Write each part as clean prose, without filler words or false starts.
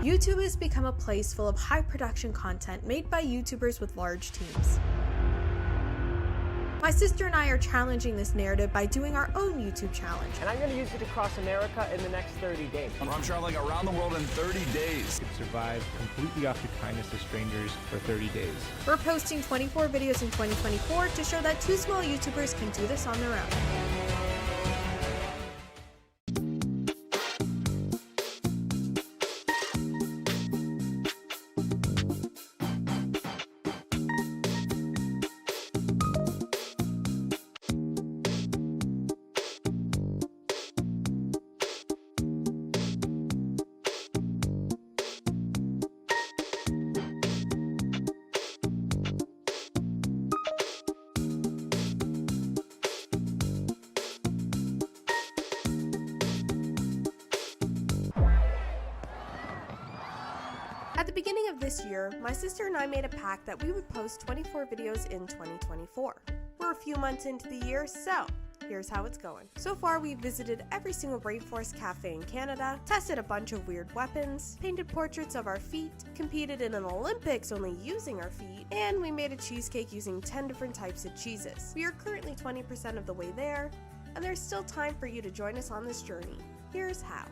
YouTube has become a place full of high production content made by YouTubers with large teams. My sister and I are challenging this narrative by doing our own YouTube challenge. And I'm going to use it to cross America in the next 30 days. I'm traveling around the world in 30 days. You could survive completely off the kindness of strangers for 30 days. We're posting 24 videos in 2024 to show that two small YouTubers can do this on their own. At the beginning of this year, my sister and I made a pact that we would post 24 videos in 2024. We're a few months into the year, so here's how it's going. So far, we've visited every single rainforest cafe in Canada, tested a bunch of weird weapons, painted portraits of our feet, competed in an Olympics only using our feet, and we made a cheesecake using 10 different types of cheeses. We are currently 20% of the way there, and there's still time for you to join us on this journey. Here's how.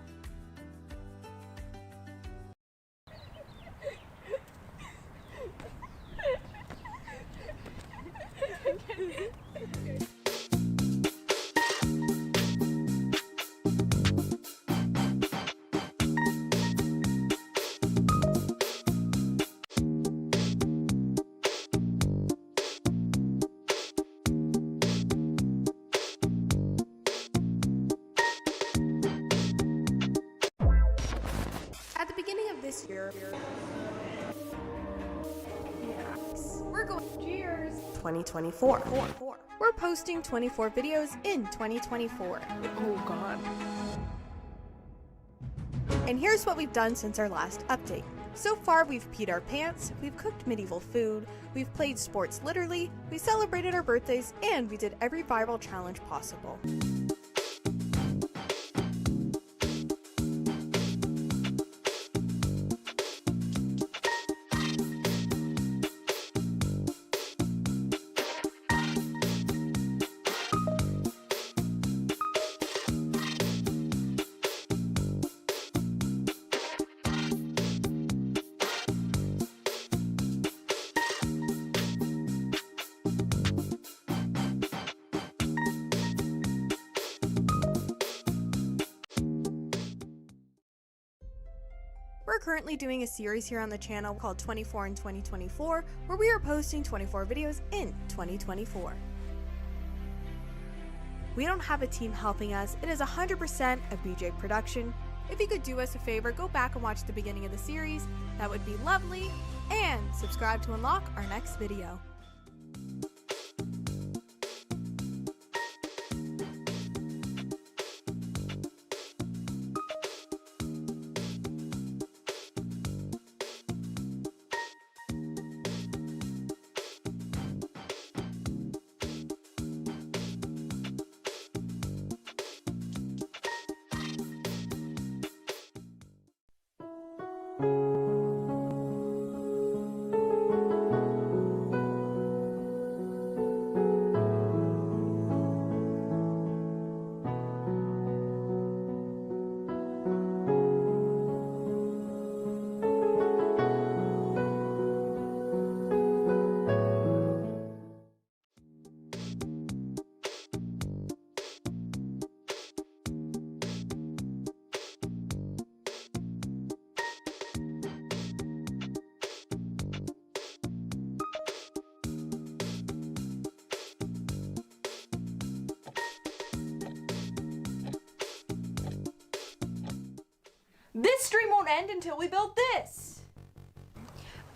At the beginning of this year, we're going cheers 2024. We're posting 24 videos in 2024. Oh God. And here's what we've done since our last update. So far, we've peed our pants, we've cooked medieval food, we've played sports literally, we celebrated our birthdays, and we did every viral challenge possible. We're currently doing a series here on the channel called 24 in 2024, where we are posting 24 videos in 2024. We don't have a team helping us, it is 100% a BJ production. If you could do us a favor, go back and watch the beginning of the series, that would be lovely, and subscribe to unlock our next video. This stream won't end until we build this!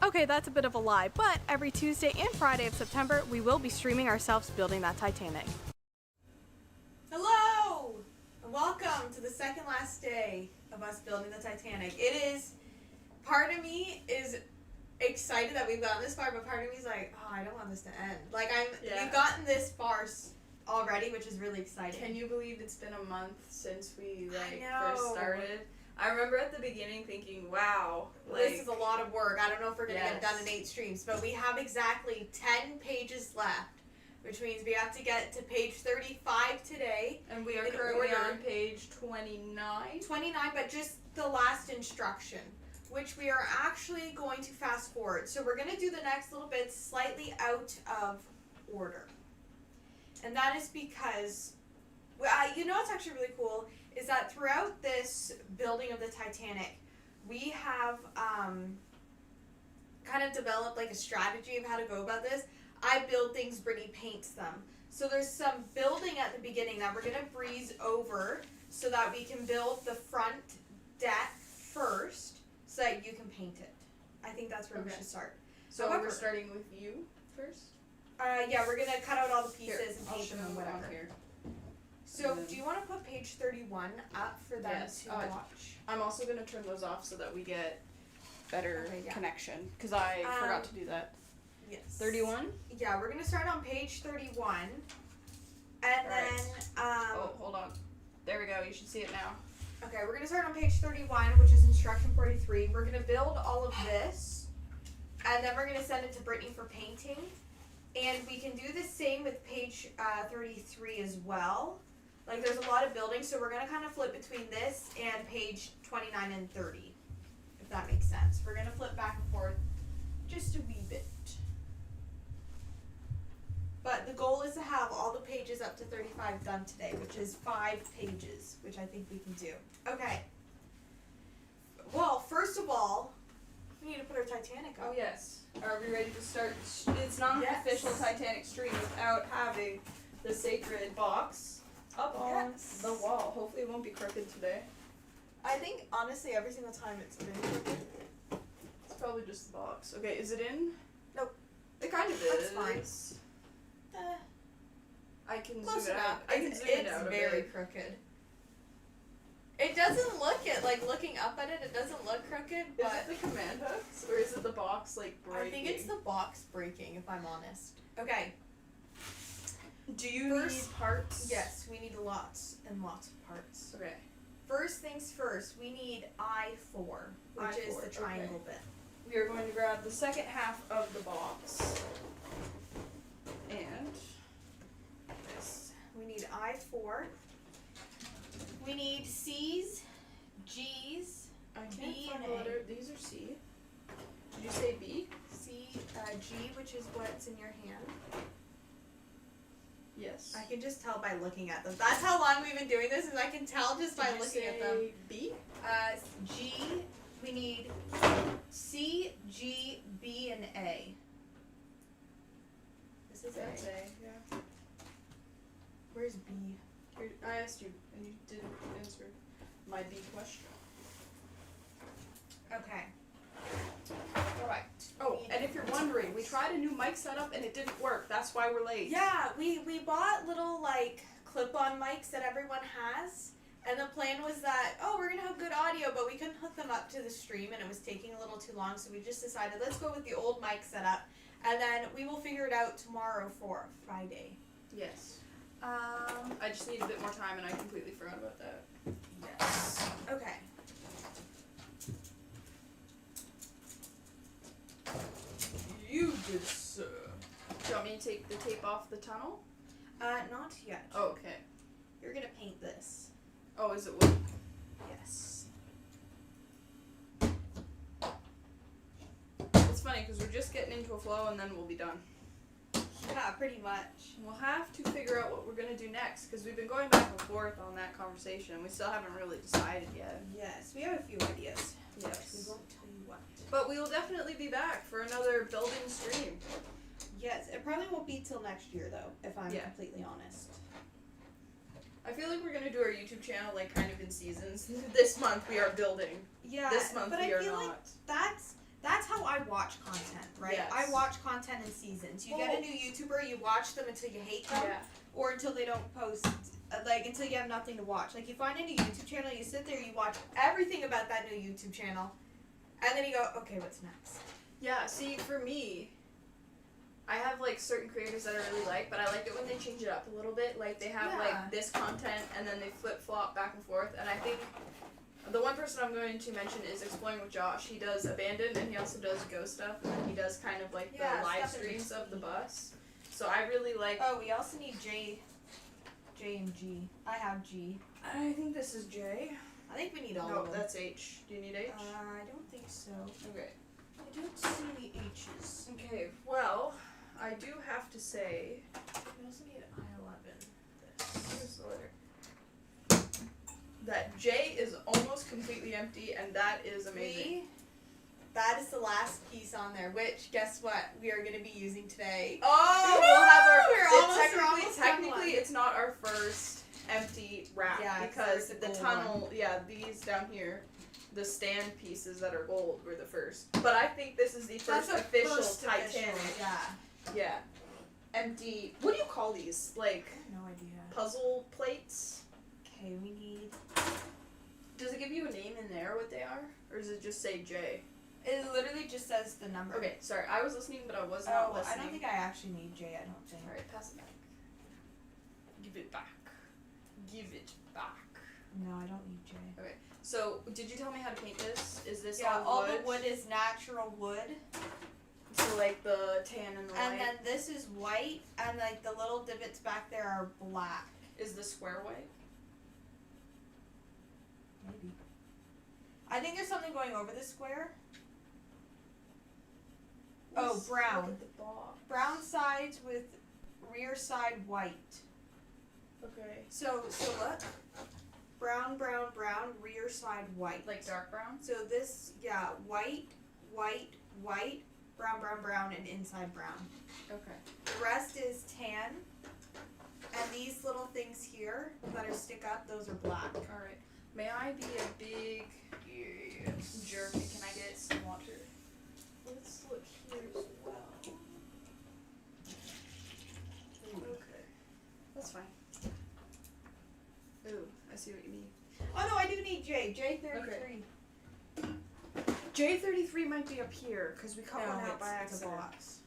Okay, that's a bit of a lie, but every Tuesday and Friday of September, we will be streaming ourselves building that Titanic. Hello! And welcome to the second last day of us building the Titanic. Part of me is excited that we've gotten this far, but part of me is like, oh, I don't want this to end. Like, we've gotten this far already, which is really exciting. Can you believe it's been a month since we I know. first started? I remember at the beginning thinking, wow, This is a lot of work. I don't know if we're going to get it done in Yes. 8 streams, but we have exactly 10 pages left, which means we have to get to page 35 today. And we are in currently order. on page 29. 29, but just the last instruction, which we are actually going to fast forward. So we're going to do the next little bits slightly out of order. And that is because, you know what's actually really cool is that throughout this building of the Titanic, we have kind of developed like a strategy of how to go about this. I build things, Brittany paints them. So there's some building at the beginning that we're going to breeze over so that we can build the front deck first so that you can paint it. I think that's where we Okay. should start. So However- we're starting with you first? Yeah, we're going to cut out all the pieces Here, and I'll paint show them and you whatever. on here. So And then- do you want to put page 31 up for them Yes, to watch? I'm also going to turn those off so that we get better Okay, yeah. connection. Because I forgot to do that. Yes. 31? Yeah, we're going to start on page 31. And Alright. then, Oh, hold on. There we go. You should see it now. okay, we're going to start on page 31, which is instruction 43. We're going to build all of this, and then we're going to send it to Brittany for painting. And we can do the same with page 33 as well. Like, there's a lot of building, so we're going to kind of flip between this and page 29 and 30, if that makes sense. We're going to flip back and forth just a wee bit. But the goal is to have all the pages up to 35 done today, which is 5 pages, which I think we can do. Okay. Well, first of all, we need to put our Titanic up. Oh, yes. Are we ready to start? It's not an Yes. official Titanic stream without having the sacred box up on Yes. the wall. Hopefully it won't be crooked today. I think, honestly, every single time it's been crooked. It's probably just the box. Okay, is it in? Nope. It kind of That's is. fine. I can Close zoom it enough. out. I can It's zoom it out a very bit. crooked. It doesn't look it, like, looking up at it, it doesn't look crooked, Is but it the command hooks or is it the box like breaking? I think it's the box breaking, if I'm honest. Okay. Do you First- need parts? Yes, we need lots and lots of parts. Okay. First things first, we need I-4, which is I-4, the triangle bit. We are going to grab the second half of the box. And This. We need I-4. We need C's, G's, I can't B find and the A. letter. These are C. Did you say B? G, which is what's in your hand. Yes. I can just tell by looking at them. That's how long we've been doing this, is I can tell just by Did you looking say at them. B? G, we need C, G, B, and A. This is That's A. A. Yeah. Where's B? I asked you and you didn't answer my B question. Okay. Alright. Oh, and if you're wondering, we tried a new mic setup and it didn't work. That's why we're late. Yeah, we bought little, like, clip-on mics that everyone has, and the plan was that, oh, we're gonna have good audio, but we couldn't hook them up to the stream, and it was taking a little too long, so we just decided, let's go with the old mic setup, and then we will figure it out tomorrow for Friday. Yes. I just need a bit more time and I completely forgot about that. Yes. Okay. You good, sir. Do you want me to take the tape off the tunnel? Not yet. Oh, okay. You're gonna paint this. Oh, is it wood? Yes. It's funny because we're just getting into a flow and then we'll be done. Yeah, pretty much. We'll have to figure out what we're going to do next because we've been going back and forth on that conversation. We still haven't really decided yet. Yes, we have a few ideas. Yes. We won't tell you what. But we will definitely be back for another building stream. Yes, it probably won't be till next year, though, if I'm Yeah. completely honest. I feel like we're going to do our YouTube channel like kind of in seasons. This month we are building. Yeah, This month but we I are feel not. like that's how I watch content, right? Yes. I watch content in seasons. You get Well- a new YouTuber, you watch them until you hate them, Yeah. or until they don't post, like until you have nothing to watch. Like you find a new YouTube channel, you sit there, you watch everything about that new YouTube channel, and then you go, okay, what's next? Yeah, see, for me, I have like certain creators that I really like, but I like it when they change it up a little bit. Like they have Yeah. like this content and then they flip flop back and forth, and I think The one person I'm going to mention is Exploring with Josh. He does Abandoned and he also does Ghost stuff. And then he does kind of like the live streams of the bus. So I really like... Oh, we also need J and G. I have G. I think this is J. I think we need all No, of them. that's H. Do you need H? I don't think so. Okay. I don't see any H's. Okay, well, I do have to say... We also need I-11. Here's the letter. That J is almost completely empty, and that is amazing. That is the last piece on there, which, guess what, we are going to be using today. Oh, we'll have our... We're almost technically, it's not our first empty wrap, because the tunnel, these down here, the stand pieces that are gold were the first. But I think this is the first official Titanic. Yeah. Empty... What do you call these? Like... No idea. Puzzle plates? Okay, we need... Does it give you a name in there what they are? Or does it just say J? It literally just says the number. Okay, sorry. I was listening, but I was not listening. I don't think I actually need J, I don't think. Alright, pass it back. Give it back. Give it back. No, I don't need J. Okay, so did you tell me how to paint this? Is this all wood? the wood is natural wood. So like the tan and the white? And then this is white, and like the little divots back there are black. Is the square white? Maybe. I think there's something going over the square. Oh, brown. Look at the box. Brown sides with rear side white. Okay. So look. Brown, brown, brown, rear side white. Like dark brown? So this, white, white, white, brown, brown, brown, and inside brown. Okay. The rest is tan. And these little things here that are stick up, those are black. Alright. May I be a big jerk and can I get some water? Let's look here as well. Okay. That's fine. Ooh, I see what you mean. Oh no, I do need J. J33. Okay. J33 might be up here because we cut one out by it's a accident. box.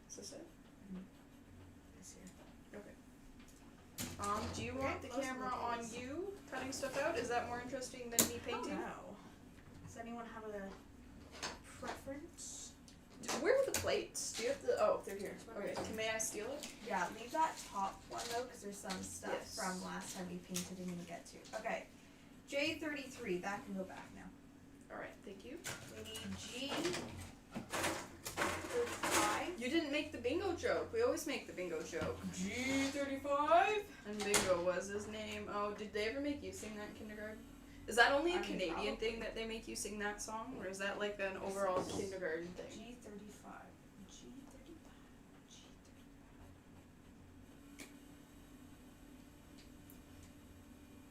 Is this it? It's here. Okay. Do you want the camera on you cutting stuff out? Is that more interesting than me painting? No. Does anyone have a preference? Where are the plates? Do you have the... Oh, they're here. Okay. May I steal it? Yeah, leave that top one though, because there's some stuff Yes. from last time we painted and didn't get to. Okay. J33, that can go back now. Alright, thank you. We need G35. You didn't make the bingo joke. We always make the bingo joke. G35? And bingo was his name. Oh, did they ever make you sing that in kindergarten? Is that only a Canadian probably. thing that they make you sing that song? Or is that like an overall kindergarten thing? G35.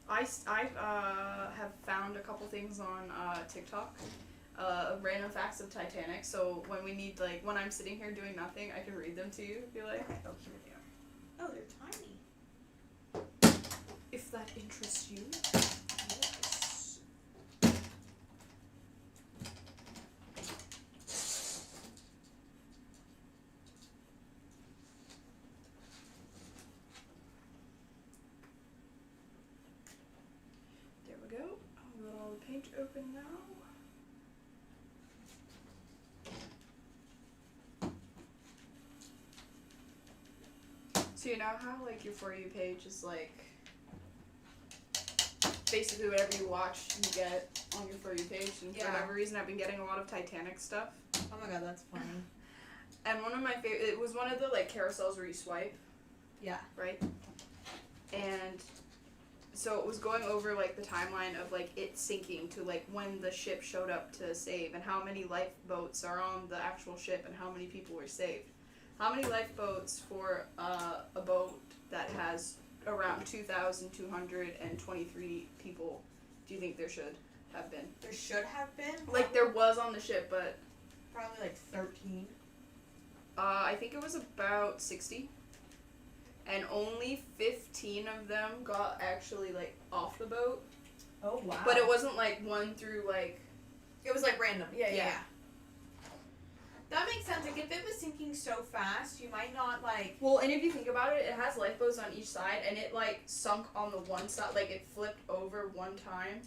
I have found a couple things on TikTok. Random facts of Titanic. So when we need, like, when I'm sitting here doing nothing, I can read them to you if you like. Okay. Oh, here they are. Oh, they're tiny. If that interests you. Yes. There we go. I've got all the paint open now. So you know how like your For You page is like basically whatever you watch you get on your For You page, and for whatever reason I've been getting a lot of Titanic stuff. Oh my god, that's funny. And one of my favorite, it was one of the like carousels where you swipe. Yeah. Right? And so it was going over like the timeline of like it sinking to like when the ship showed up to save and how many lifeboats are on the actual ship and how many people were saved. How many lifeboats for a boat that has around 2,223 people do you think there should have been? There should have been? Like there was on the ship, but... Probably like 13. I think it was about 60. And only 15 of them got actually like off the boat. Oh wow. But it wasn't like one through like... It was like random. Yeah. That makes sense. Like, if it was sinking so fast, you might not, like... Well, and if you think about it, it has lifeboats on each side, and it, like, sunk on the one side. Like, it flipped over one time.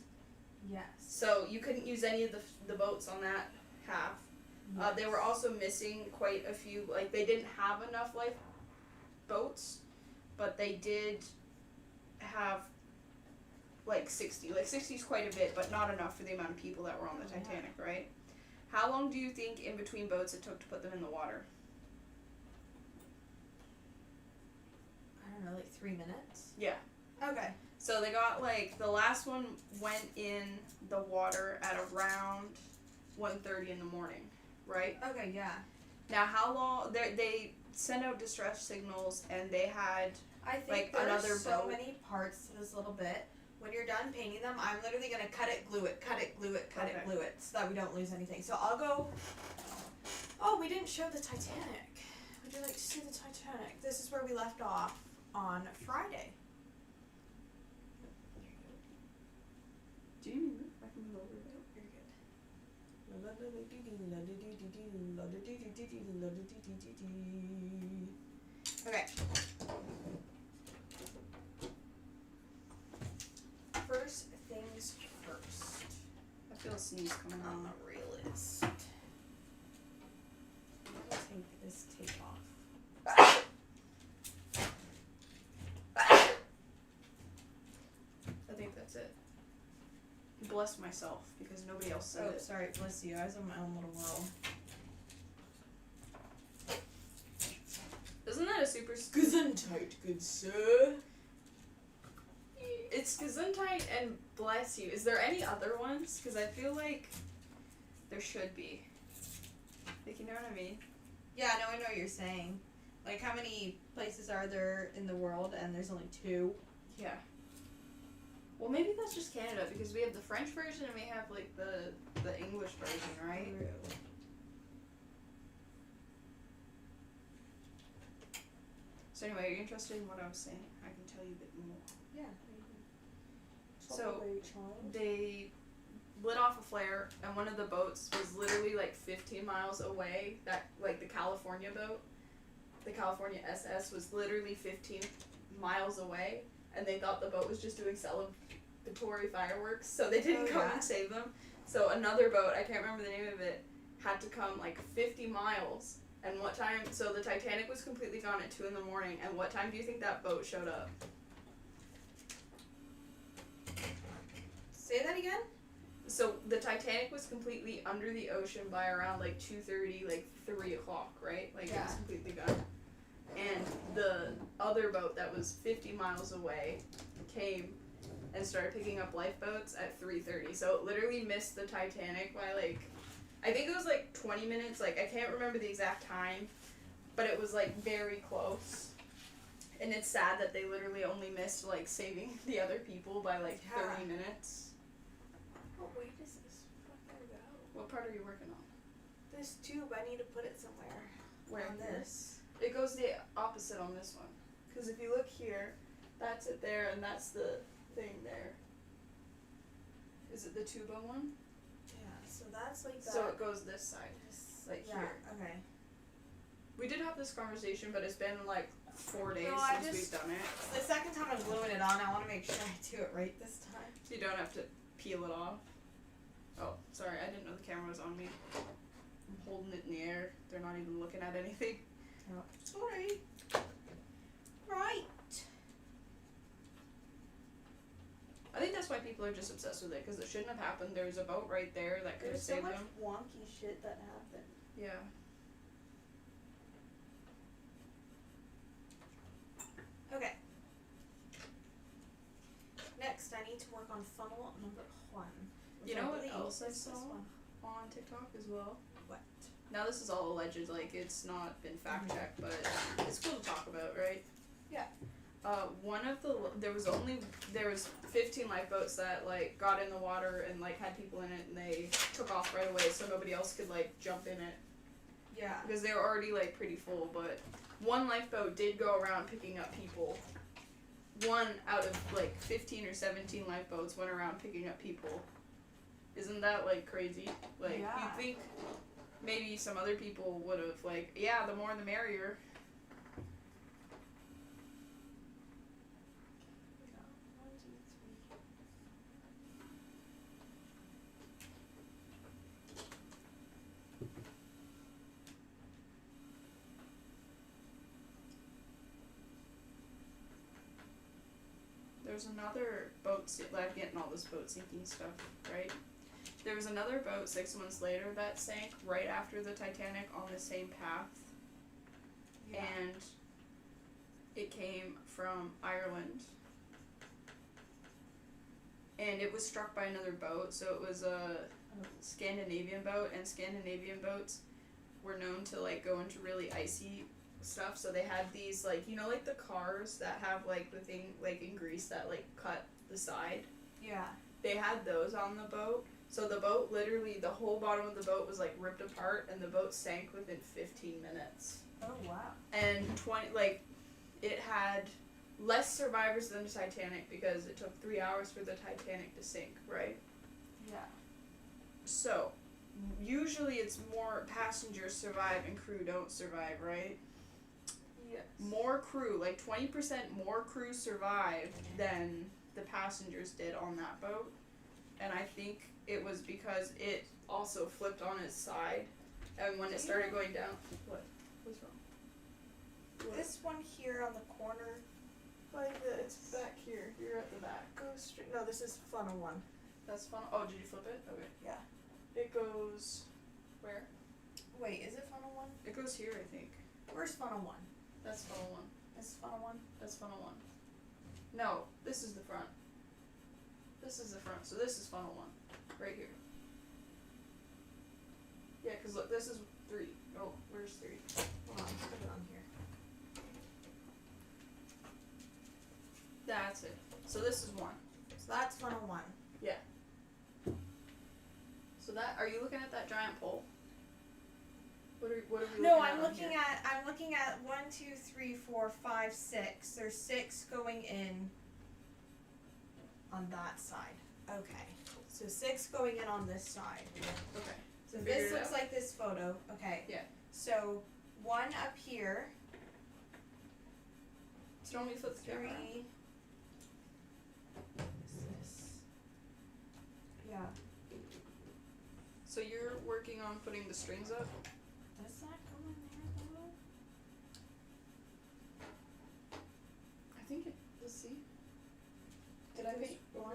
Yes. So you couldn't use any of the boats on that half. Yes. They were also missing quite a few. Like, they didn't have enough lifeboats, but they did have, like, 60. Like, 60 is quite a bit, but not enough for the amount of people that were on the Titanic, right? How long do you think in between boats it took to put them in the water? I don't know, like 3 minutes? Yeah. Okay. So they got, like, the last one went in the water at around 1:30 in the morning, right? Okay, yeah. Now, how long... They sent out distress signals, and they had... I think like, there's another so boat. many parts to this little bit. When you're done painting them, I'm literally going to cut it, glue it, cut it, glue it, cut Okay. it, glue it, so that we don't lose anything. So I'll go... Oh, we didn't show the Titanic. Would you like to see the Titanic? This is where we left off on Friday. Do you need me? I can move over a bit. You're good. Okay. First things first. I feel a sneeze coming On on. the realist. I'm gonna take this tape off. I think that's it. Bless myself, because nobody else said Oh, it. sorry, bless you. I was in my own little world. Isn't that a super... Gesundheit, good sir. It's Gesundheit and bless you. Is there any other ones? Because I feel like there should be. Like, you know what I mean? Yeah, no, I know what you're saying. Like, how many places are there in the world, and there's only 2? Yeah. Well, maybe that's just Canada, because we have the French version and we have, like, the English version, right? True. So anyway, are you interested in what I was saying? I can tell you a bit more. Yeah. So, they lit off a flare, and one of the boats was literally, like, 15 miles away. That, like, the California boat, the California SS, was literally 15 miles away, and they thought the boat was just doing celebratory fireworks, so they didn't come and save them. So another boat, I can't remember the name of it, had to come, like, 50 miles. And what time? So the Titanic was completely gone at 2 in the morning, and what time do you think that boat showed up? Say that again? So the Titanic was completely under the ocean by around like 2:30, like 3 o'clock, right? Like it was completely gone. And the other boat that was 50 miles away came and started picking up lifeboats at 3:30. So it literally missed the Titanic by like, I think it was like 20 minutes. Like I can't remember the exact time, but it was like very close. And it's sad that they literally only missed like saving the other people by like 30 minutes. What way does this fucker go? What part are you working on? This tube, I need to put it somewhere. Where? On this. It goes the opposite on this one. Because if you look here, that's it there, and that's the thing there. Is it the tuba one? Yeah, so that's like that. So it goes this side, like here. Okay. We did have this conversation, but it's been like 4 days No, since we've done it. The second time I'm gluing it on, I want to make sure I do it right this time. So you don't have to peel it off. Oh, sorry, I didn't know the camera was on me. I'm holding it in the air. They're not even looking at anything. Oh. Sorry. Right. I think that's why people are just obsessed with it, because it shouldn't have happened. There was a boat right there that could have There's so saved much them. wonky shit that happened. Yeah. Okay. Next, I need to work on funnel number 1. You know what else I is saw this one. on TikTok as well? What? Now this is all alleged, like it's not been fact checked, but it's cool to talk about, right? Yeah. One of the there was 15 lifeboats that like got in the water and like had people in it, and they took off right away so nobody else could like jump in it Yeah. because they were already like pretty full. But one lifeboat did go around picking up people. One out of like 15 or 17 lifeboats went around picking up people. Isn't that like crazy? Like Yeah. you think maybe some other people would have, like, yeah, the more the merrier. Yeah, 1, 2, 3. There's another boat, I'm getting all this boat sinking stuff, right? There was another boat 6 months later that sank right after the Titanic on the same path. Yeah. And it came from Ireland. And it was struck by another boat, so it was a Scandinavian boat, and Scandinavian boats were known to, like, go into really icy stuff, so they had these, like, you know, like the cars that have, like, the thing, like, in Greece that, like, cut the side? Yeah. They had those on the boat, so the boat, literally, the whole bottom of the boat was, like, ripped apart, and the boat sank within 15 minutes. Oh, wow. And it had less survivors than the Titanic, because it took 3 hours for the Titanic to sink, right? Yeah. So, usually it's more passengers survive and crew don't survive, right? Yes. More crew, like 20% more crew survived than the passengers did on that boat. And I think it was because it also flipped on its side. And when it started going down... What? What's wrong? What? This one here on the corner. Like this. Back here. You're at the back. Go straight. No, this is funnel 1. That's fun. Oh, did you flip it? Okay. Yeah. It goes... Where? Wait, is it funnel 1? It goes here, I think. Where's funnel 1? That's funnel 1. This is funnel 1? That's funnel 1. No, this is the front. This is the front, so this is funnel 1. Right here. Yeah, because look, this is 3. Oh, where's 3? Hold on, put it on here. That's it. So this is 1. So that's funnel 1. So that, are you looking at that giant pole? What are we No, looking I'm at on looking here? at 1, 2, 3, 4, 5, 6. There's 6 going in on that side. Okay. So 6 going in on this side. Okay. So Figure this it looks out. like this photo. Okay. Yeah. So 1 up here. So don't we flip the 3. camera around? What's this? Yeah. So you're working on putting the strings up? Does that go in there though? I think it, let's see. Did I There's paint? 1.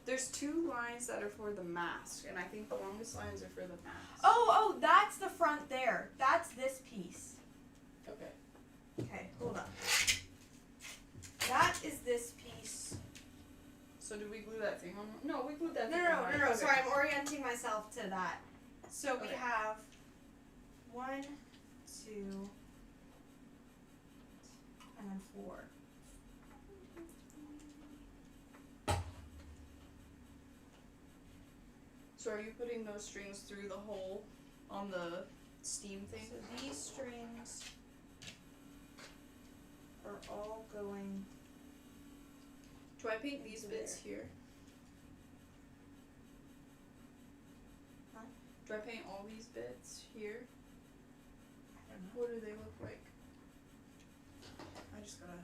There's 2 lines that are for the mask, and I think the longest lines are for the mask. Oh, that's the front there. That's this piece. Okay. Okay, hold on. That is this piece. So did we glue that thing on? No, we glued that No, thing no, on. no, right? no. Okay. Sorry, I'm orienting myself to that. So we Okay. have 1, 2, and then 4. So are you putting those strings through the hole on the steam thing? So these strings are all going. Do I paint these bits here? Huh? Do I paint all these bits here? I don't know. What do they look like? I just gotta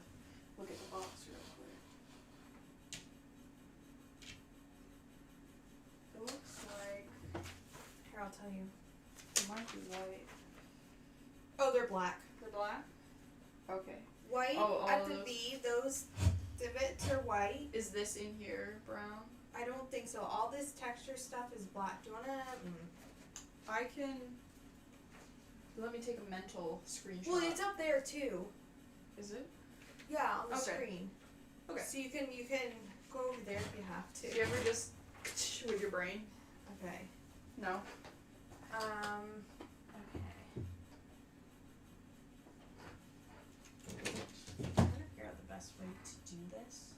look at the box real quick. It looks like Here, I'll tell you. it might be white. Oh, they're black. They're black? Okay. White Oh, all at of the those? V. Those divots are white. Is this in here brown? I don't think so. All this texture stuff is black. Do you wanna? I can. Let me take a mental screenshot. Well, it's up there too. Is it? Yeah, on the Okay. screen. Okay. So you can go over there if you have to. Do you ever just with your brain? Okay. No. Okay. I'm trying to figure out the best way to do this.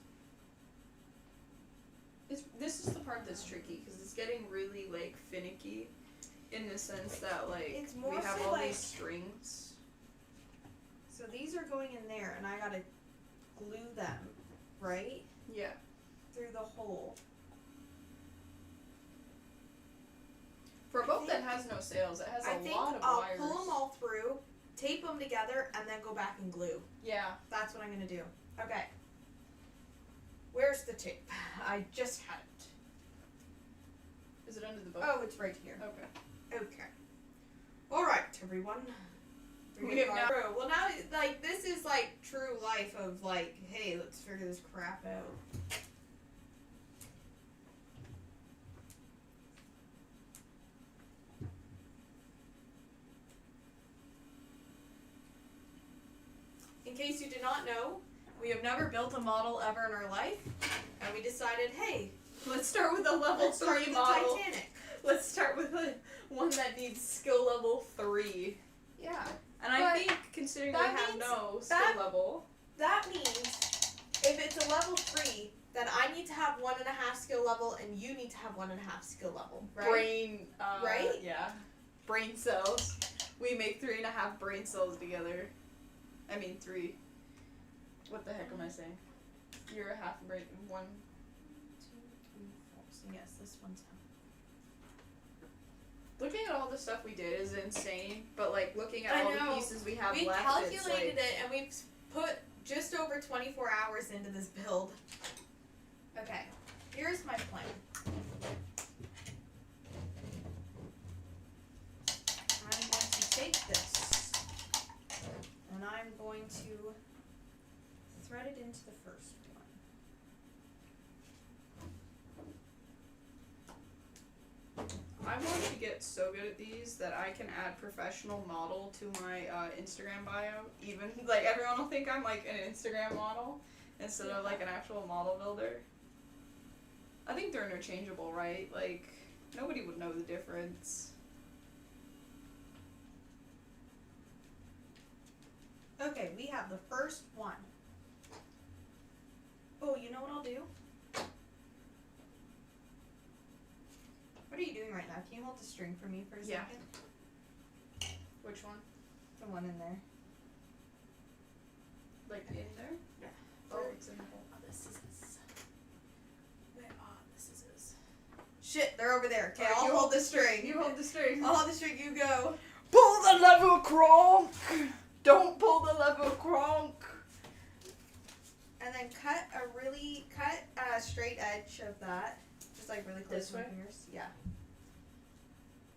This is the part that's tricky because it's getting really like finicky, in the sense that like It's we mostly have all like- these strings. So these are going in there, and I gotta glue them, right, Yeah. through the hole. For a I boat that think- has has no sails. It has I a think lot of I'll wires. pull them all through, tape them together, and then go back and glue. Yeah. That's what I'm gonna do. Okay. Where's the tape? I just had it. Is it under the boat? Oh, it's right here. Okay. Okay. All right, everyone. We have now- Well, now, like, this is like true life of like, hey, let's figure this crap out. In case you did not know, we have never built a model ever in our life, and we decided, hey, Let's start with a level let's start 3 with the model. Titanic. Let's start with one that needs skill level 3. Yeah. And I But think, considering we that have means no skill that- level, That means if it's a level 3, then I need to have 1.5 skill level, and you need to have 1.5 skill level, right? brain, Right? Yeah. Brain cells. We make 3.5 brain cells together. I mean 3. What the heck am I saying? You're a half brain. 1. 2, 3, 4. So yes, this one's half. Looking at all the stuff we did is insane, but like looking at I all know. the pieces we have We left, calculated it's like, it, and we've put just over 24 hours into this build. Okay, here's my plan. I'm going to take this, and I'm going to thread it into the first one. I want to get so good at these that I can add professional model to my Instagram bio. Even like everyone will think I'm like an Instagram model instead of like an actual model builder. I think they're interchangeable, right? Like nobody would know the difference. Okay, we have the first one. Oh, you know what I'll do? What are you doing right now? Can you hold the string for me for a Yeah. second? Which one? The one in there. Like in there? Yeah. Oh, it's in the hole. Oh, the scissors. Where are the scissors? Shit, they're over there. Okay, I'll hold the string. You hold the string. I'll hold the string, you go. Pull the lever, Kronk! Don't pull the lever, Kronk! And then cut a straight edge of that. Just like really close This to my way? fingers. Yeah.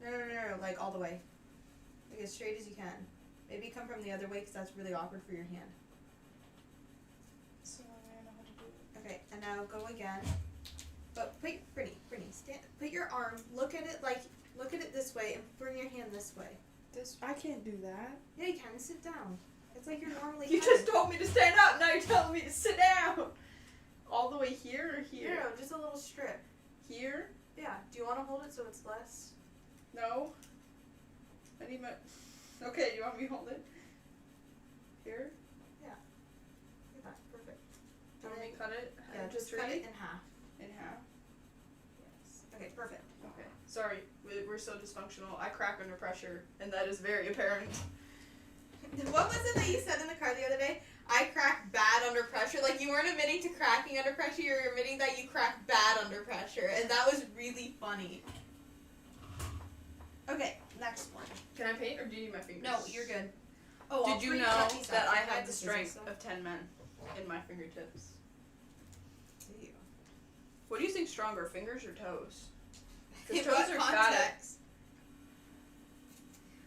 No, like all the way. Like as straight as you can. Maybe come from the other way because that's really awkward for your hand. So I know how to do it. Okay, and now go again. But Brittany, stand. Put your arm. Look at it this way, and bring your hand this way. I can't do that. Yeah, you can. Sit down. It's like you're normally. You just told me to stand up, now you're telling me to sit down! All the way here or here? No, just a little strip. Here? Yeah. Do you want to hold it so it's less? No. I need my... Okay, you want me to hold it? Here? Yeah, perfect. Do you want me to cut it? Yeah, into just three? cut it in half. In half? Yes. Okay, perfect. Okay. Sorry, we're so dysfunctional. I crack under pressure, and that is very apparent. What was it that you said in the car the other day? I crack bad under pressure. Like, you weren't admitting to cracking under pressure, you were admitting that you crack bad under pressure. And that was really funny. Okay, next one. Can I paint, or do you need my fingers? No, you're good. Oh, Did you know that I have the strength of 10 men in my fingertips? Do you? What do you think stronger, fingers or toes? In Because what toes are fatter. context?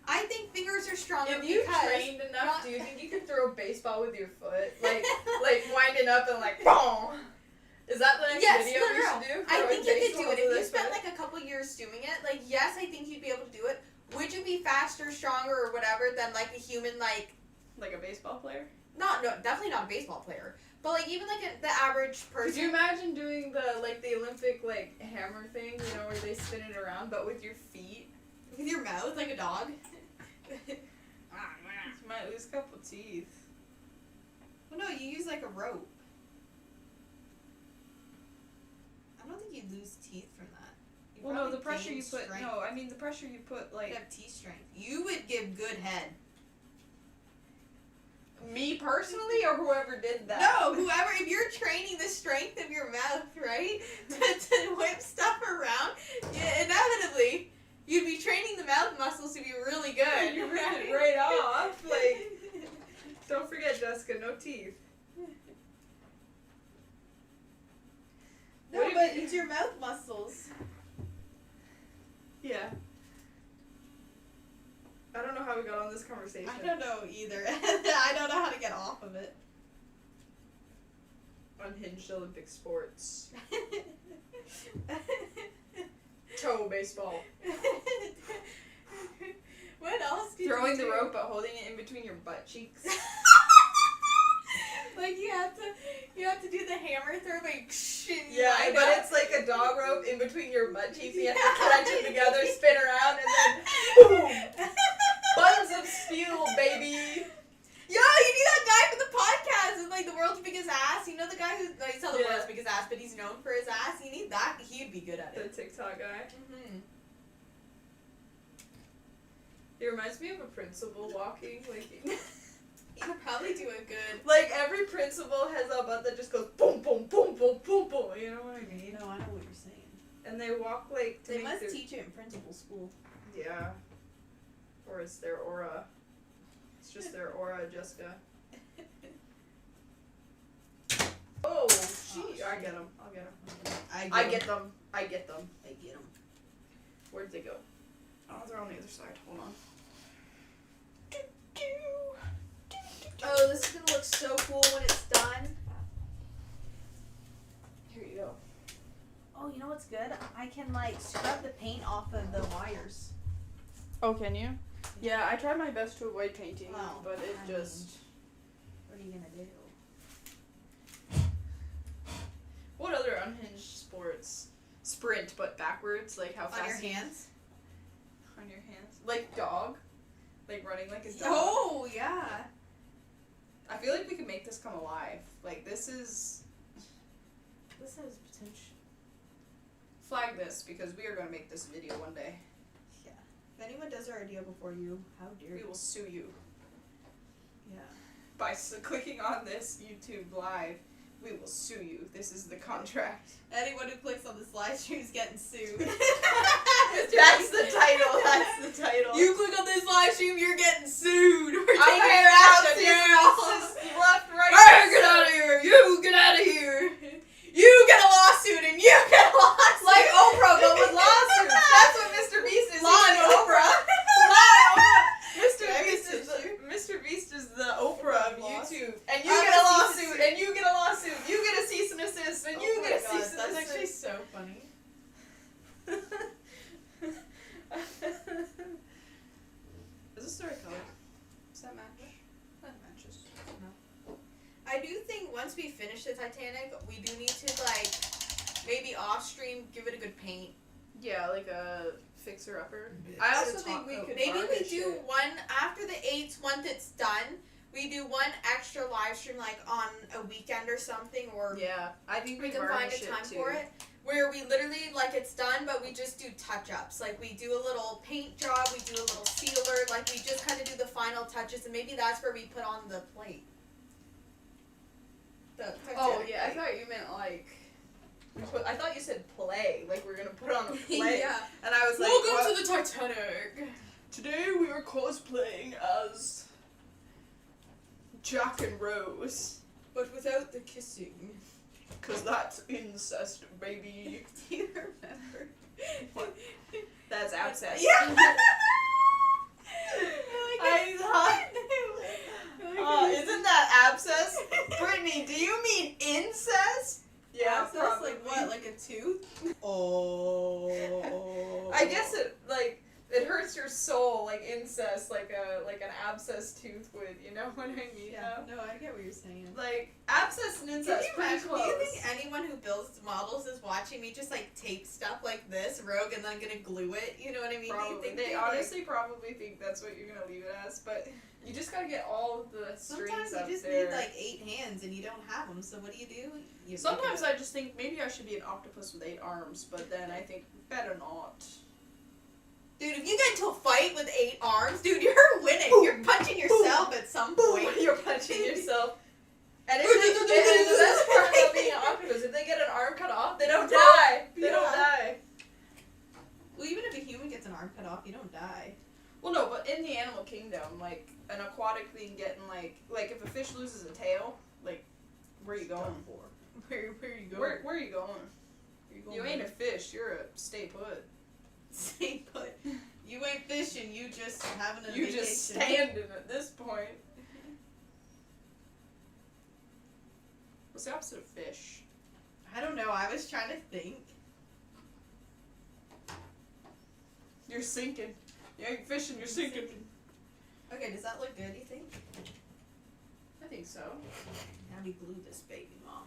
I think fingers are stronger If you because trained enough, not- do you think you could throw a baseball with your foot? Like winding up and like, boom! Is that the next Yes, video no, we no. should do? I Throwing think you could baseballs do it. with If our you spent foot? like a couple years doing it, like, yes, I think you'd be able to do it. Would you be faster, stronger, or whatever than like a human, like, Like a baseball player? no, definitely not a baseball player, but like even like the average person. Could you imagine doing the Olympic like hammer thing, you know, where they spin it around, but with your feet? With your mouth, like a dog? You might lose a couple teeth. Well, no, you use like a rope. I don't think you'd lose teeth from that. You'd Well, no, probably the pressure gain you put. strength. No, I mean the pressure you put. You'd Like have teeth strength. You would give good head. me personally, or whoever did that. No, whoever, if you're training the strength of your mouth, right, to whip stuff around, yeah, inevitably, you'd be training the mouth this conversation. I don't know either. I don't know how to get off of it. Unhinged Olympic sports. Toe baseball. What else do Throwing you the do? rope but holding it in between your butt cheeks. Like you have to do the hammer throw, like Yeah, line but up. it's like a dog rope in between your butt cheeks. You have to clench them together, spin around, and then boom! Buns of steel, baby! Yo, you need that guy from the podcast with like the world's biggest ass. You know the guy who's no, he's not the Yeah. world's biggest ass, but he's known for his ass. You need that. He'd be good at The it. TikTok guy. Mm-hmm. He reminds me of a principal walking. Like, He could probably do a good. like every principal has a butt that just goes boom, boom, boom, boom, boom, boom. You know what I mean? No, I know what you're saying. And they walk like. To They make must their- teach it in principal school. Yeah. Or it's their aura. It's just their aura, Jessica. Oh, she. I get them. I'll get them. I get them. I get them. I get him. Where'd they go? Oh, they're on the other side. Hold on. Oh, this is gonna look so cool when it's done. Here you go. Oh, you know what's good? I can like scrub the paint off of the wires. Oh, can you? Yeah, I tried my best to avoid painting, Well, but it I just. What are you gonna do? What other unhinged sports? Sprint, but backwards, like how fast. On your hands? On your hands. Like dog. Like running like a dog. Oh yeah. I feel like we could make this come alive. Like this has potential. Flag this because we are going to make this video one day. Yeah. If anyone does our idea before you, how dare We you? will sue you Yeah. by clicking on this YouTube live. We will sue you. This is the contract. Anyone who clicks on this live stream is getting sued. That's the title. That's the title. You click on this live stream, you're getting sued. We're I'm taking gonna your house shut down. this left, right. Hey, get out of here! You get out of here! You get a lawsuit and you get a lawsuit. Like Oprah, but with lawsuits. That's what Mr. Beast is. Law and He's Oprah. Mr. Beast is the Oprah of YouTube. And you I'm get a a cease and lawsuit, and you get a lawsuit. You get a cease and assist, and you get a cease and That's actually assist. so funny. Is this the right color? Does that match? That matches. I do think once we finish the Titanic, we do need to like maybe off stream give it a good paint. Yeah, like a fixer-upper. I also think we could Maybe we varnish do it. one after the 8th, once it's done. We do one extra live stream like on a weekend or something, or Yeah, I think we we can find varnish a time it too. for it. Where we literally like it's done, but we just do touch-ups. Like we do a little paint job, we do a little sealer, like we just kind of do the final touches, and maybe that's where we put on the plate. The Oh Titanic yeah, I plate. thought you meant like. I thought you said play, like we're gonna put on a play. Yeah. And I was like, Welcome what? to the Titanic. Today we are cosplaying as Jack and Rose. But without the kissing. Cause that's incest, baby. Do you remember? What? That's outcest. Yeah. Isn't that abscess? Brittany, do you mean incest? Yeah, Abscess, probably. like what? Like a tooth? Oh. I guess it hurts your soul like incest, like an abscess tooth would. You know what I mean? Yeah. No, I get what you're saying. Like abscess and Can incest. you Pretty imagine? close. Do you think anyone who builds models is watching me just like tape stuff like this, rogue, and then gonna glue it? You know what I mean? Probably. Do you think They like- honestly probably think that's what you're gonna leave it as, but you just gotta get all of the strings Sometimes up you just there. need like 8 hands and you don't have them. So what do? You Sometimes I just think maybe I should be an octopus with 8 arms, but then I think better not. Dude, if you get into a fight with 8 arms, dude, you're winning. Boom, You're punching yourself at some point. You're punching yourself. And the best part about being an octopus, if they get an arm cut off, they don't die. They don't die. Well, even if a human gets an arm cut off, you don't die. Well, no, but in the animal kingdom, like an aquatic thing getting like if a fish loses a tail, like where are you going for? Where are you going? Where are you going? You ain't a fish. You're a stay put. Stay put. You ain't fish, fishing, you just having a You vacation. just standing at this point. What's the opposite of fish? I don't know, I was trying to think. You're sinking. You ain't fishing, you're sinking. Okay, does that look good, you think? I think so. Now we glue this baby mama.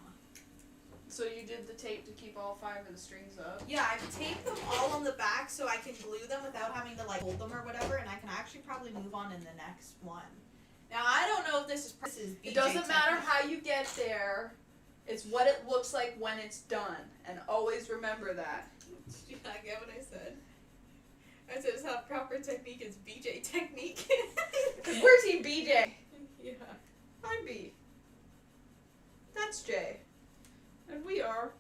So you did the tape to keep all 5 of the strings up? Yeah, I've taped them all on the back so I can glue them without having to like hold them or whatever, and I can actually probably move on in the next one. Now I don't know if this is BJ It doesn't matter technique. how you get there. It's what it looks like when it's done. And always remember that. Did you not get what I said? I said it's not proper technique, it's BJ technique. Because we're Team BJ. Yeah. I'm B. That's J. And we are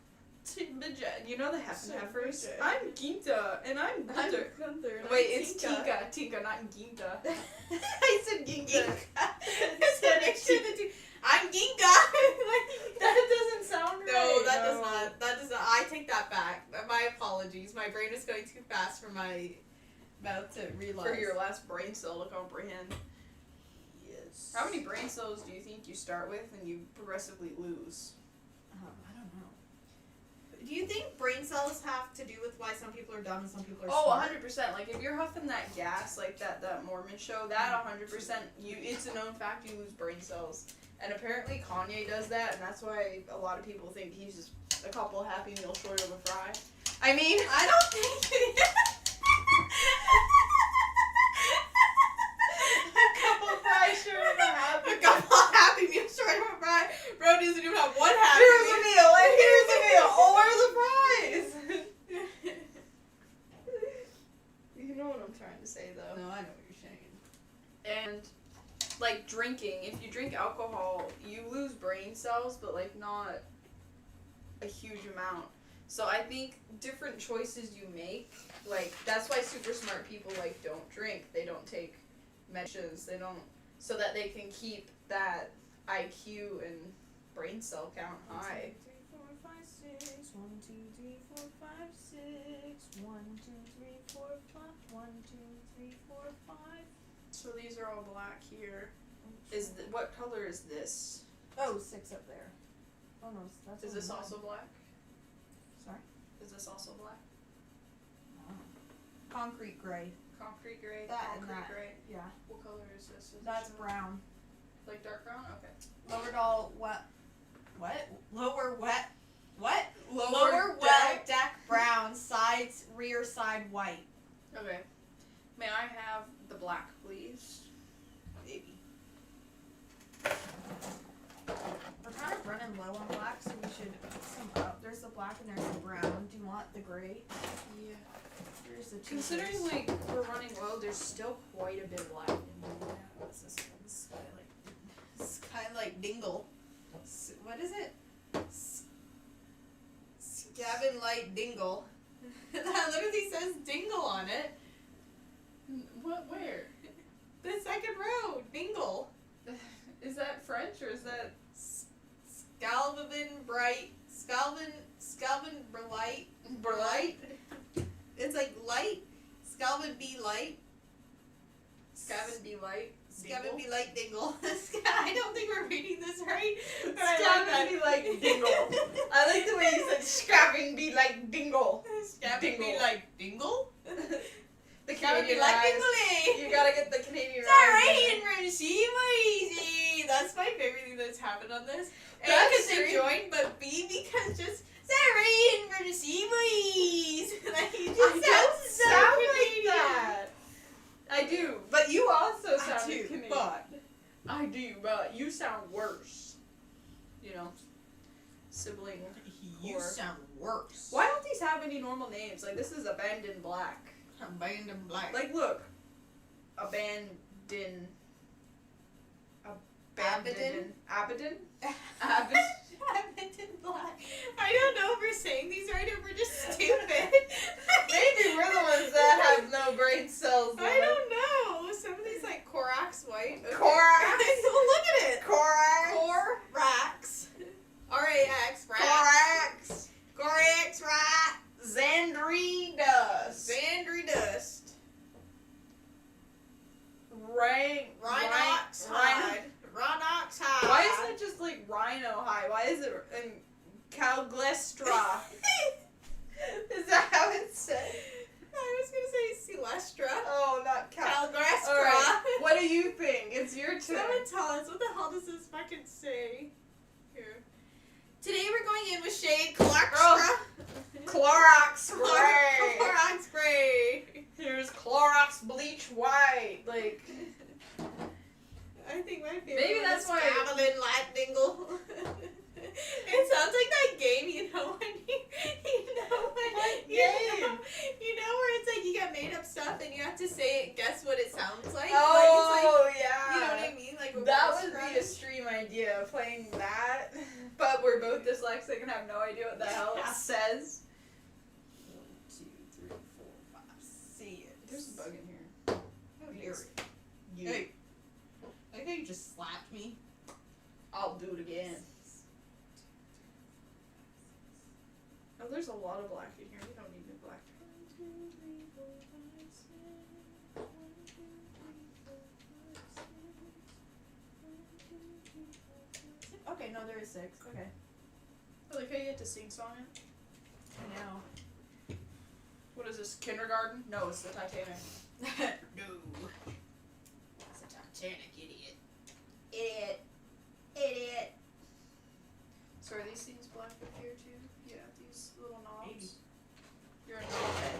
Team BJ. You know the So heifers? BJ. I'm Ginta. And I'm Gunther. Gunther. Wait, it's Tika. Tika, not Ginta. I said Ginka. Ginka. I'm Ginka. That doesn't sound right. No, that does not. That does not. I take that back. My apologies. My brain is going too fast for my mouth to realize. For your last brain cell to comprehend. Yes. How many brain cells do you think you start with and you progressively lose? I don't know. Do you think brain cells have to do with why some people are dumb and some people are Oh, smart? 100%. Like, if you're huffing that gas, like that Mormon show, that 100%, it's a known fact you lose brain cells. And apparently Kanye does that, and that's why a lot of people think he's just a couple Happy Meal short of a fry. I mean, I don't think a couple fries short of a Happy a couple Happy Meals short of a fry. Bro doesn't even have one Happy Here's Meal. a meal, and here's a meal. Oh, where are the fries? You know what I'm trying to say, though. No, I know what you're saying. And like drinking, if you drink alcohol, you lose brain cells, but like not a huge amount. So I think different choices you make, like that's why super smart people like don't drink. They don't take medicines. They don't, so that they can keep that IQ and brain cell count high. 1, 2, 3, 4, 5, 6. 1, 2, 3, 4, 5. 1, 2, 3, 4, 5. So these are all black here. What color is this? Oh, 6 up there. Oh no, that's. Is only this one. also black? Sorry. Is this also black? Concrete gray. Concrete gray. That and concrete that. gray. Yeah. What color is this? Is That's this brown. like dark brown? Okay. Lower doll wet. What? Lower wet. What? Lower wet deck brown. Sides rear side white. Okay. May I have the black, please? Maybe. We're kind of running low on black, so we should put some up. There's the black and there's the brown. Do you want the gray? Yeah. Here's the two. Considering like we're running low, there's still quite a bit of black in here. What's this one? It's kind of like dingle. What is it? Scavin light dingle. That literally says dingle on it. What? Where? The second row, dingle. Is that French or is that? Scalvin bright. Scalvin bright. Bright? It's like light. Scalvin be light. Scavin be light. Scavin be light dingle. I don't think we're reading this right. But Scavin be like dingle. I like the way you said scavin be like dingle. Scavin be Dingle. like dingle? The Scavin be Canadian like rise. dingly. You gotta get the Canadian Sorry, rise. and receive easy. That's my favorite thing that's happened on this. A, That's because they sweet. joined, but B, because just sorry, and receive ease. Like, you just I don't so sound like Canadian. that. I do, but you also I sound do, Canadian. but I do, but you sound worse. You know, sibling. you Or- sound worse. Why don't these have any normal names? Like this is Abandoned Black. Abandoned black. Like look, Abandon. Abaddon? Abaddon. Abandoned black. I don't know if we're saying these right or we're just stupid. Maybe we're the ones that have no brain cells. I don't know. Some of these like Corax white. Okay. Corax. Look at it. Corax. Corax. R-A-X. Corax. Corax rat. Xandri dust. Xandri dust. pause. What the hell does this fucking say? Here. Today we're going in with shade Clorox. Clorox spray. Clorox spray. Here's Clorox bleach white. Like, I think my favorite Maybe one that's is why- Traveling Light Dingle. It sounds like that game, you know, when you know where it's like you get made up stuff and you have to say it, guess what it sounds like? oh like, it's yeah. like, you know what I mean? Like a That voice would be a crunch. stream idea, playing that, but we're both dyslexic and have no idea what the hell Yeah. it says. 1, 2, 3, 4, 5, 6. There's a bug in here. Oh, here. You. Hey. I think you just slapped me. I'll do it again. Oh, there's a lot of black in here. We don't need new black. 1, 2, 3, 4, 5, 6. 1, 2, 3, 4, 5, 6. 1, 2, 3, 4, 5, 6. Okay, no, there is 6. Okay. I like how you get to sing song it. I know. What is this? Kindergarten? No, it's the Titanic. No. It's a Titanic, idiot. Idiot. Idiot. So are these things black up here too? Yeah, these little knobs. Maybe. You're a knobhead.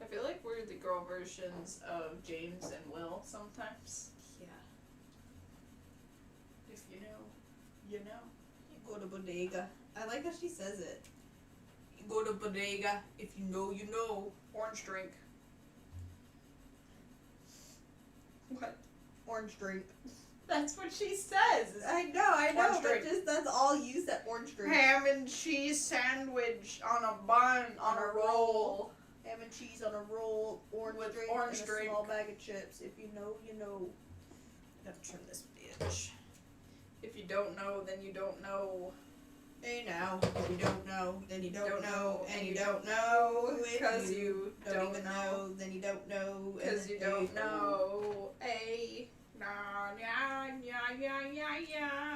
I feel like we're the girl versions of James and Will sometimes. Yeah. If you know, you know. You go to bodega. I like how she says it. You go to bodega. If you know, you know. Orange drink. What? Orange drink. That's what she says. I know, Orange but drink. just that's all you said. Orange drink. Ham and cheese sandwich on a bun on a roll. Ham and cheese on a roll. Orange With drink. orange and drink. a small bag of chips. If you know, you know. I gotta trim this bitch. If you don't know, then you don't know. Hey now, if you don't know, then you don't, Don't know, know, and you don't know. If Because you don't don't even know. then you don't know. Because and you then don't know. Hey. Nah, yeah.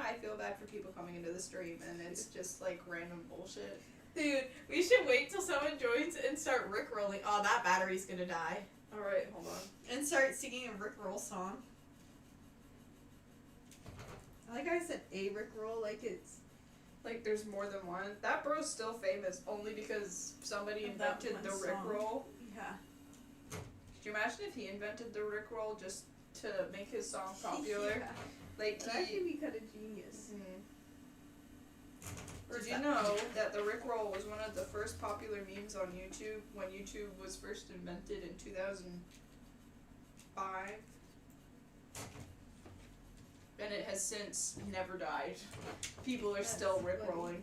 I feel bad for people coming into the stream and it's just like random bullshit. Dude, we should wait till someone joins and start rickrolling. Oh, that battery's gonna die. Alright, hold on. And start singing a rickroll song. I like how I said a rickroll, like it's Like there's more than one. That bro's still famous only because somebody Of that invented the one song. Rickroll. yeah. Could you imagine if he invented the Rickroll just to make his song popular? Yeah. Like That'd actually be kind of genius. Did you know that the Rickroll was one of the first popular memes on YouTube when YouTube was first invented in 2005? And it has since never died. People are still That's Rickrolling.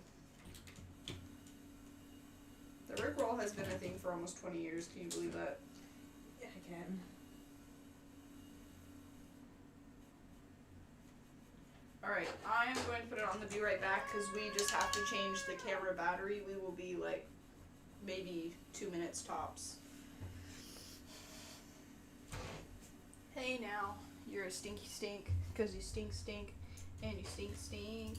The Rickroll has been a thing for almost 20 years, can you believe that? Yeah, I can. Alright, I am going to put it on the Be Right Back because we just have to change the camera battery. We will be like maybe 2 minutes tops. Hey now, you're a stinky stink because you stink and you stink.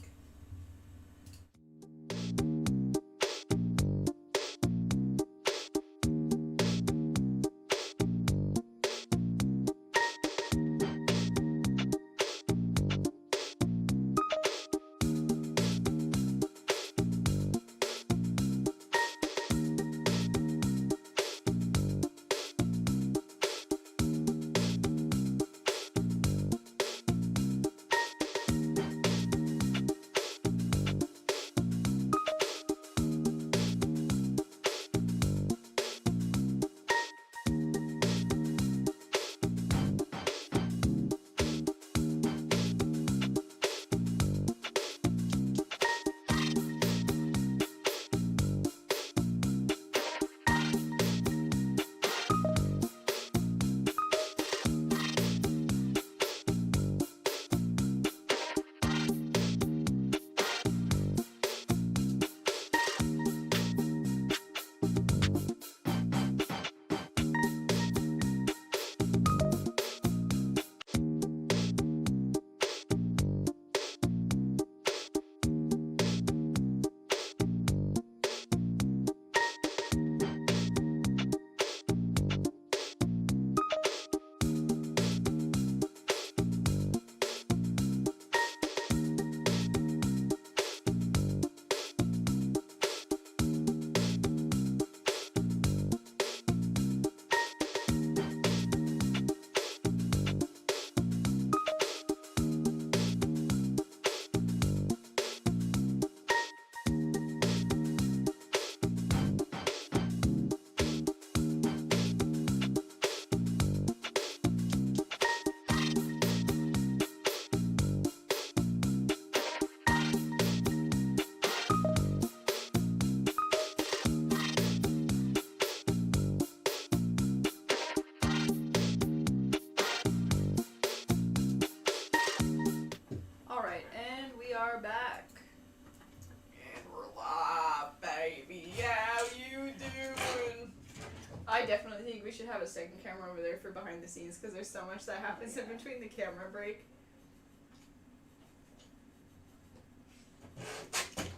I definitely think we should have a second camera over there for behind the scenes because there's so much that happens in between the camera break.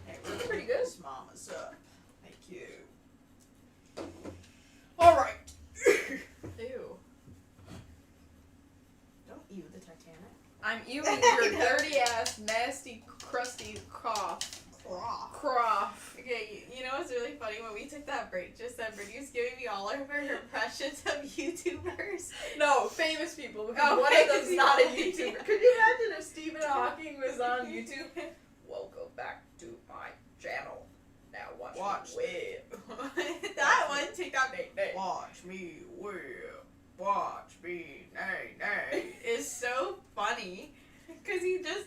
Hey, Looking pretty good. Mama's up. Thank you. Alright. Ew. Don't ew the Titanic. I'm ewing your dirty ass, nasty, crusty cough. Croff. Okay, you know what's really funny? When we took that break just then, Brittany was giving me all of her impressions of YouTubers. No, famous people, because Oh, one of them's famous not a people. YouTuber. Could you imagine if Stephen Hawking was on YouTube? Welcome back to my channel. Now watch me whip. That one, take that Nay. Watch me whip. Watch me nay nay. Is so funny. Because he just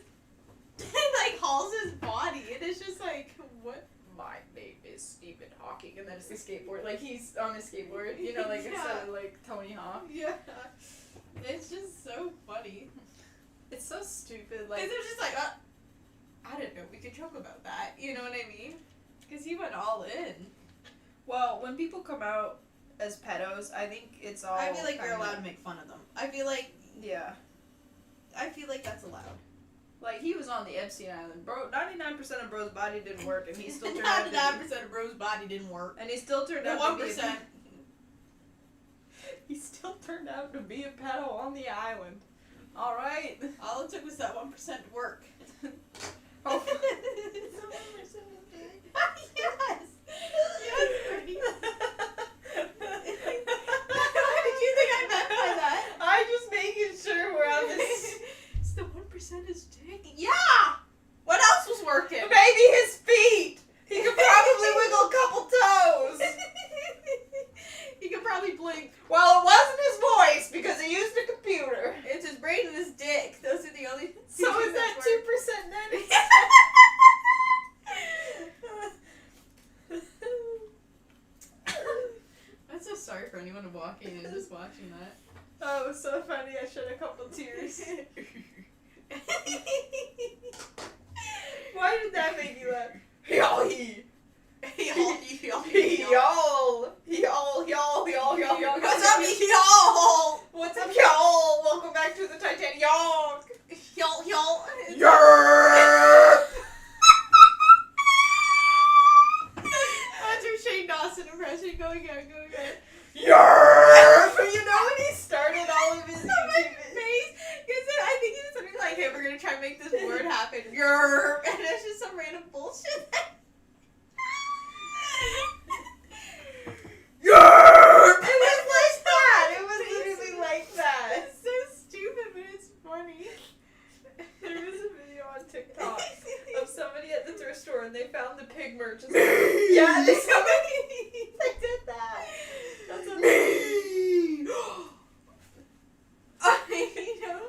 like hauls his body and it's just like, what? My name is Stephen Hawking, and then it's the skateboard. Like, he's on his skateboard, you know, like, Yeah. instead of, like, Tony Hawk. Yeah. It's just so funny. It's so stupid, Because like... it was just like, I didn't know we could joke about that. You know what I mean? Because he went all in. Well, when people come out as pedos, I think it's all I feel like you're kinda- allowed to make fun of them. I feel like that's allowed. Like, he was on the Epstein Island. Bro, 99% of bro's body didn't work, and he still turned out to 99% of Bro's body didn't work. be... And he still turned The out to be... 1%. He still turned out to be a pedo on the island. Alright. All it took was that 1% to work. Oh. It's the 1% of big. Yes! Yes, Brittany. What did you think I meant by that? I'm just making sure we're on this... It's the 1% is dick. Yeah! What else was working? Maybe his feet! He could probably wiggle a couple toes! He could probably blink. Well, it wasn't his voice, because he used a computer. It's his brain and his dick. Those are the only So is features that work. 2% then? I'm so sorry for anyone walking and just watching that. Oh, it was so funny, I shed a couple tears. Why did that make you laugh? Y'all. What's up, y'all? What's up, y'all? Welcome back to the Titanic. Y'all. Y'all. That's your Shane Dawson impression. Go again. You know when he started all of his So my YouTube face, because I think he was something like, "Hey, we're gonna try and make this word happen." Yerp, and it's just some random bullshit. It was like that. It was literally like that. It's so stupid, but it's funny. There was a video on TikTok of somebody at the thrift store and they found the pig merch. Yeah, they did that. That's amazing. You know,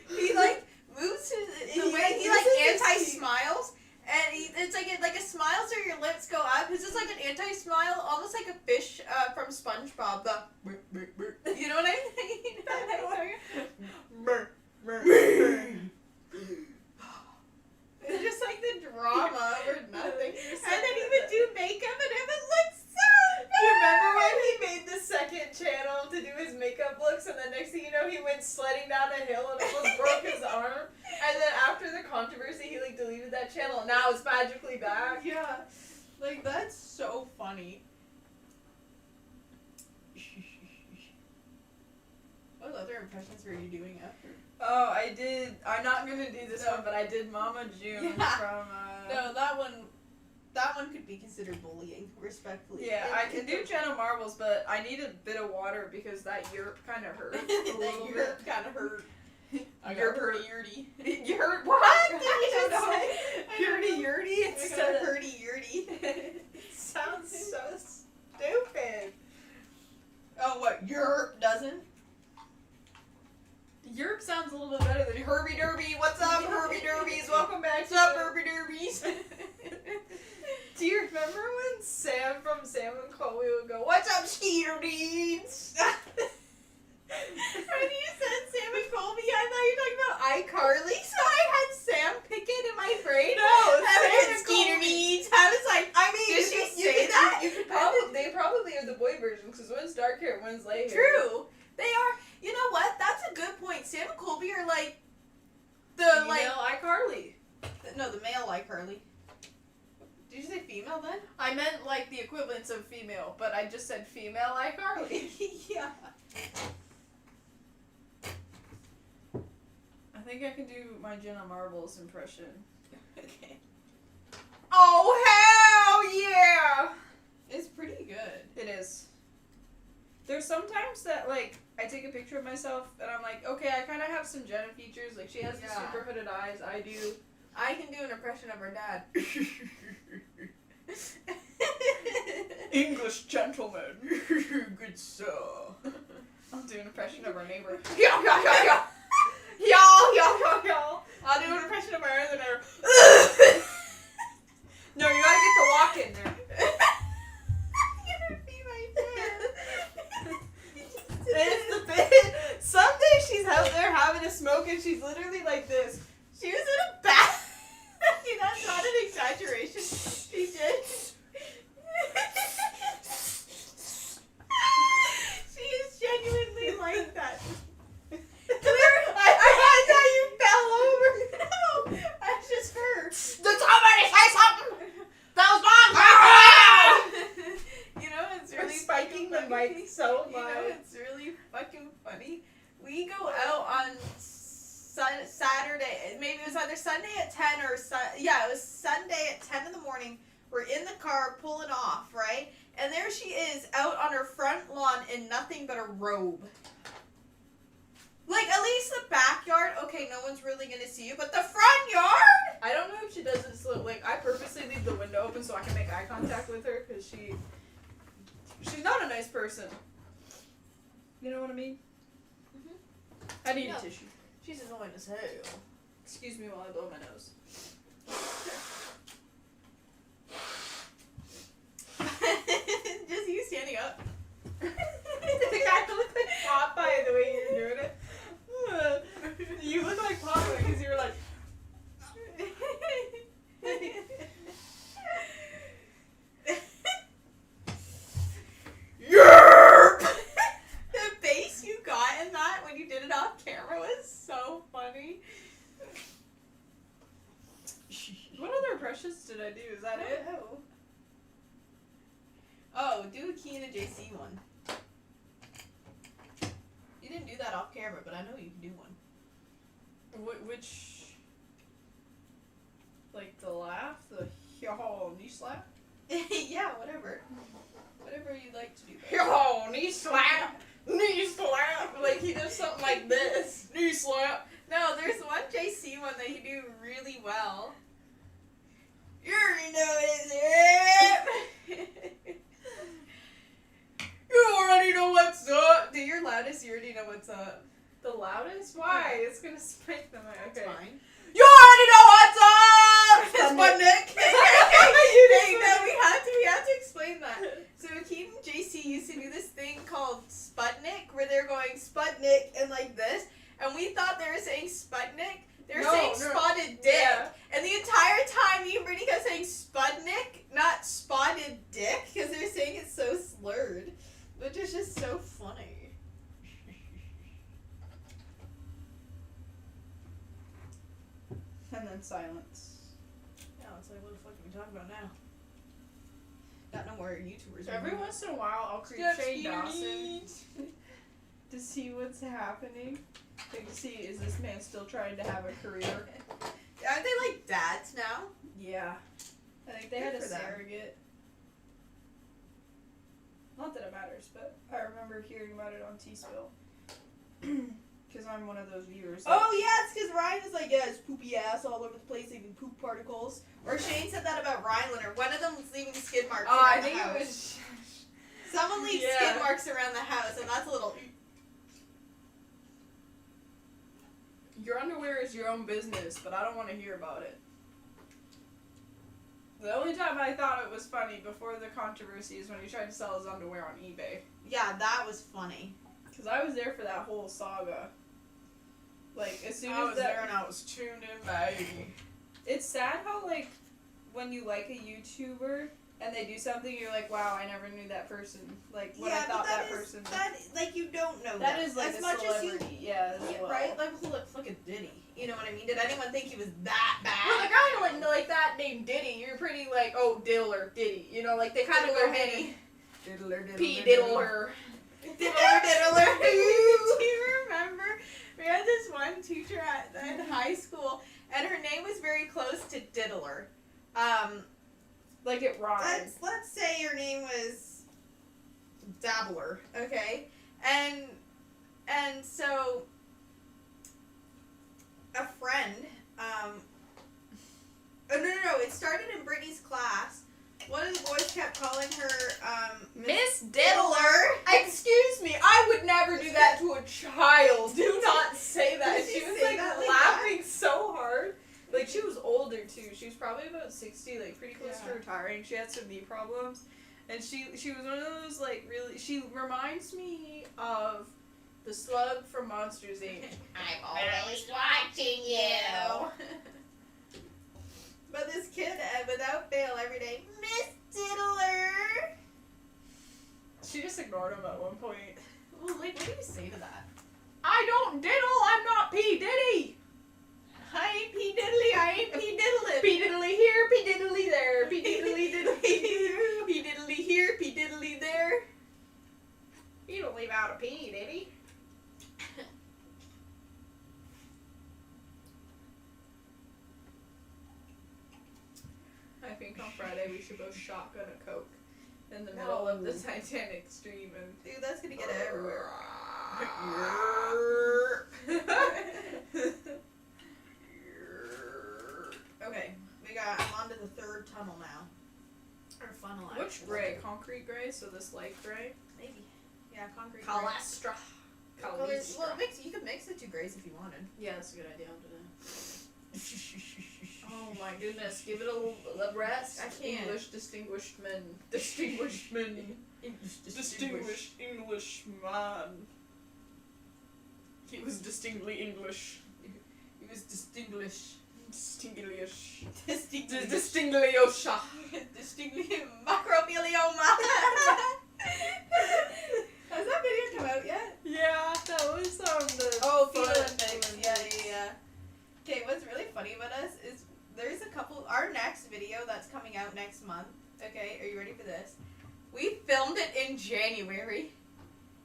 he like moves his the way he like moves his anti-smiles, and it's like a smile so your lips go up. It's just like an anti-smile, almost like a fish from SpongeBob. You know what I mean? It's just like the drama or nothing. And then he would do makeup and it would look so Do you remember when he made the second channel to do his makeup looks and then next thing you know he went sledding down a hill and almost broke his arm? And then after the controversy he like deleted that channel. Now it's magically back. Yeah. Like, that's so funny. What other impressions were you doing after? Oh, I did. I'm not gonna do this one, but I did Mama June Yeah. from. No, that one could be considered bullying, respectfully. Yeah, I can do Channel Marbles, but I need a bit of water because that Europe kind of hurt a That little bit. Europe kind of hurt. I You're got pretty yurty. You heard what? I Did don't you know. say Yurdy Yurdy I got instead of hurty yurty. It sounds so stupid. Oh, what? Europe doesn't? Europe sounds a little bit better than Herbie Derby. What's up, Herbie Derbies? Welcome back. What's up, Herbie Derbies? Do you remember when Sam from Sam and Chloe would go, "What's up, Skeeter Deeds?" When you said Sam and Colby, I thought you were talking about iCarly, so I had Sam Pickett in my brain. No, Sam and and Skeeter Colby. Needs. I was like, I mean, Did did you you say say that? You could probably, they probably are the boy version, because Because one's dark hair, one's light hair. True. They are. You know what? That's a good point. Sam and Colby are like the Female iCarly. no, the male iCarly. Did you say female then? I meant like the equivalents of female, but I just said female iCarly. Yeah. I think I can do my Jenna Marbles impression. Okay. Oh, hell yeah! It's pretty good. It is. There's sometimes that, like, I take a picture of myself and I'm like, okay, I kind of have some Jenna features. Like, she has the Yeah. super hooded eyes. I do. I can do an impression of her dad. English gentleman. Good sir. I'll do an impression of our neighbor. Yo, yo, yo, yo. Y'all, y'all, y'all, y'all. I'll do an impression of our other neighbor. No, you gotta get the walk in there. You're gonna be right there. It's the bit. Someday she's out there having a smoke and she's literally like this. She was in a bath. That's not an exaggeration. She did. She is genuinely like that. I thought you fell over. No, that's just her. Did somebody say something? That was wrong. You know, it's You're really spiking the fucking funny. mic so You know, much. it's really fucking funny. We go out on Saturday. Maybe it was either Sunday at 10 or yeah, it was Sunday at 10 in the morning. We're in the car pulling off, right? And there she is out on her front lawn in nothing but a robe. Like, at least the backyard, okay, no one's really gonna see you, but the front yard? I don't know if she does this. Like, I purposely leave the window open so I can make eye contact with her because she's not a nice person. You know what I mean? Mhm. I need No. a tissue. She's annoying as hell. Excuse me while I blow my nose. Just you standing up. I look like Popeye the way you're doing it. You look like Popeye because you were like. The face you got in that when you did it off camera was so funny. What other impressions did I do? Is that it? Oh, do a Key and a JC one. You didn't do that off camera, but I know you can do one. Which, like the laugh, the yo knee slap, Yeah, whatever. Whatever you'd like to do. yo knee slap, like he does something like this, knee slap. No, there's one JC one that you do really well. You already know it's it. You already know what's up. Do your loudest, you already know what's up. The loudest? Why? It's gonna spike the mic. Okay. That's fine. You already know what's up. That's my Nick. You Hey, just- no, we have to explain that. So Keaton and JC used to do this thing called Sputnik, where they're going Sputnik and like this, and we thought they were saying Sputnik. They were saying spotted dick, Yeah. and the entire time me and Brittany kept saying Sputnik, not spotted dick, because they're saying it so slurred, which is just so funny. And then silence. Yeah, it's like, what the fuck are we talking about now? Got no more YouTubers. So every once in a while, I'll creep Shane Dawson to see what's happening. Like to see, is this man still trying to have a career? Aren't they like dads now? Yeah. I think they Good had a for them. surrogate. Not that it matters, but I remember hearing about it on T-Spill. Because I'm one of those viewers. that- Oh yeah, it's because Ryan was like, yeah, his poopy ass all over the place, leaving poop particles. Or Shane said that about Rhinelander. One of them was leaving skid marks Oh, around I think the house. it was. Someone leaves Yeah. skid marks around the house, and that's a little. Your underwear is your own business, but I don't want to hear about it. The only time I thought it was funny before the controversy is when he tried to sell his underwear on eBay. Yeah, that was funny. Because I was there for that whole saga. Like, as soon I as was that... there and I was tuned in, baby. It's sad how, like, when you like a YouTuber, and they do something, you're like, wow, I never knew that person. Like, what I Yeah, thought but that person. like you don't know That is like as a much celebrity. as you. Yeah, as well. Right? Like, look at Diddy. You know what I mean? Did anyone think he was that bad? Well, the guy like that named Diddy, you're pretty like, oh, Diddler, Diddy. You know, like they kind of go Diddy. Diddler, P. Diddler. Diddler. Do you remember? We had this one teacher in high school, and her name was very close to Diddler. Like it rhymes. Let's say your name was Dabbler, okay? And so a friend, no, it started in Brittany's class. One of the boys kept calling her, Miss Diddler. Excuse me, I would never do that to a child. Do not say that. Did She she was say like that like laughing so hard. Like she was older too. She was probably about 60, like pretty close to Yeah. retiring. She had some knee problems, and she was one of those like really. She reminds me of the slug from Monsters Inc. I'm always watching you. But this kid, without fail, every day, Miss Diddler. She just ignored him at one point. Well, like, what do you say to that? I don't diddle. I'm not P Diddy. I ain't P Diddly, I ain't P Diddlin'. P diddly here, P diddly there, P diddly diddly. P Diddly here, P Diddly there. You don't leave out a P, did he? I think on Friday we should both shotgun a Coke in the middle of the Titanic stream and Dude, that's gonna get everywhere. Okay, I'm on to the third tunnel now. Or funnel, Which actually. gray? Concrete gray, so this light gray? Maybe. Yeah, concrete. Calastra. Well, you could mix the two grays if you wanted. Yeah, that's a good idea. I'll do that. Oh my goodness, give it a rest. I can't. English distinguished men. Distinguished men. Distinguished English man. He was distinctly English. He was distinguished. Distinguished. Distinguished. Distinguished. Distinguished. Macrophilioma. Has that video come out yet? Yeah, that was the Olympics. Yeah. Okay, what's really funny about us is there's a couple. Our next video that's coming out next month. Okay, are you ready for this? We filmed it in January.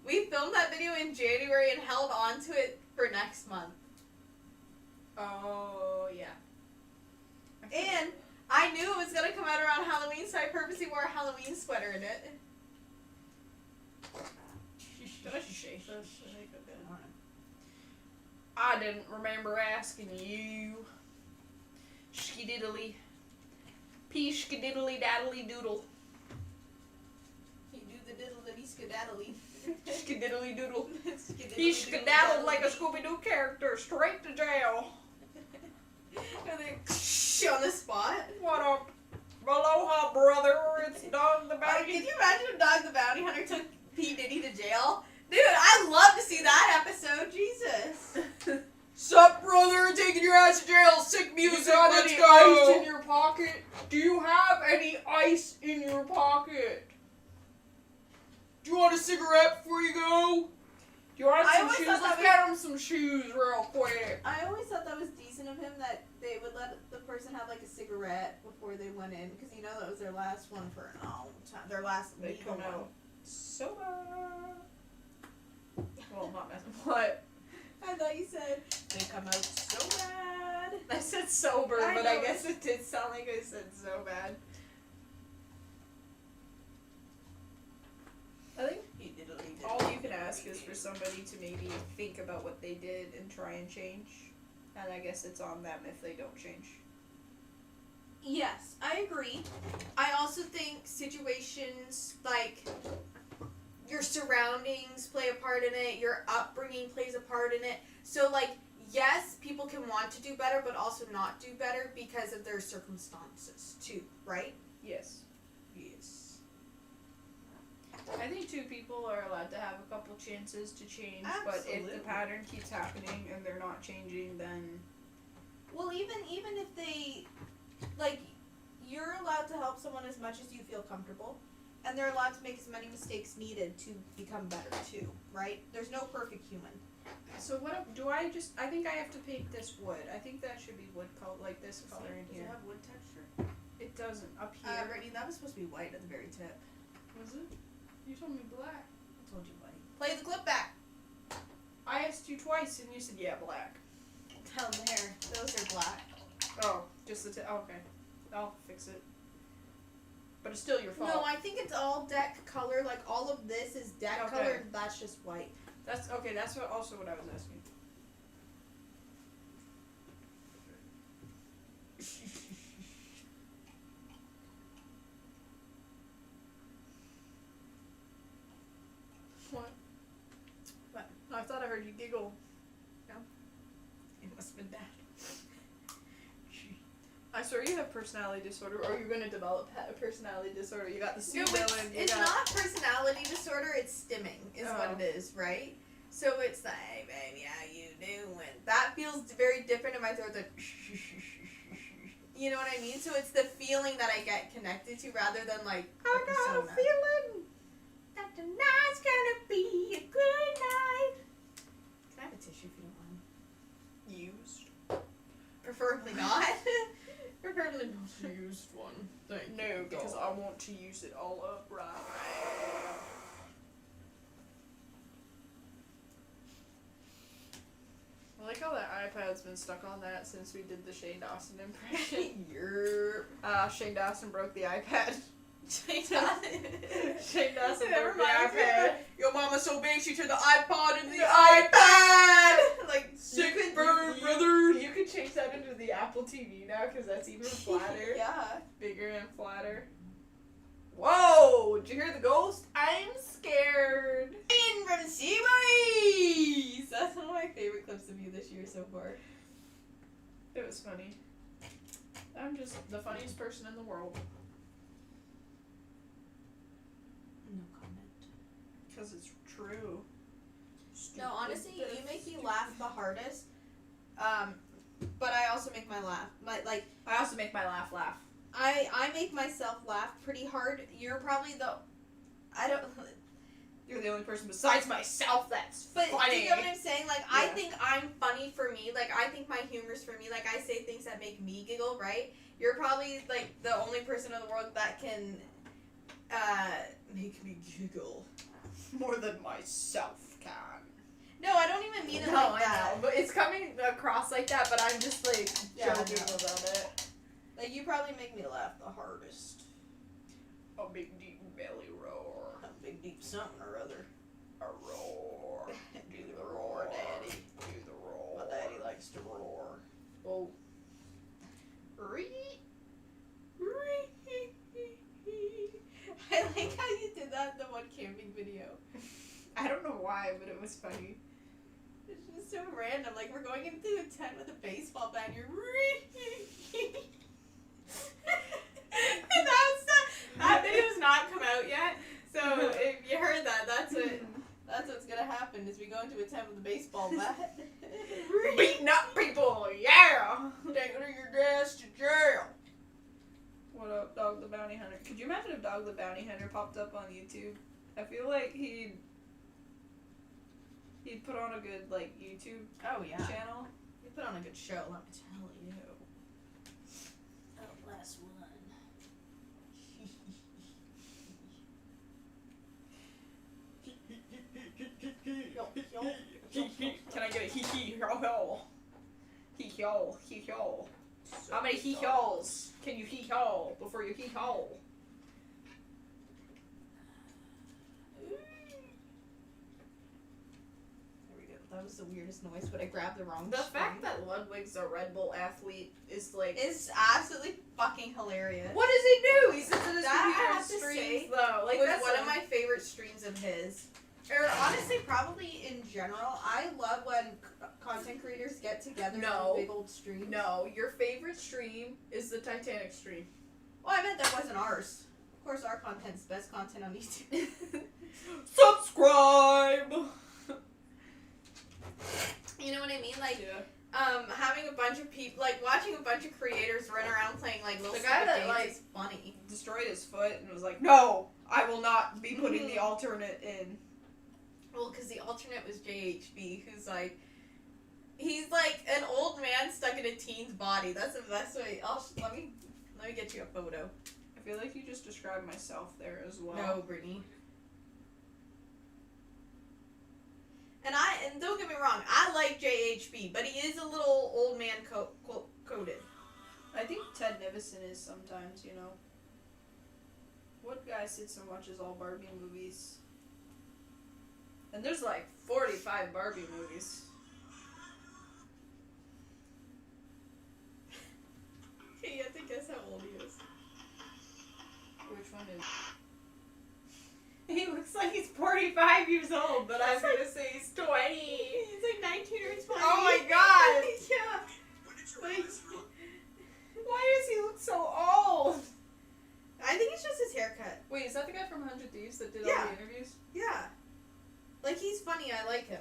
We filmed that video in January and held on to it for next month. Oh yeah. And I knew it was gonna come out around Halloween, so I purposely wore a Halloween sweater in it. I didn't remember asking you. Skididdly. Peeshkididdly daddly doodle. You do the diddle-ditty skedaddly. Skididdly doodle. Skididdly He skedaddled like a Scooby-Doo character straight to jail. And then on the spot. What up? Aloha, brother. It's Dog the Can Bounty. you imagine if Dog the Bounty Hunter took P. Diddy to jail? Dude, I'd love to see that episode. Jesus. Sup, brother? Taking your ass to jail. Sick music. got Let's any go. ice in your pocket? Do you have any ice in your pocket? Do you want a cigarette before you go? Do you want I some always shoes? thought that Let's was- get him some shoes real quick. I always thought that was decent of him that they would let the person have like a cigarette before they went in, because you know that was their last one for a long time. Their last They legal come one. out sober. Well, not messing. What? I thought you said they come out so bad. I said sober, I but I know. guess it did sound like I said so bad. I think all you can ask is for somebody to maybe think about what they did and try and change. And I guess it's on them if they don't change. Yes, I agree. I also think situations like your surroundings play a part in it, your upbringing plays a part in it. So, like, yes, people can want to do better, but also not do better because of their circumstances, too, right? Yes. Yes. I think too, people are allowed to have a couple chances to change, but if Absolutely. the pattern keeps happening and they're not changing, then Well, even if they, like, you're allowed to help someone as much as you feel comfortable, and they're allowed to make as many mistakes needed to become better too, right? There's no perfect human. So do I think I have to paint this wood. I think that should be wood color, like this color in Does here. it have wood texture? It doesn't up here. Brittany, that was supposed to be white at the very tip. Was it? You told me black. I told you white. Play the clip back. I asked you twice and you said yeah, black. Tell them there. Those are black. Oh, just the tip. Oh, okay, I'll fix it. But it's still your fault. No, I think it's all deck color. Like all of this is deck Okay. color. And that's just white. That's okay. That's also what I was asking. What? What? I thought I heard you giggle. It must have been that. I swear you have personality disorder, or you're gonna develop a personality disorder. You got the No, villain. it's not personality disorder. It's stimming, is what Oh. it is, right? So it's like, hey, baby, how you doing? That feels very different in my throat than, you know what I mean? So it's the feeling that I get connected to rather than like, I got a persona. feeling. That tonight's gonna be a good night. Can I have a tissue if you don't mind? Used. Preferably not. Preferably not used one. Thank No, you, because God. I want to use it all up right. I like how that iPad's been stuck on that since we did the Shane Dawson impression. Shane Dawson broke the iPad. Shane Dawson broke the iPad. Your mama's so big she turned the iPod into the iPad. Like sick burn, brother. You could change that into the Apple TV now because that's even flatter. Yeah. Bigger and flatter. Whoa! Did you hear the ghost? I'm scared. In from Seaboys. That's one of my favorite clips of you this year so far. It was funny. I'm just the funniest person in the world. No comment. Because it's true. No, honestly, you make me laugh the hardest. But I also make my laugh. I also make my laugh. I make myself laugh pretty hard. You're probably You're the only person besides myself that's But funny. do you know what I'm saying? Like, I Yeah. think I'm funny for me. Like, I think my humor's for me. Like, I say things that make me giggle, right? You're probably, like, the only person in the world that can, make me giggle. More than myself can. No, I don't even mean it No, like that. I know, but it's coming across like that, but I'm just, like, Yeah, I joking know. about it. Like, you probably make me laugh the hardest. A big deep belly roar. A big deep something or other. A roar. Do the roar, Daddy. Do the roar. My daddy likes to roar. Oh. I like how you did that in the one camping video. I don't know why, but it was funny. It's just so random. Like, we're going into a tent with a baseball bat and you're and that video's not come out yet. So if you heard that, that's what's gonna happen is we go into a tent with a baseball bat. Beating up people, yeah! Taking your ass to jail. What up, Dog the Bounty Hunter? Could you imagine if Dog the Bounty Hunter popped up on YouTube? I feel like he'd put on a good, like, YouTube Oh yeah. channel. You put on a good show, let me tell you. Oh, last one. Can I get a hee-hee-ho-ho? Hee-ho, hee-ho. How many hee-hos can you hee-ho before you hee-ho? There we go. That was the weirdest noise, but I grabbed the wrong The string. fact that Ludwig's a Red Bull athlete is like... It's absolutely fucking hilarious. What does he do? He sits in his That, I computer have and to streams, say, though. Like, was that's one of my favorite streams of his. Or honestly, probably in general, I love when content creators get together No. in big old streams. No, your favorite stream is the Titanic stream. Well, I meant that wasn't ours. Of course, our content's best content on YouTube. Subscribe! You know what I mean? Like, Yeah. having a bunch of people, like, watching a bunch of creators run around playing, like, little The guy that, games like, is funny. destroyed his foot and was like, no, I will not be putting the alternate in. Well, because the alternate was JHB, who's, like, he's, like, an old man stuck in a teen's body. That's the best way. Let me get you a photo. I feel like you just described myself there as well. No, Brittany. And don't get me wrong, I like JHB, but he is a little old man coded. I think Ted Nivison is sometimes, you know. What guy sits and watches all Barbie movies? And there's like 45 Barbie movies. Okay, you have to guess how old he is. Which one is? He looks like he's 45 years old, but I'm like- gonna say he's 20. He's like 19 or 20. Oh my god! Yeah. Like, why does he look so old? I think it's just his haircut. Wait, is that the guy from 100 Thieves that did all Yeah. the interviews? Yeah. Like, he's funny. I like him.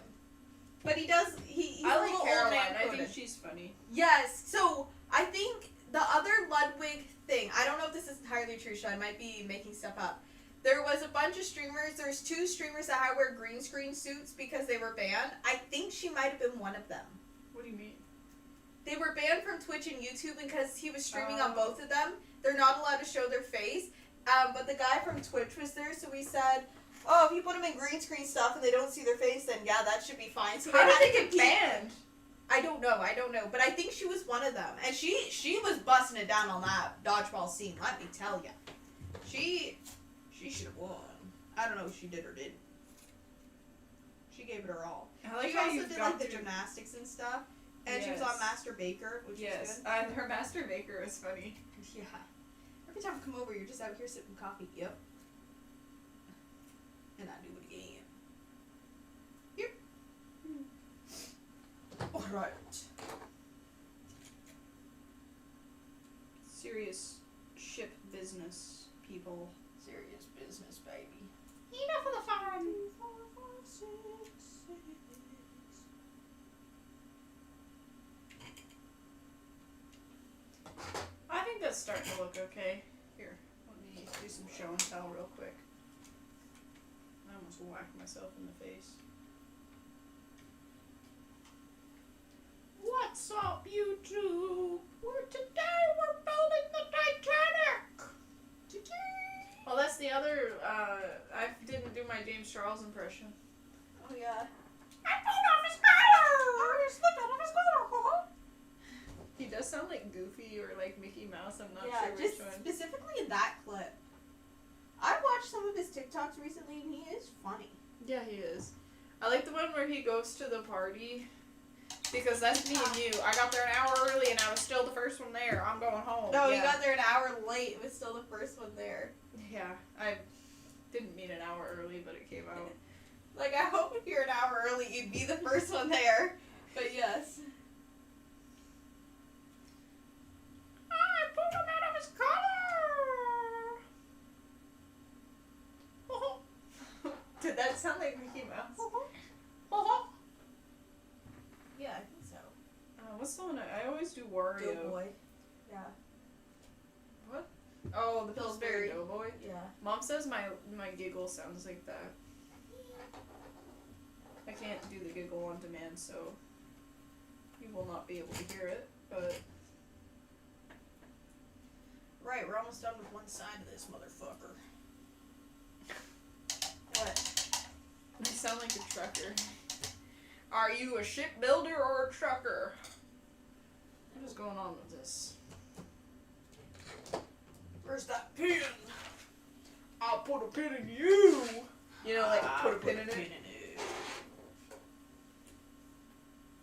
But he's I a like little Caroline. old man I coded. think she's funny. Yes. So, I think the other Ludwig thing, I don't know if this is entirely true, so I might be making stuff up. There was a bunch of streamers. There's 2 streamers that had to wear green screen suits because they were banned. I think she might have been one of them. What do you mean? They were banned from Twitch and YouTube because he was streaming on both of them. They're not allowed to show their face. But the guy from Twitch was there, so we said, oh, if you put them in green screen stuff and they don't see their face, then yeah, that should be fine. So How they did had they to get compete. banned? I don't know. But I think she was one of them. And she was busting it down on that dodgeball scene, let me tell ya. She should have won. I don't know if she did or didn't. She gave it her all. I like She how also you've did gone like the through- gymnastics and stuff. And she was Yes. on Master Baker, which Yes, was good. her master maker is funny. Yeah. Every time I come over, you're just out here sipping coffee. Yep. And I do it again. Yep. Alright. Serious ship business people. Serious business, baby. Enough of the fun. I think that's starting to look okay. Here, let me do some show and tell real quick. I almost whacked myself in the face. What's up, YouTube? Today we're building the Titanic! Well, that's the other, I didn't do my James Charles impression. Oh, yeah. I pulled off his collar! I slipped out of his collar! He does sound like Goofy or like Mickey Mouse, I'm not Yeah, sure just which one. specifically that clip. I watched some of his TikToks recently, and he is funny. Yeah, he is. I like the one where he goes to the party. Because that's me and you. I got there an hour early and I was still the first one there. I'm going home. No, yeah. you got there an hour late. It was still the first one there. Yeah, I didn't mean an hour early, but it came out. Like, I hope if you're an hour early, you'd be the first one there. But yes. I pulled him out of his collar! Did that sound like Mickey Mouse? Yeah, I think so. What's the one? I always do Wario. Doughboy. Yeah. What? Oh, the Pillsbury Pillsbury. Doughboy? Yeah. Mom says my giggle sounds like that. I can't do the giggle on demand, so you will not be able to hear it, but... Right, we're almost done with one side of this motherfucker. What? You sound like a trucker. Are you a shipbuilder or a trucker? What is going on with this? Where's that pin? I'll put a pin in you! You know, like, put a pin in it.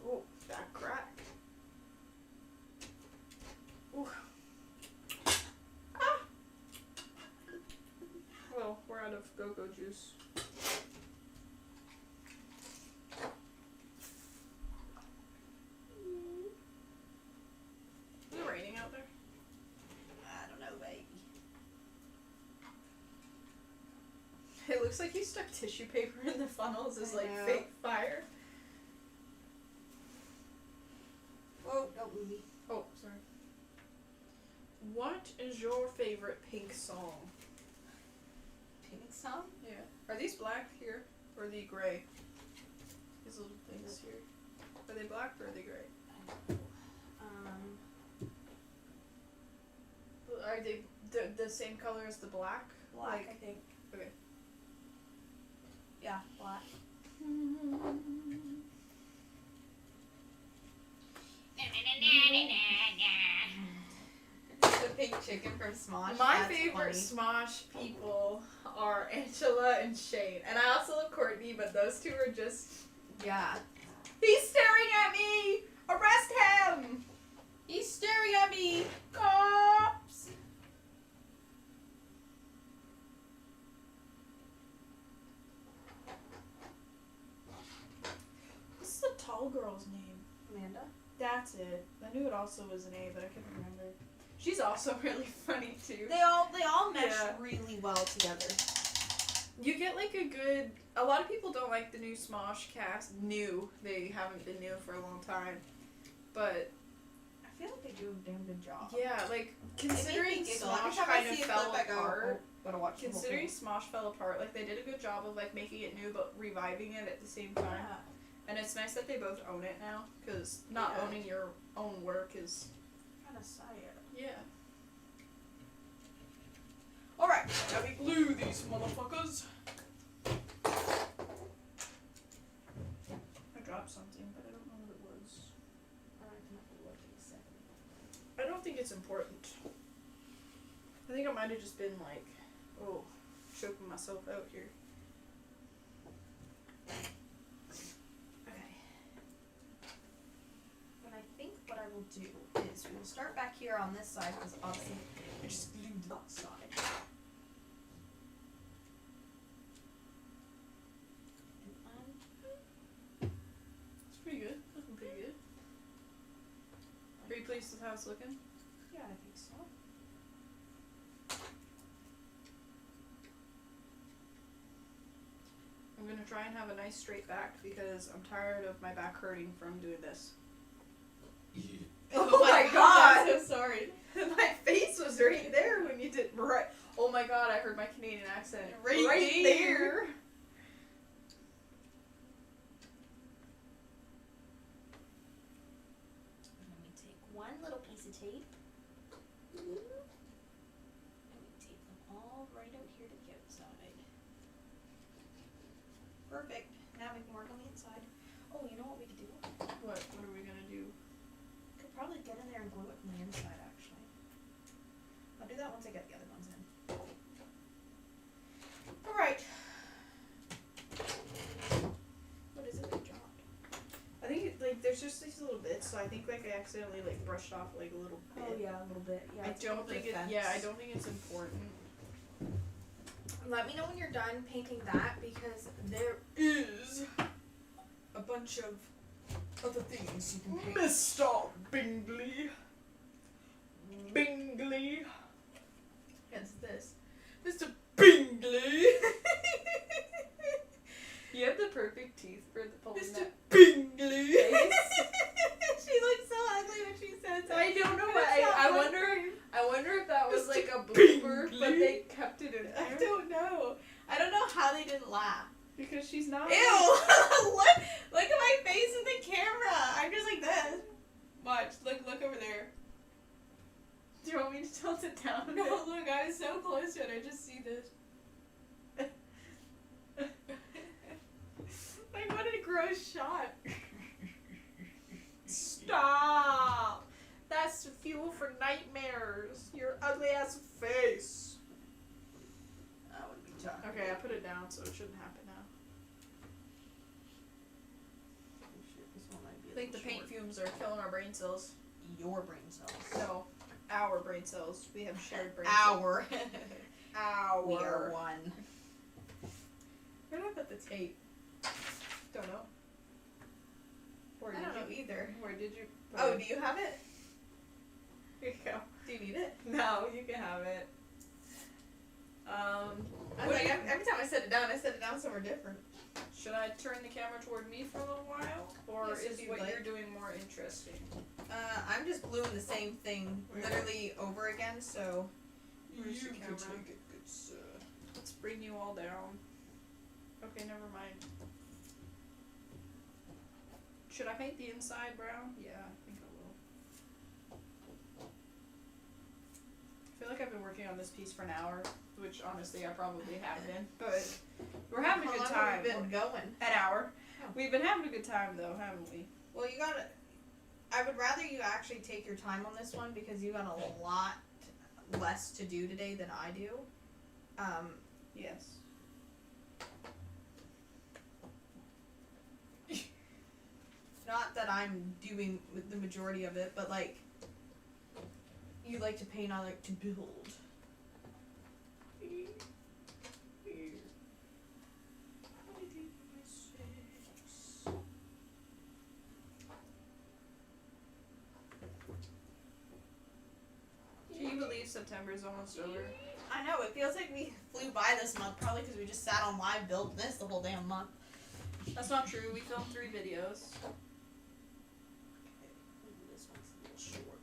Oh, that crack. Ooh. Ah! Well, we're out of go-go juice. Is it raining out there? I don't know, baby. It looks like you stuck tissue paper in the funnels as I like know. fake fire. What is your favorite Pink song? Pink song? Yeah. Are these black here? Or are they gray? These little things here. Are they black or are they gray? Are they the same color as the black? Black, I think. Okay. Yeah, black. The pink chicken from Smosh. My That's favorite funny. Smosh people are Angela and Shane. And I also love Courtney, but those two are just... Yeah. He's staring at me! Arrest him! He's staring at me! Cops! What's the tall girl's name? Amanda? That's it. I knew it also was an A, but I couldn't remember. She's also really funny too. They all mesh Yeah. really well together. You get like a good... A lot of people don't like the new Smosh cast. New. They haven't been new for a long time. But I feel like they do a damn good job. yeah, like considering Every Smosh time I kind of see a fell clip, I go, apart. "Oh, gotta watch the whole Considering thing." Smosh fell apart, like they did a good job of like making it new but reviving it at the same time. Yeah. And it's nice that they both own it now, because not Yeah. owning your own work is Kind of sad. yeah. All right. Now we glue these motherfuckers. I dropped something, but I don't know what it was. I don't think it's important. I think I might have just been like, oh, choking myself out here. Okay. And I think what I will do is we will start back here on this side because obviously I just glued that side. It's pretty good. Looking pretty good. Are you pleased with how it's looking? Yeah, I think so. I'm gonna try and have a nice straight back because I'm tired of my back hurting from doing this. Oh my god! I'm so sorry. My face was right there when you did right. Oh my god, I heard my Canadian accent Right there. Let me take one little piece of tape. And we tape them all right out here to the outside. Perfect. Now we can work on the inside. Oh, you know what we could do? What are we gonna do? Could probably get in there and glue it from the inside, actually. I'll do that once I get the other ones in. Alright. What is it I dropped? I think like there's just these little bits, so I think like I accidentally like brushed off like a little bit. Oh yeah, a little bit. Yeah, I it's a little don't think bit it. of Yeah, I fence. don't think it's important. Let me know when you're done painting that because there is a bunch of other things you can paint. Mr. Bingley. Bingley. It's this. Mr. Bingley. You have the perfect teeth for the pulling Mr. that Bingley. She looks so ugly when she says it. I don't know But what it's not I one wonder. for- I wonder if that was Mr. like a blooper, but Bingley. they kept it in there. I don't know. I don't know how they didn't laugh. Because she's not. Ew! look at my face in the camera. I'm just like this. Watch. Look over there. Do you want me to tilt it down? No, look. I was so close to it. I just see this. Like what a gross shot. Stop! That's fuel for nightmares. Your ugly ass face. That would be tough. Okay, I put it down so it shouldn't happen now. Oh, shit, this one might be I think the paint fumes are killing our brain cells. your brain cells. No, our brain cells. We have shared brain cells. Our. Our. We are one. Where did I put the tape? Don't know. Where I did don't know you? either. Where did you? Oh, do you have it? Here you go. Do you need it? No, you can have it. I was like, every time I set it down somewhere different. Should I turn the camera toward me for a little while? Or Yes, if is you'd what like. you're doing more interesting? I'm just gluing the same thing literally over again, so where's the camera? Let's bring you all down. Okay, never mind. Should I paint the inside brown? Yeah, I think I will. I feel like I've been working on this piece for an hour, which honestly I probably have been, but we're having a good How long time. have we been going? An hour. Oh. We've been having a good time though, haven't we? Well, you gotta. I would rather you actually take your time on this one because you got a lot less to do today than I do. Yes. Not that I'm doing the majority of it, but like, you like to paint, I like to build. Can you believe September's almost over? I know, it feels like we flew by this month, probably because we just sat on live building this the whole damn month. That's not true. We filmed 3 videos. This one's a little short.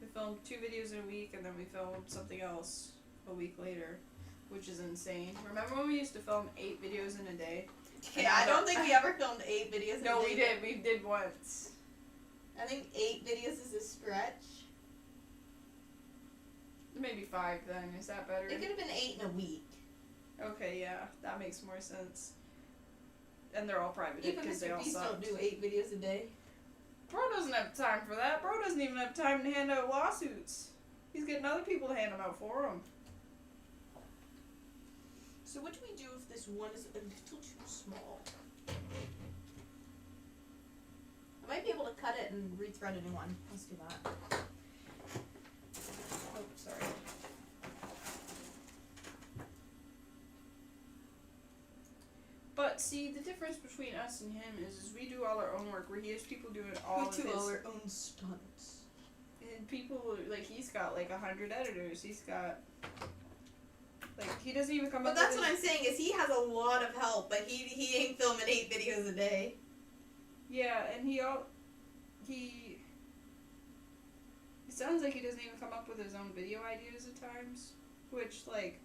We filmed 2 videos in a week, and then we filmed something else a week later, which is insane. Remember when we used to film 8 videos in a day? Yeah, I don't think we ever filmed 8 videos. No, in a we day. did. We did once. I think 8 videos is a stretch. Maybe 5 then. Is that better? It could have been 8 in a week. Okay, yeah. That makes more sense. And they're all private Even because they Mr. all Beast suck. don't do 8 videos a day. Bro doesn't have time for that. Bro doesn't even have time to hand out lawsuits. He's getting other people to hand them out for him. So what do we do if this one is a little too small? I might be able to cut it and rethread a new one. Let's do that. Oh, sorry. But see, the difference between us and him is we do all our own work, where he has people doing all of We do his. our own stunts. And people, like, he's got like 100 editors. He's got, like, he doesn't even come But up that's with what I'm saying is he has a lot of help, but he ain't filming 8 videos a day. Yeah, and he it sounds like he doesn't even come up with his own video ideas at times, which, like,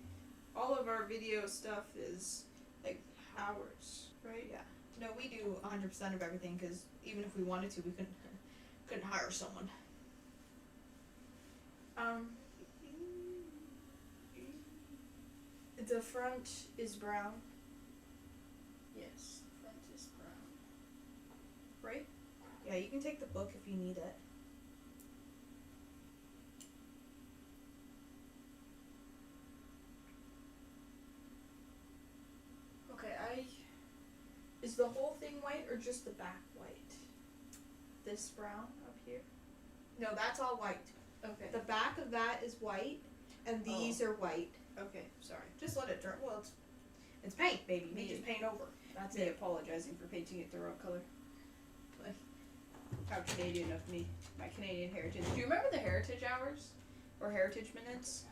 all of our video stuff is like hours, right? Yeah. No, we do 100% of everything because even if we wanted to, we couldn't hire someone. The front is brown. Yes, the front is brown. Right? Yeah, you can take the book if you need it. Okay, is the whole thing white or just the back white? This brown up here? No, that's all white. Okay. The back of that is white, and these are white. Okay, sorry. Just let it dry. Well, it's paint, baby. We just paint over. That's Me it. apologizing for painting it the wrong color. How Canadian of me. My Canadian heritage. Do you remember the heritage hours? Or heritage minutes?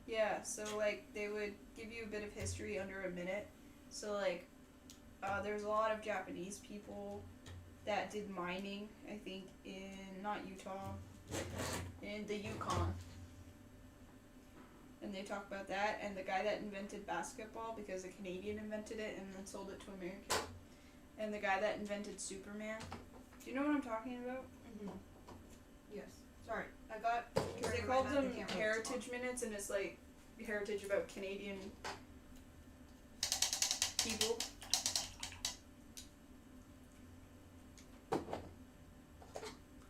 Yeah, so like they would give you a bit of history under a minute. So like there's a lot of Japanese people that did mining, I think in, not Utah, in the Yukon. And they talk about that, and the guy that invented basketball, because a Canadian invented it and then sold it to America. And the guy that invented Superman. Do you know what I'm talking about? Mm-hmm. Yes. Sorry, I got. Because they called them heritage minutes, and it's like heritage about Canadian people.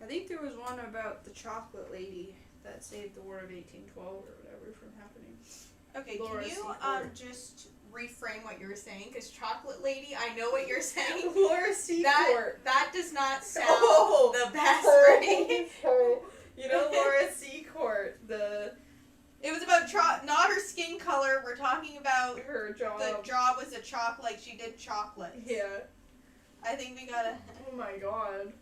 I think there was one about the chocolate lady that saved the War of 1812 or whatever from happening. Okay, Laura can you Secord. just reframe what you were saying? Because chocolate lady, I know what you're saying. Laura Secord. That does not sound Oh. the best right? You know Laura Secord, It was about not her skin color. We're talking about her job. the job was a like she did chocolate. Yeah. I think we gotta. Oh my god.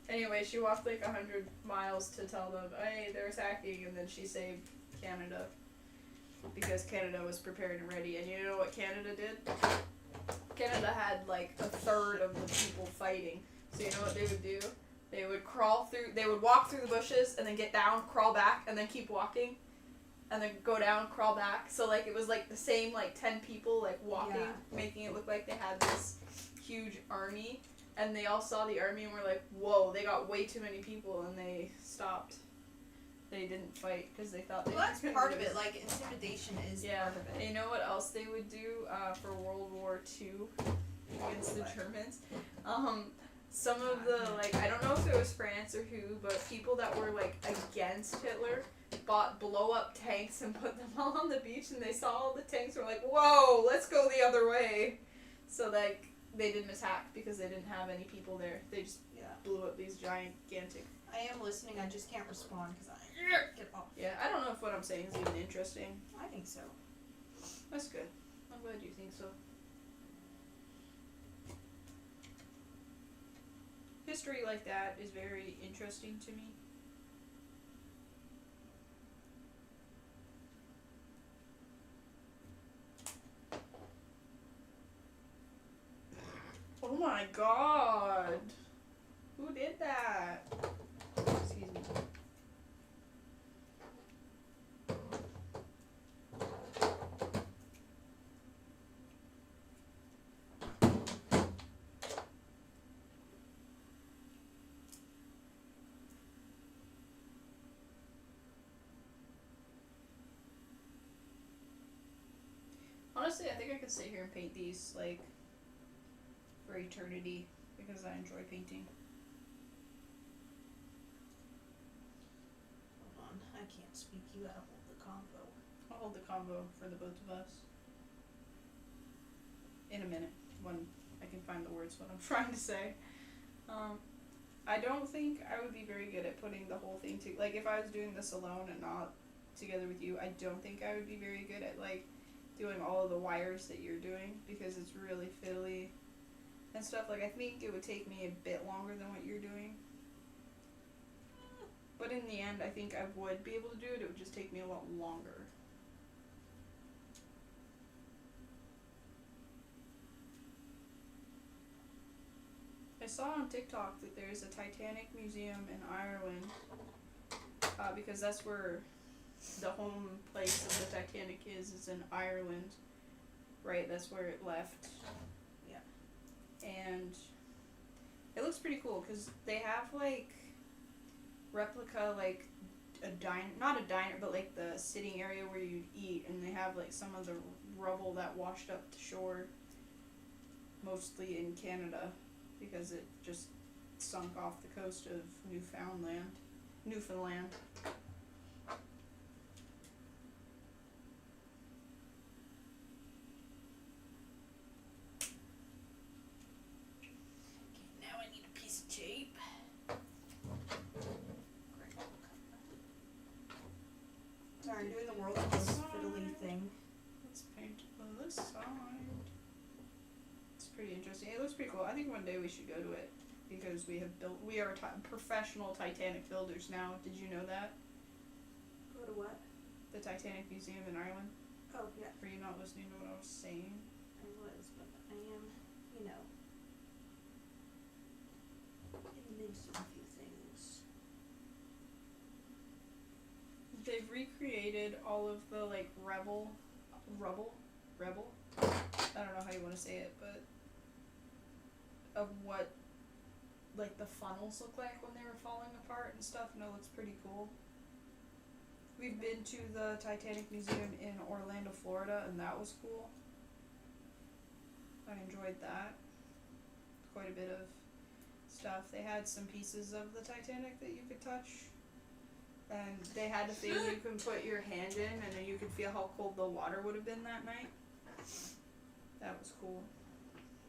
Anyway, she walked like 100 miles to tell them, hey, they're attacking, and then she saved Canada. because Canada was prepared and ready. And you know what Canada did? Canada had like a third of the people fighting. So you know what they would do? They would walk through the bushes and then get down, crawl back, and then keep walking. And then go down, crawl back. So like it was like the same like 10 people like walking, making it look like they had this huge army. And they all saw the army and were like, whoa, they got way too many people, and they stopped. They didn't fight because they thought they Well, that's were part gonna of it. lose. Like, intimidation is Yeah. part of it. And you know what else they would do for World War II against the Germans? Some of the, like, I don't know if it was France or who, but people that were, like, against Hitler bought blow-up tanks and put them all on the beach, and they saw all the tanks and were like, whoa, let's go the other way. So, like, they didn't attack because they didn't have any people there. They just blew up these gigantic... I am listening, I just can't respond because I get off. Yeah, I don't know if what I'm saying is even interesting. I think so. That's good. I'm glad you think so. History like that is very interesting to me. Oh my god! Who did that? Excuse me. Honestly, I think I could sit here and paint these, like, for eternity, because I enjoy painting. Hold on, I can't speak. You gotta hold the combo. I'll hold the combo for the both of us. In a minute, when I can find the words what I'm trying to say. I don't think I would be very good at putting the whole thing to, like, if I was doing this alone and not together with you, I don't think I would be very good at, like, doing all of the wires that you're doing, because it's really fiddly and stuff. Like, I think it would take me a bit longer than what you're doing. But in the end, I think I would be able to do it. It would just take me a lot longer. I saw on TikTok that there's a Titanic museum in Ireland, because that's where the home place of the Titanic is in Ireland, right? That's where it left. Yeah. And it looks pretty cool because they have like replica, like a diner, not a diner, but like the sitting area where you eat, and they have like some of the rubble that washed up to shore, mostly in Canada, because it just sunk off the coast of Newfoundland. Now I need a piece of tape. Sorry, I'm doing the world's most fiddly thing. Let's paint this side. It's pretty interesting. It looks pretty cool. I think one day we should go to it, because we are professional Titanic builders now. Did you know that? Go to what? The Titanic Museum in Ireland? Oh, yeah. Were you not listening to what I was saying? I was, but I am, in the midst of a few things. They've recreated all of the, like, rebel? I don't know how you want to say it, but of what, like, the funnels look like when they were falling apart and stuff, and it looks pretty cool. We've been to the Titanic Museum in Orlando, Florida, and that was cool. I enjoyed that. Quite a bit of stuff. They had some pieces of the Titanic that you could touch. And they had a thing you can put your hand in, and then you could feel how cold the water would have been that night. That was cool.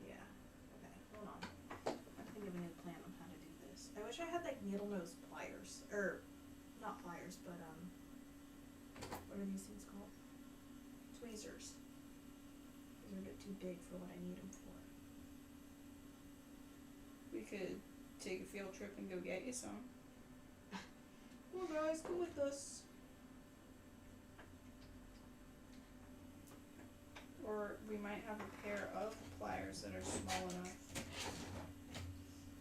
Yeah. Okay, hold on. I'm thinking of a new plan on how to do this. I wish I had, like, needle nose pliers. Or, not pliers, but, what are these things called? Tweezers. These are a bit too big for what I need them for. We could take a field trip and go get you some. Come on, guys, come with us. Or we might have a pair of pliers that are small enough.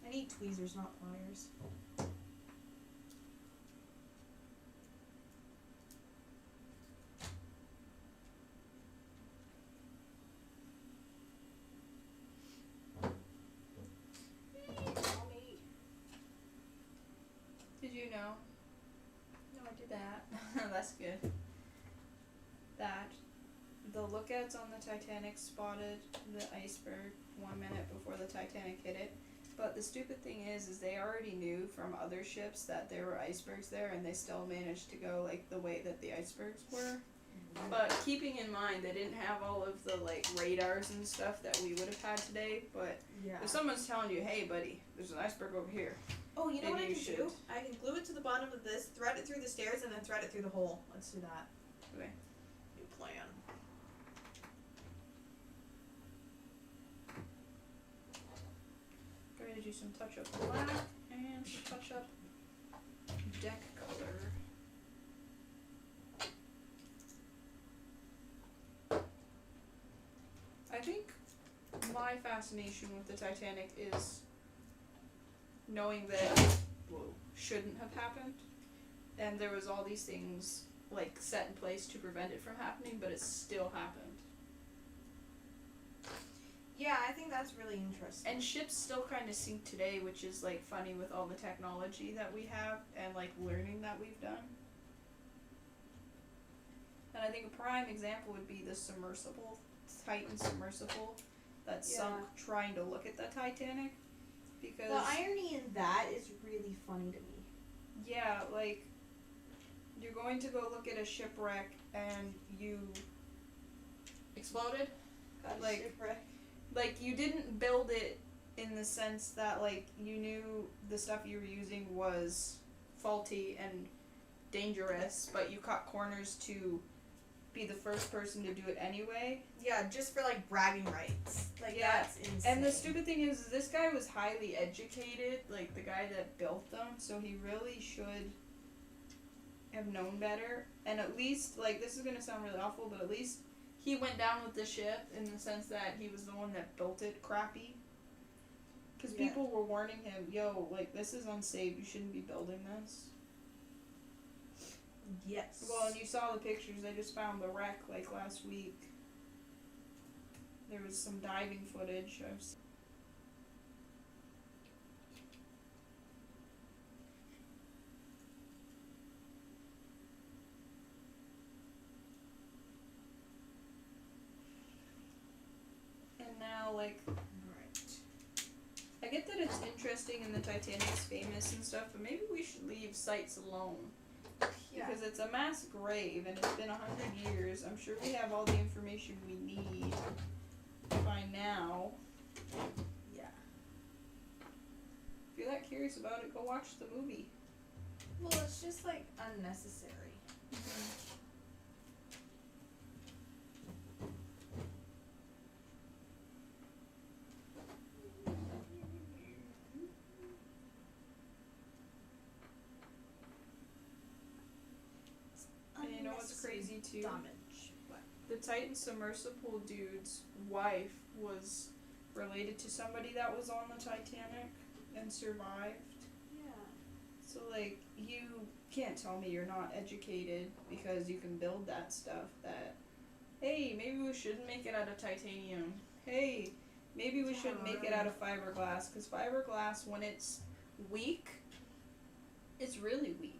I need tweezers, not pliers. Did you know No, I did that? That's good. That the lookouts on the Titanic spotted the iceberg 1 minute before the Titanic hit it. But the stupid thing is they already knew from other ships that there were icebergs there, and they still managed to go like the way that the icebergs were. But keeping in mind they didn't have all of the like radars and stuff that we would have had today. But Yeah. if someone's telling you, "Hey, buddy, there's an iceberg over here," Oh, you know what I Maybe can you do? should. I can glue it to the bottom of this, thread it through the stairs, and then thread it through the hole. Let's do that. Okay. New plan. Going to do some touch up black and some touch up deck color. I think my fascination with the Titanic is knowing that shouldn't have happened, and there was all these things like set in place to prevent it from happening, but it still happened. Yeah, I think that's really interesting. And ships still kind of sink today, which is like funny with all the technology that we have and like learning that we've done. And I think a prime example would be the submersible, Titan submersible, that sunk trying to look at the Titanic. Because The irony in that is really funny to me. yeah, like you're going to go look at a shipwreck and you exploded. God, Like- shipwreck. Like you didn't build it in the sense that like you knew the stuff you were using was faulty and dangerous, but you cut corners to be the first person to do it anyway. Yeah, just for like bragging rights. Like Yeah, that's insane. And the stupid thing is this guy was highly educated, like the guy that built them, so he really should have known better. And at least, like, this is gonna sound really awful, but at least he went down with the ship in the sense that he was the one that built it crappy. Because Yeah. people were warning him, yo, like, this is unsafe, you shouldn't be building this. Yes. Well, and you saw the pictures, they just found the wreck, like, last week. There was some diving footage I've seen. And now, like, I get that it's interesting and the Titanic's famous and stuff, but maybe we should leave sites alone. Yeah. Because it's a mass grave and it's been 100 years. I'm sure we have all the information we need by now. Yeah. If you're that curious about it, go watch the movie. Well, it's just like unnecessary. And you know what's crazy too? Damage. What? The Titan submersible dude's wife was related to somebody that was on the Titanic and survived. Yeah. So, like, you can't tell me you're not educated because you can build that stuff that, hey, maybe we shouldn't make it out of titanium. Hey, maybe we should make it out of fiberglass. Because fiberglass, when it's weak, it's really weak.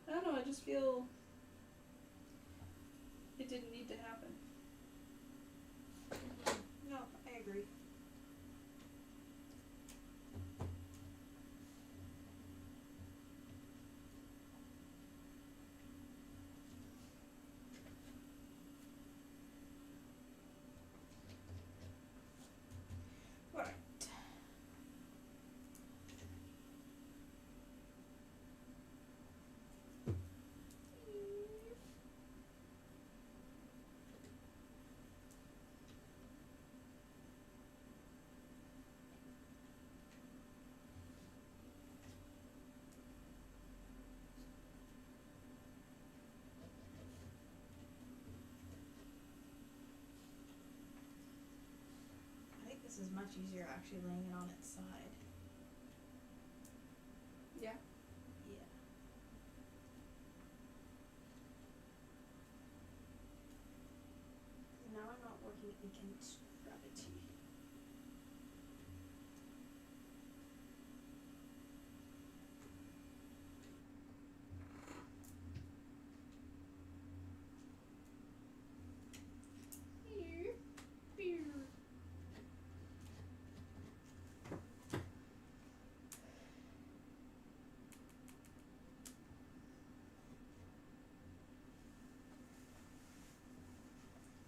I don't know, I just feel it didn't need to happen. No, I agree. Right. much easier actually laying it on its side. Yeah. Yeah. Now I'm not working against gravity.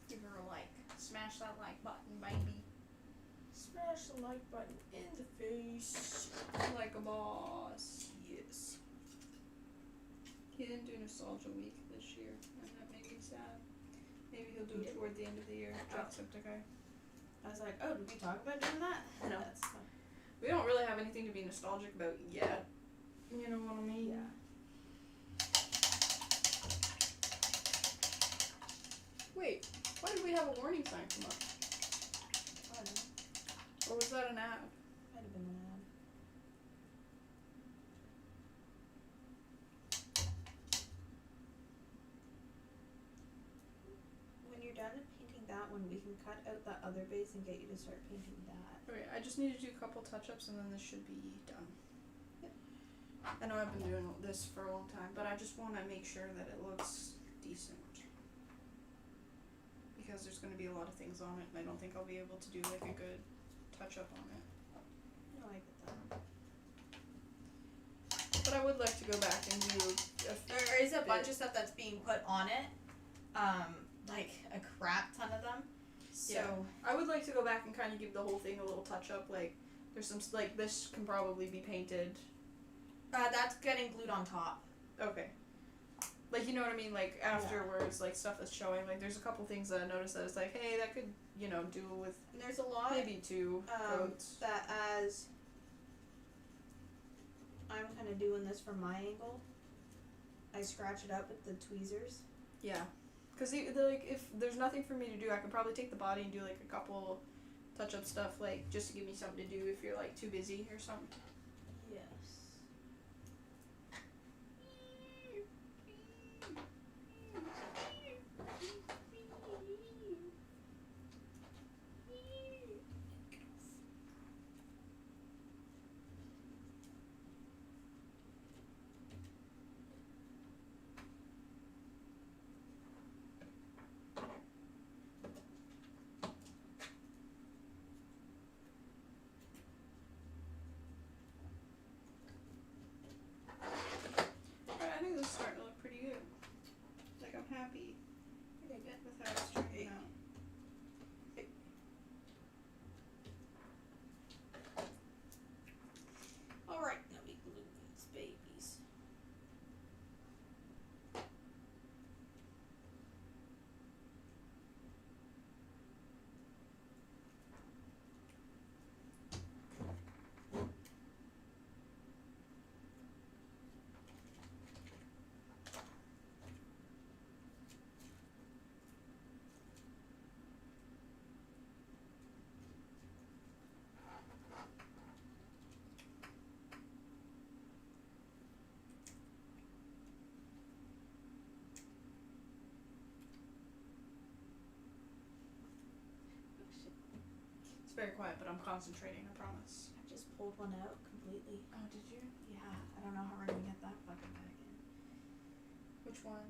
Give her a like. Smash that like button, baby. Smash the like button in the face. Like a boss. Yes. He didn't do Nostalgia Week this year, and that made me sad. Maybe he'll do He it toward the end of the year. Jacksepticeye. I was like, oh, did we talk about doing that? No. That's fine. We don't really have anything to be nostalgic about yet. You know what I mean? Yeah. Wait, why did we have a warning sign come up? I don't know. Or was that an ad? Might have been an ad. When you're done painting that one, we can cut out that other base and get you to start painting that. Okay, I just need to do a couple touch-ups and then this should be done. Yep. I know I've been doing this for a long time, but I just want to make sure that it looks decent. Because there's going to be a lot of things on it and I don't think I'll be able to do like a good touch-up on it. No, I get that. But I would like to go back and do There is a bunch of stuff that's being put on it. Like a crap ton of them. So Yeah. I would like to go back and kind of give the whole thing a little touch-up. Like, there's some, like, this can probably be painted. that's getting glued on top. Okay. Like, you know what I mean? Like, afterwards, like, stuff that's showing. Like, there's a couple things that I noticed that it's like, hey, that could, you know, do with And there's a lot maybe two coats. that as I'm kind of doing this from my angle, I scratch it up with the tweezers. Yeah. Because, like, if there's nothing for me to do, I could probably take the body and do, like, a couple touch-up stuff, like, just to give me something to do if you're, like, too busy or something. Yes. Alright, I think this is starting to look pretty good. Like, I'm happy with how it's turning out. Alright, now we glue these babies. It's very quiet, but I'm concentrating, I promise. I just pulled one out completely. Oh, did you? Yeah, I don't know how we're gonna get that fucking back in. Which one?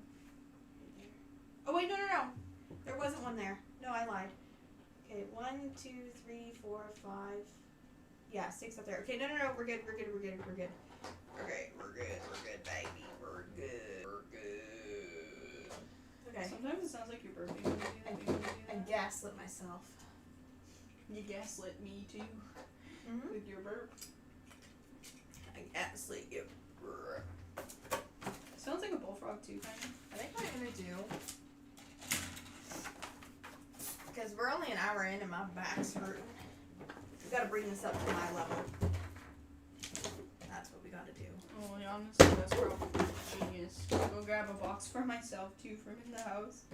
Right there. Oh wait, no. There wasn't one there. No, I lied. Okay, 1, 2, 3, 4, 5. Yeah, 6 up there. Okay, no. We're good. Okay, we're good, baby. We're good. Okay. Sometimes it sounds like you're burping when you do that. I gaslit myself. You gaslit me too Mm-hmm. with your burp. I gaslit you. Sounds like a bullfrog too, kind of. I think what I'm gonna do, because we're only an hour in and my back's hurting. We gotta bring this up to my level. That's what we gotta do. Oh, yeah, honestly, that's probably genius. Go grab a box for myself too from in the house.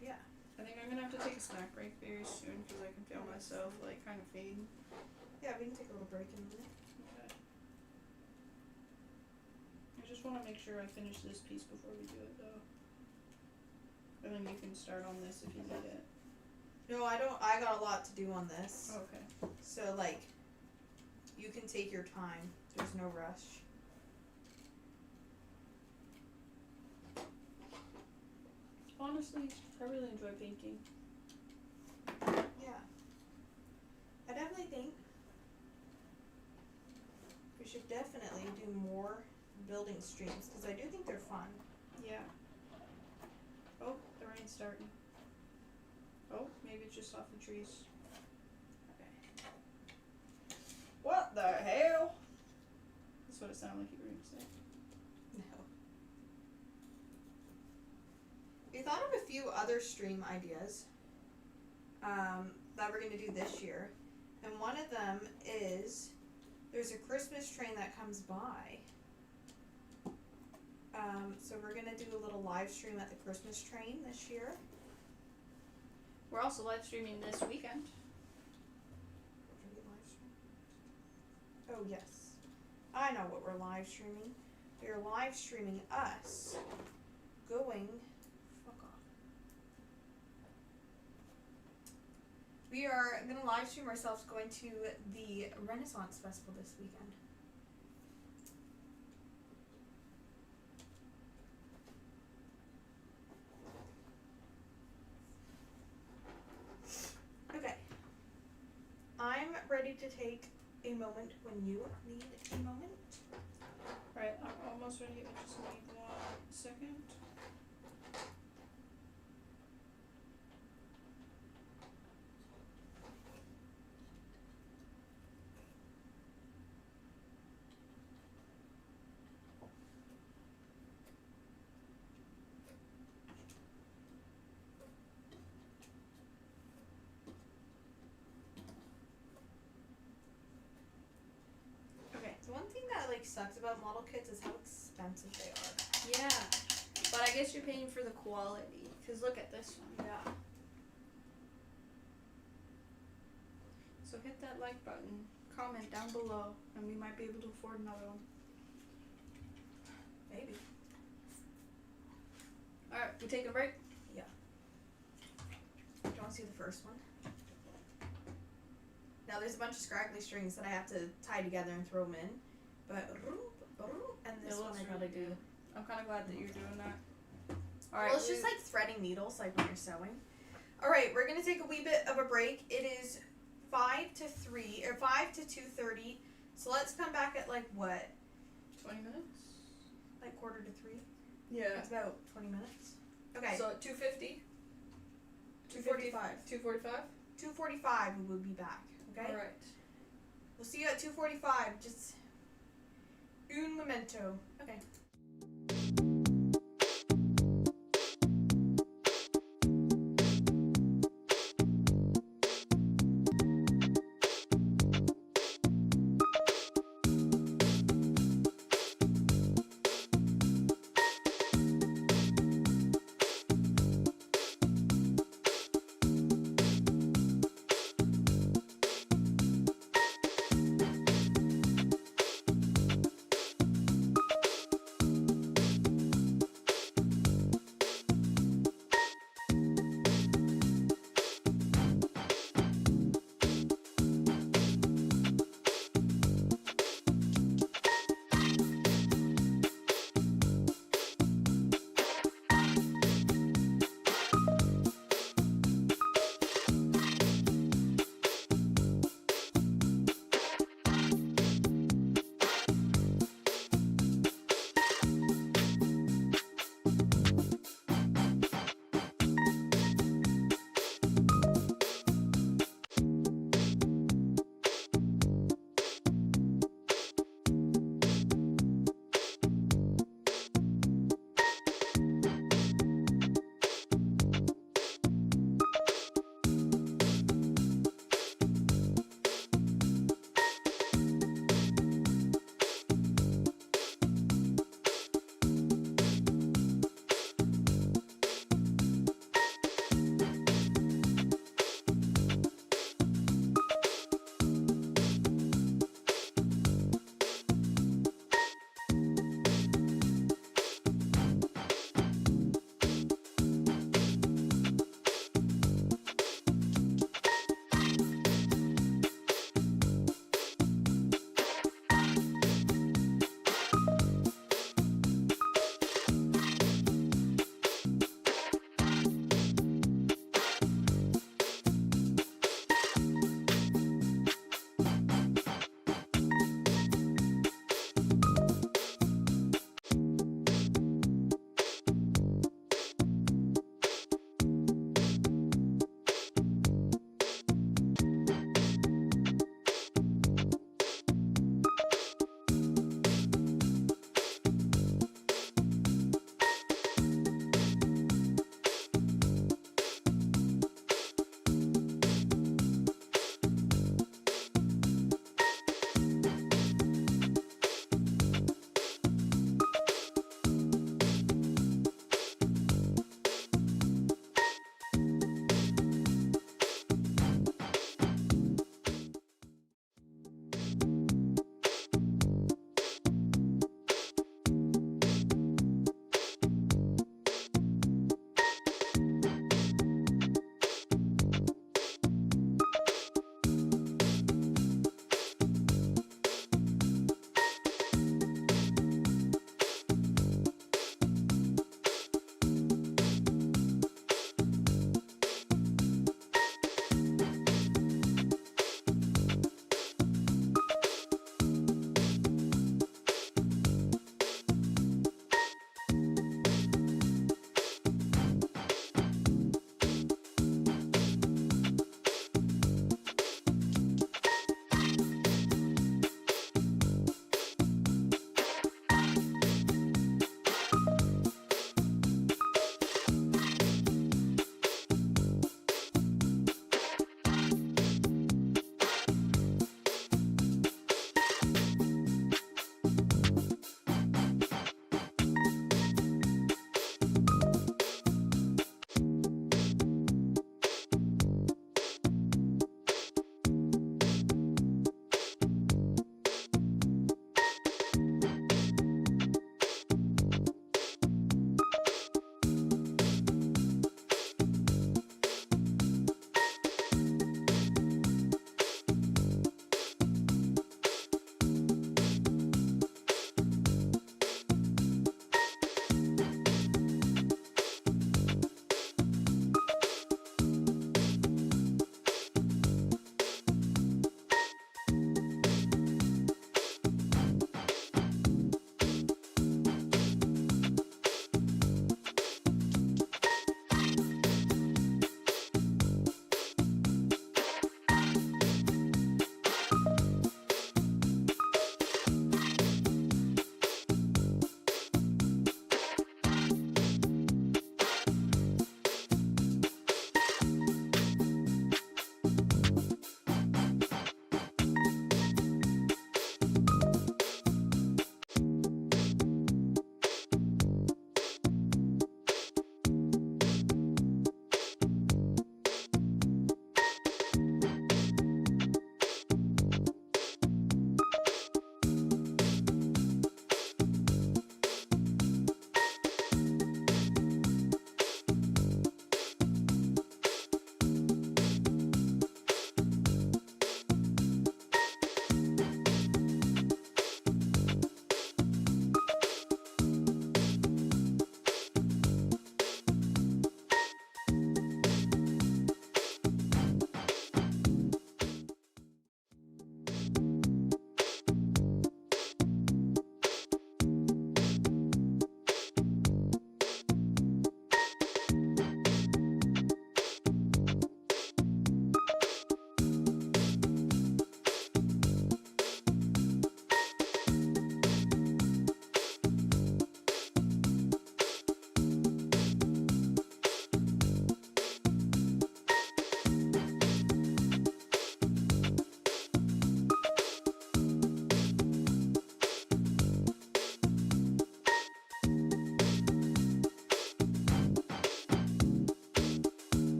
Yeah. I think I'm gonna have to take a snack break very soon because I can feel myself like kind of fading. Yeah, we can take a little break in a minute. Okay. I just want to make sure I finish this piece before we do it though. And then you can start on this if you need it. No, I don't. I got a lot to do on this. Okay. So, like, you can take your time. There's no rush. Honestly, I really enjoy painting. Yeah. I definitely think we should definitely do more building streams because I do think they're fun. Yeah. Oh, the rain's starting. Oh, maybe it's just off the trees. Okay. What the hell? That's what it sounded like you were going to say. No. We thought of a few other stream ideas that we're going to do this year. And one of them is there's a Christmas train that comes by. So we're going to do a little live stream at the Christmas train this year. We're also live streaming this weekend. Should we live stream? Oh, yes. I know what we're live streaming. We are live streaming us going. Fuck off. We are going to live stream ourselves going to the Renaissance Festival this weekend. Okay. I'm ready to take a moment when you need a moment. Alright, I'm almost ready. I just need 1 second. Okay. The one thing that sucks about model kits is how expensive they are. Yeah. But I guess you're paying for the quality. Because look at this one. Yeah. So hit that like button, comment down below, and we might be able to afford another one. Maybe. Alright, we take a break? Yeah. Do you want to see the first one? Now there's a bunch of scraggly strings that I have to tie together and throw them in. But and this It one looks I gotta really do. good. I'm kind of glad that you're doing that. Alright, well, it's just like threading needles, like when you're sewing. Alright, we're gonna take a wee bit of a break. It is 5 to 3, or 5 to 2:30. So let's come back at what? 20 minutes? Like quarter to 3? Yeah. It's about 20 minutes. Okay. So 2:50? 2:45. 2:45? 2:45 we will be back. Okay? Alright. We'll see you at 2:45. Just un momento. Okay.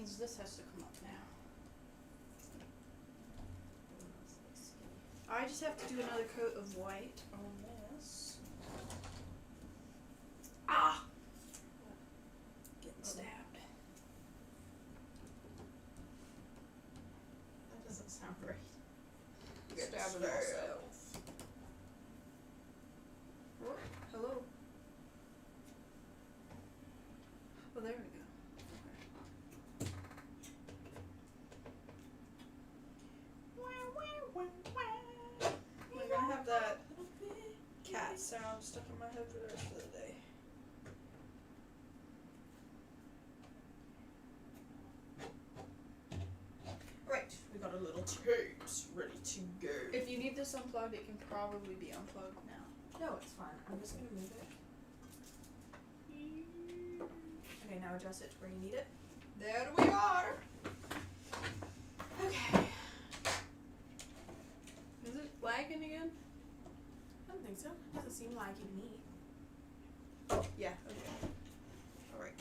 means this has to come up now. I just have to do another coat of white on this. Ah! Getting stabbed. That doesn't sound right. Stabbing myself. Oh, hello. Oh, there we go. We're gonna have that cat sound stuck in my head for the rest of the day. Right, we got our little tapes ready to go. If you need this unplugged, it can probably be unplugged now. No, it's fine. I'm just gonna move it. Okay, now adjust it to where you need it. There we are. Okay. Is it lagging again? I don't think so. It doesn't seem laggy to me. Oh, yeah, okay. Alright.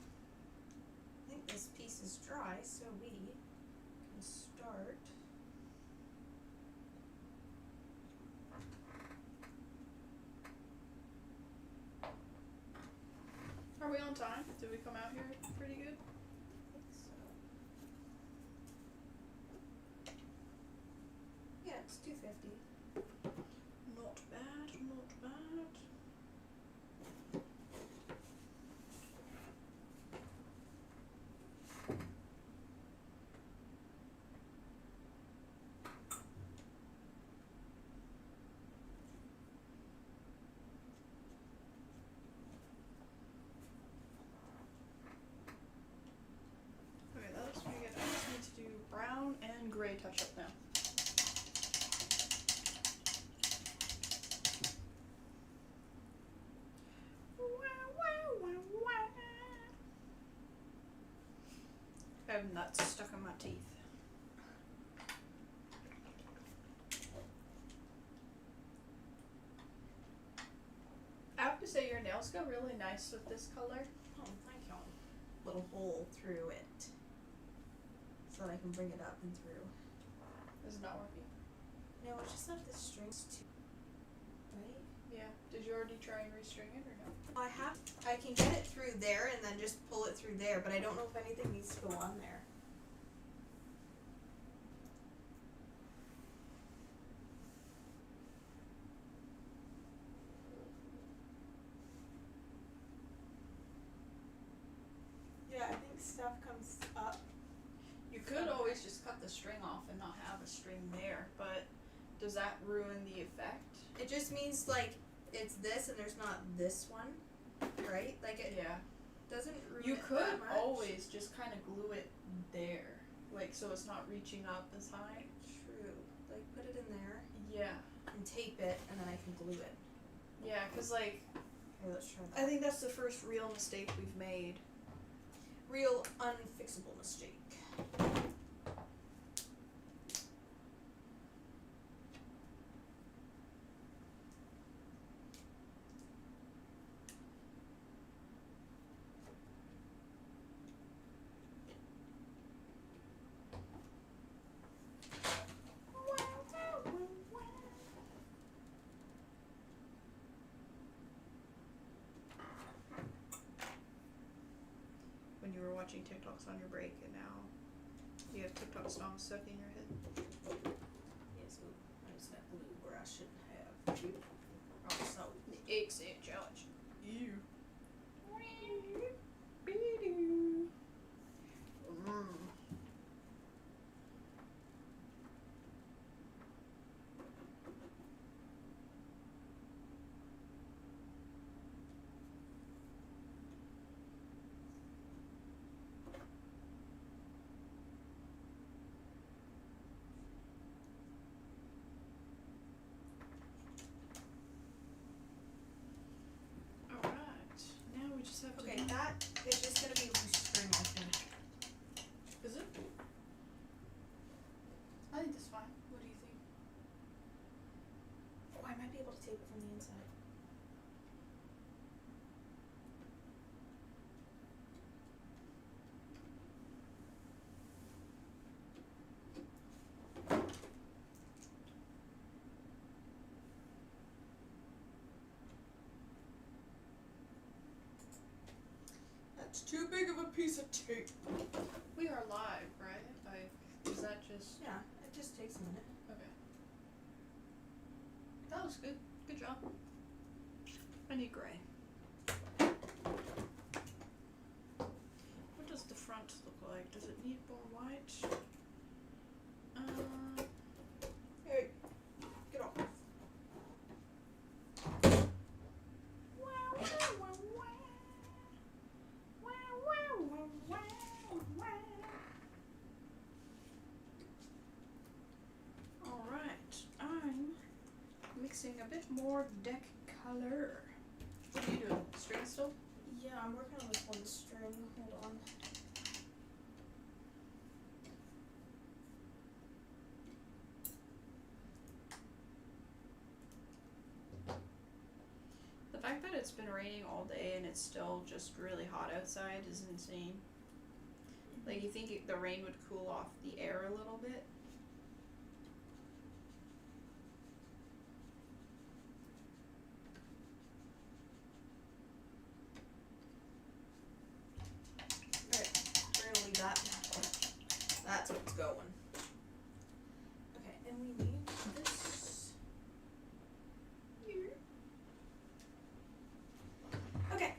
I think this piece is dry, so we can start. Are we on time? Did we come out here pretty good? I think so. Yeah, it's 250. Not bad, not bad. Okay, that looks pretty good. I just need to do brown and gray touch up now. I have nuts stuck in my teeth. I have to say your nails go really nice with this color. Oh, thank you. Little hole through it. So that I can bring it up and through. Is it not working? No, it's just that the strings too. Right? Yeah. Did you already try and restring it or no? I can get it through there and then just pull it through there, but I don't know if anything needs to go on there. Yeah, I think stuff comes up. You could always just cut the string off and not have a string there, but does that ruin the effect? It just means like it's this and there's not this one, right? Like it Yeah. doesn't ruin You it could that much. always just kind of glue it there, like so it's not reaching up as high. True. Like put it in there Yeah. and tape it and then I can glue it. Yeah, because like, Okay, let's try I that. think that's the first real mistake we've made. Real unfixable mistake. When you were watching TikToks on your break and now you have TikTok songs stuck in your head. Yes, I just got glue where I shouldn't have. Also, The 8-cent challenge. Ew. Alright, now we just have to okay, do- that is just gonna be loose string, I think. Is it? I think that's fine. What do you think? Oh, I might be able to tape it from the inside. That's too big of a piece of tape. We are live, right? Is that just... Yeah, it just takes a minute. Okay. That was good. Good job. I need gray. What does the front look like? Does it need more white? Hey, get off. Alright, I'm mixing a bit more deck color. What are you doing? String still? Yeah, I'm working on this one string. Hold on. The fact that it's been raining all day and it's still just really hot outside is insane. Like, you think the rain would cool off the air a little bit? Alright, we're gonna leave that. That's what's going. Okay, and we need this here. Okay.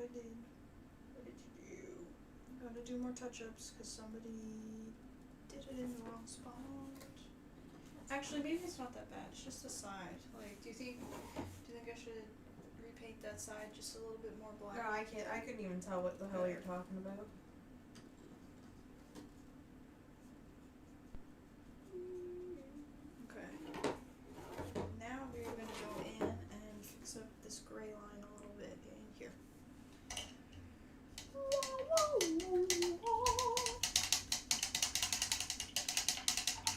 I did. What did you do? Gotta do more touch-ups because somebody did it in the wrong spot. Actually, maybe it's not that bad. It's just the side. Like, do you think I should repaint that side just a little bit more black? No, I can't. I couldn't even tell what the hell you're talking about. Okay. Now we're gonna go in and fix up this gray line a little bit in here.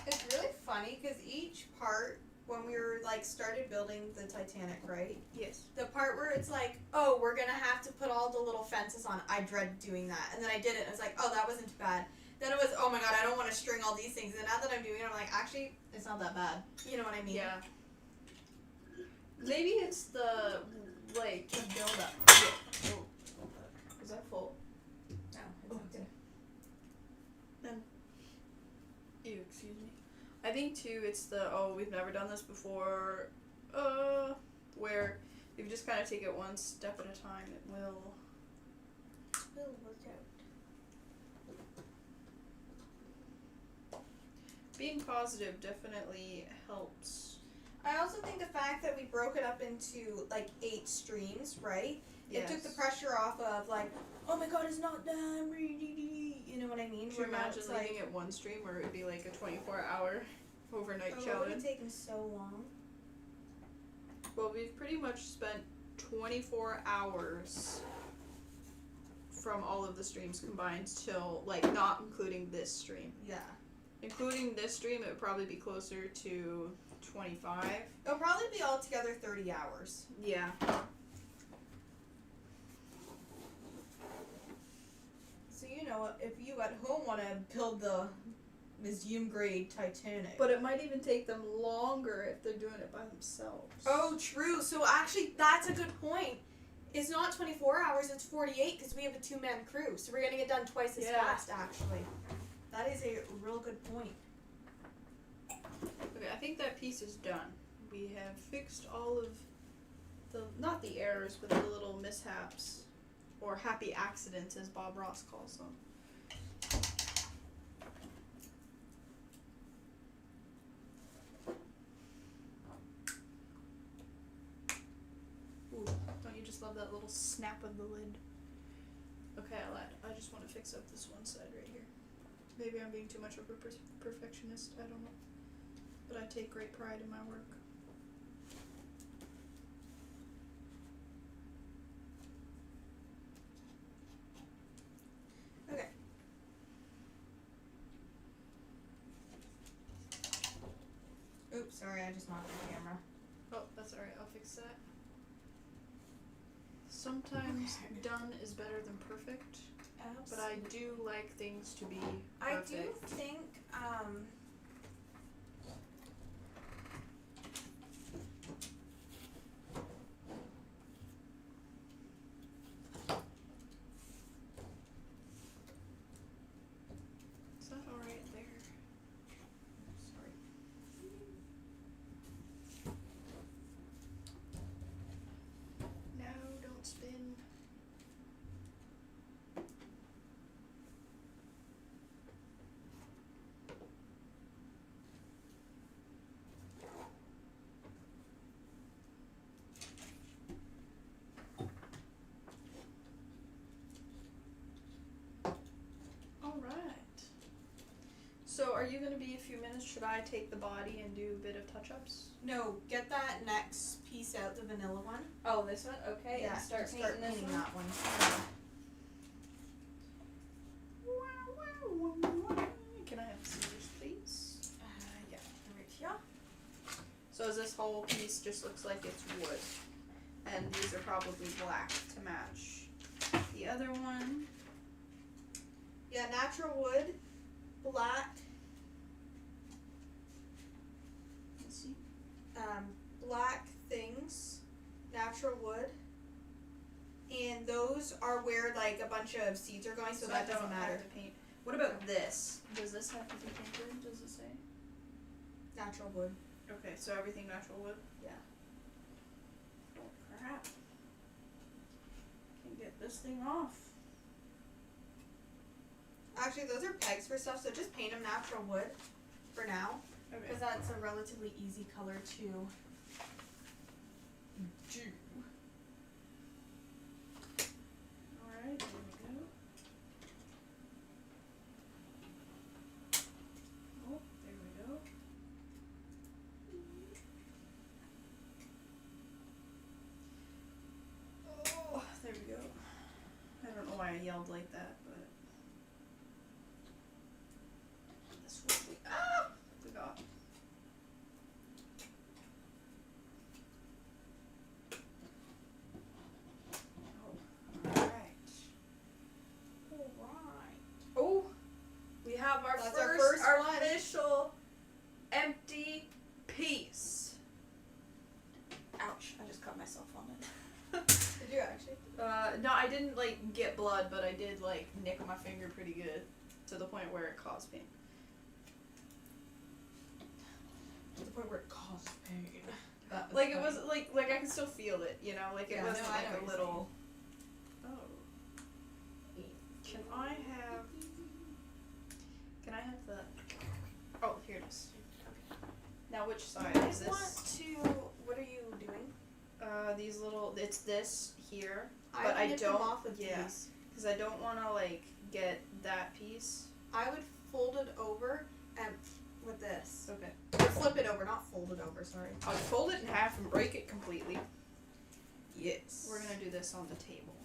It's really funny because each part, when we were like started building the Titanic, right? Yes. The part where it's like, oh, we're gonna have to put all the little fences on. I dread doing that, and then I did it. And it's like, oh, that wasn't too bad. Then it was, oh my god, I don't want to string all these things. And now that I'm doing it, I'm like, actually, it's not that bad. You know what I mean? Yeah. Maybe it's the, like, The build up. yeah. Oh, is that full? No, it's okay. Ew, excuse me. I think too it's the, oh, we've never done this before, where if you just kind of take it one step at a time, it will. It'll work out. Being positive definitely helps. I also think the fact that we broke it up into like 8 streams, right? Yes. It took the pressure off of like, oh my god, it's not done. You know what I mean? Could you Where now imagine it's leaving it one stream where it would be like a 24-hour overnight it would challenge? have taken so long. Well, we've pretty much spent 24 hours from all of the streams combined till, like, not including this stream. Yeah. Including this stream, it would probably be closer to 25. It'll probably be altogether 30 hours. Yeah. So you know, if you at home want to build the Museum grade Titanic. But it might even take them longer if they're doing it by themselves. Oh, true. So actually, that's a good point. It's not 24 hours, it's 48 because we have a 2-man crew. So we're going to get done twice as fast, actually. That is a real good point. Okay, I think that piece is done. We have fixed all of the, not the errors, but the little mishaps. Or happy accidents, as Bob Ross calls them. Ooh, don't you just love that little snap of the lid? Okay, I lied. I just want to fix up this one side right here. Maybe I'm being too much of a perfectionist, I don't know. But I take great pride in my work. Okay. Oops, sorry, I just knocked the camera. Oh, that's alright, I'll fix that. Sometimes done is better than perfect, but I do like things to be perfect. I do think, Is that alright there? Sorry. No, don't spin. So are you going to be a few minutes? Should I take the body and do a bit of touch-ups? no, get that next piece out, the vanilla one. Oh, this one? Okay. Yeah, and start start painting this painting one? that one. Can I have scissors, please? Yeah, right here. So this whole piece just looks like it's wood. And these are probably black to match the other one. Yeah, natural wood, black, Let's see. black things, natural wood, and those are where like a bunch of seeds are going, so that I doesn't don't matter. have to paint. What about this? Does this have to be painted? Does it say? Natural wood. Okay, so everything natural wood? Yeah. Oh crap. Can't get this thing off. Actually, those are pegs for stuff, so just paint them natural wood for now, Okay. because that's a relatively easy color to do. Alright, there we go. Oh, there we go. Oh, there we go. I don't know why I yelled like that, but this will be forgot. Oh, alright. Alright. Oh, we have our That's our first first one. official empty piece. Ouch, I just cut myself on it. Did you actually? No, I didn't like get blood, but I did like nick my finger pretty good to the point where it caused pain. To the point where it caused pain. That was Like it funny. was like I could still feel it, you know, like it Yeah, wasn't no, I know like what a you're little. Oh. Can I have? Can I have the? Oh, here it is. Now which side I is this? want to. What are you doing? These little. It's this here, I but would I nip them don't. off with Yeah, these. because I don't want to like get that piece. I would fold it over and with this. Okay. Or flip it over, not fold it over. Sorry. I'll fold it in half and break it completely. Yes. We're gonna do this on the table.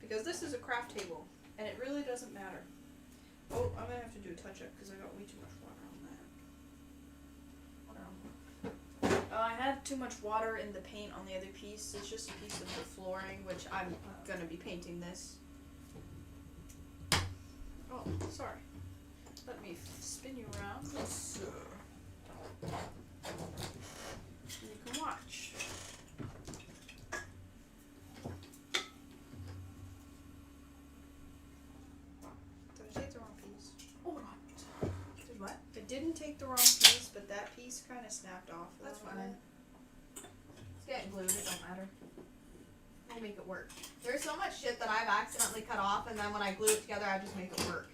Because this is a craft table, and it really doesn't matter. Oh, I'm gonna have to do a touch-up because I got way too much water on that. I had too much water in the paint on the other piece. It's just a piece of the flooring, which I'm gonna be painting this. Oh, sorry. Let me spin you around. So you can watch. Did I take the wrong piece? Hold on. Did what? I didn't take the wrong piece, but that piece kind of snapped off. a That's little fine. bit. It's getting glued, it don't matter. We'll make it work. There's so much shit that I've accidentally cut off, and then when I glue it together, I just make it work.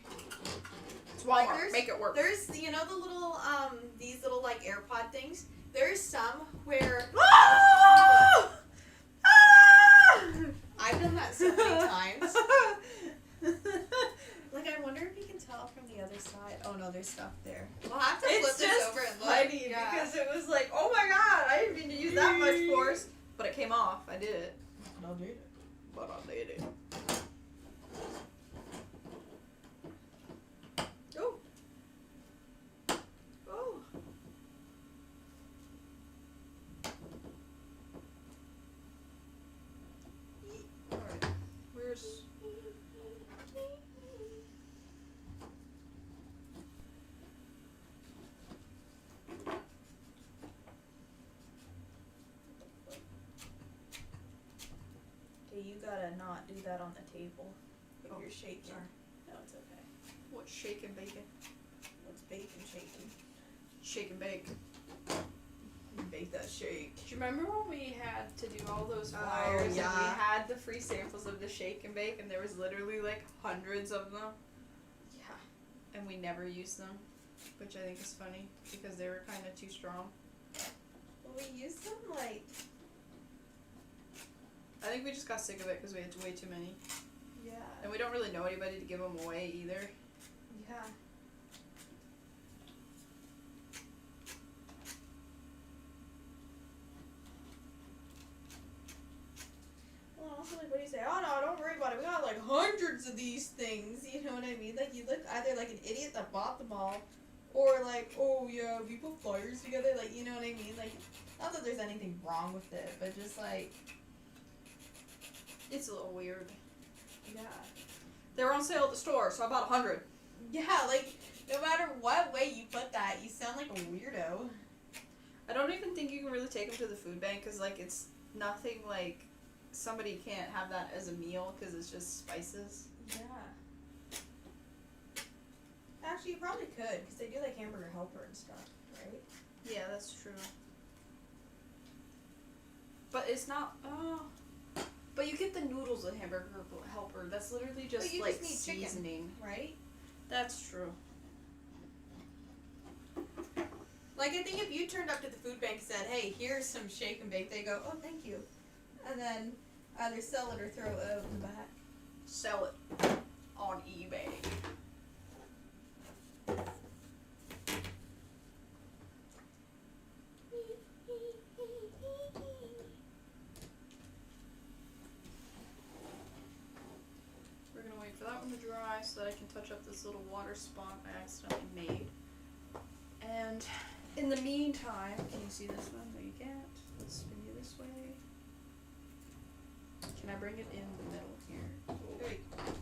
It's Like, Walmart. Make it work. There's, you know, the little, these little, like, AirPod things? There's some where... I've done that so many times. Like, I wonder if you can tell from the other side. Oh, no, there's stuff there. We'll have to flip this over and look. funny Yeah. because it was like, oh my god, I didn't mean to use that much force. But it came off. I did it. I'll do it. But I did it. Oh. Oh. Alright. Where's... Okay, you gotta not do that on the table. If Oh, you're shaking. sorry. No, it's okay. What's shake and bacon? What's bacon shaking? Shake and bake. You bake that shake. Do you remember when we had to do all those Oh, flyers and yeah. we had the free samples of the shake and bake and there was literally like hundreds of them Yeah. and we never used them, which I think is funny because they were kind of too strong. Well, we used them like. I think we just got sick of it because we had way too many Yeah. and we don't really know anybody to give them away either. Yeah. Well, also, like, what do you say? Oh no, don't worry about it. We got like hundreds of these things. You know what I mean? Like, you look either like an idiot that bought them all, or like, oh yeah, we put flyers together. Like, you know what I mean? Like, not that there's anything wrong with it, but just like, It's a little weird. yeah. They were on sale at the store, so I bought 100. Yeah, like, no matter what way you put that, you sound like a weirdo. I don't even think you can really take them to the food bank because like it's nothing like somebody can't have that as a meal because it's just spices. Yeah. Actually, you probably could, because they do like hamburger helper and stuff, right? Yeah, that's true. But it's not. But you get the noodles of hamburger helper. That's literally just you like just need chicken. seasoning. Right? That's true. Like, I think if you turned up to the food bank and said, hey, here's some shake and bake, they go, oh, thank you. And then either sell it or throw it out in the back. Sell it on eBay. We're gonna wait for that one to dry so that I can touch up this little water spot I accidentally made. And in the meantime, can you see this one? No, you can't. Let's spin you this way. Can I bring it in the middle here? There you go.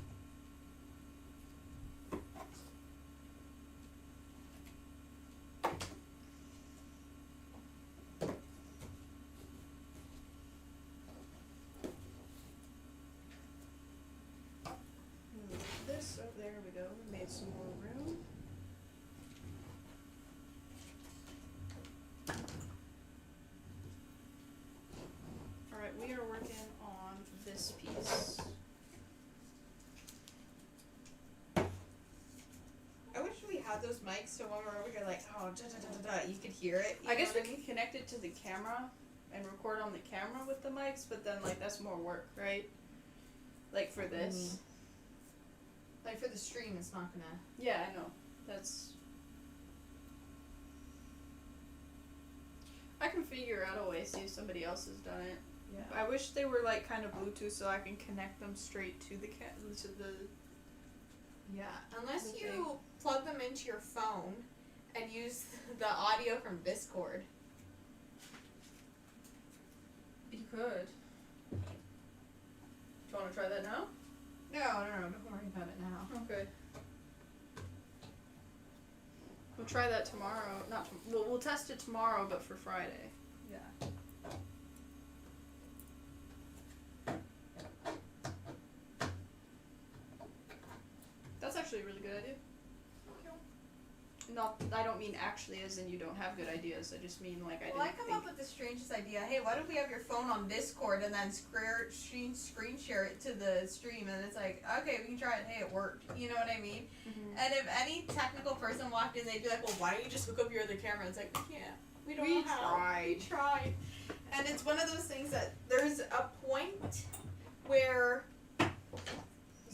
Move this up. There we go. We made some more room. Alright, we are working on this piece. I wish we had those mics so when we're over here like, oh, da-da-da-da-da, you could hear it. I guess we know what can connect it to the camera and record on the camera with the mics, but then like that's more work, right? Like for this. Like, for the stream, it's not gonna... Yeah, I know. That's. I can figure out a way, see if somebody else has done it. Yeah. I wish they were like kind of Bluetooth so I can connect them straight to the Yeah, unless Okay. you plug them into your phone and use the audio from Discord. You could. Do you want to try that now? No, don't worry about it now. Okay. We'll try that tomorrow. We'll test it tomorrow, but for Friday. Yeah. That's actually a really good idea. Not, I don't mean actually as in you don't have good ideas. I just mean like I Well, I didn't come think. up with the strangest idea. Hey, why don't we have your phone on Discord and then screen share it to the stream? And it's like, okay, we can try it. Hey, it worked. You know what I mean? Mhm. And if any technical person walked in, they'd be like, well, why don't you just hook up your other camera? It's like, we can't. We don't know how. tried. We tried. And it's one of those things that there's a point where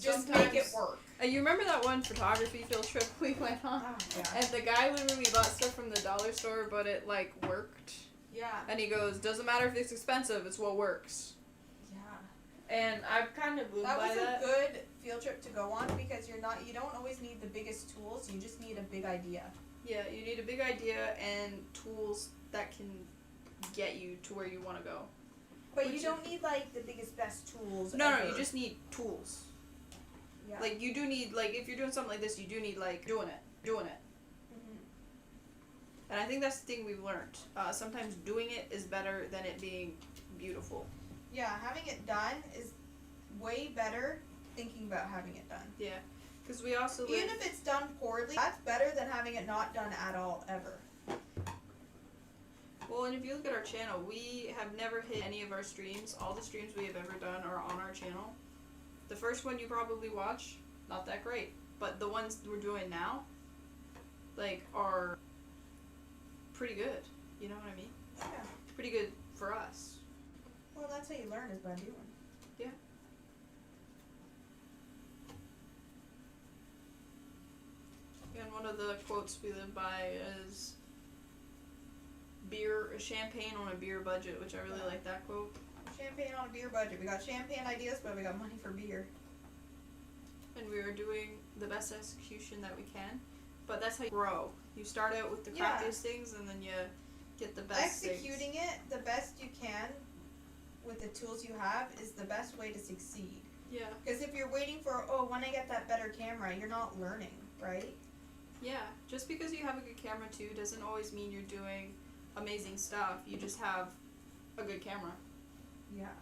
just make it Sometimes- work. You remember that one photography field trip we went on? Oh, yeah. And the guy literally bought stuff from the dollar store, but it like worked. Yeah. And he goes, "Doesn't matter if it's expensive, it's what works." Yeah. And I've kind of moved That by was that. a good field trip to go on because you don't always need the biggest tools, you just need a big idea. Yeah, you need a big idea and tools that can get you to where you want to go. But Which you don't need like the biggest best tools. No, ever. you just need tools. yeah. Like you do need if you're doing something like this, you do need like doing it. Mhm. And I think that's the thing we've learned. Sometimes doing it is better than it being beautiful. Yeah, having it done is way better thinking about having it done. Yeah, because we also Even if it's done poorly, that's better than having it not done at all ever. Well, and if you look at our channel, we have never hit any of our streams. All the streams we have ever done are on our channel. The first one you probably watch, not that great. But the ones we're doing now, like, are pretty good. You know what I mean? Yeah. Pretty good for us. Well, that's how you learn is by doing. Yeah. And one of the quotes we live by is champagne on a beer budget, which I really like that quote. Champagne on a beer budget. We got champagne ideas, but we got money for beer. And we are doing the best execution that we can. But that's how you grow. You start out with the Yeah. crappiest things, and then you get the best Executing it the best you can with the tools you have is the best way to succeed. Yeah. Because if you're waiting for, when I get that better camera, you're not learning, right? Yeah. Just because you have a good camera, too, doesn't always mean you're doing amazing stuff. You just have a good camera. Yeah.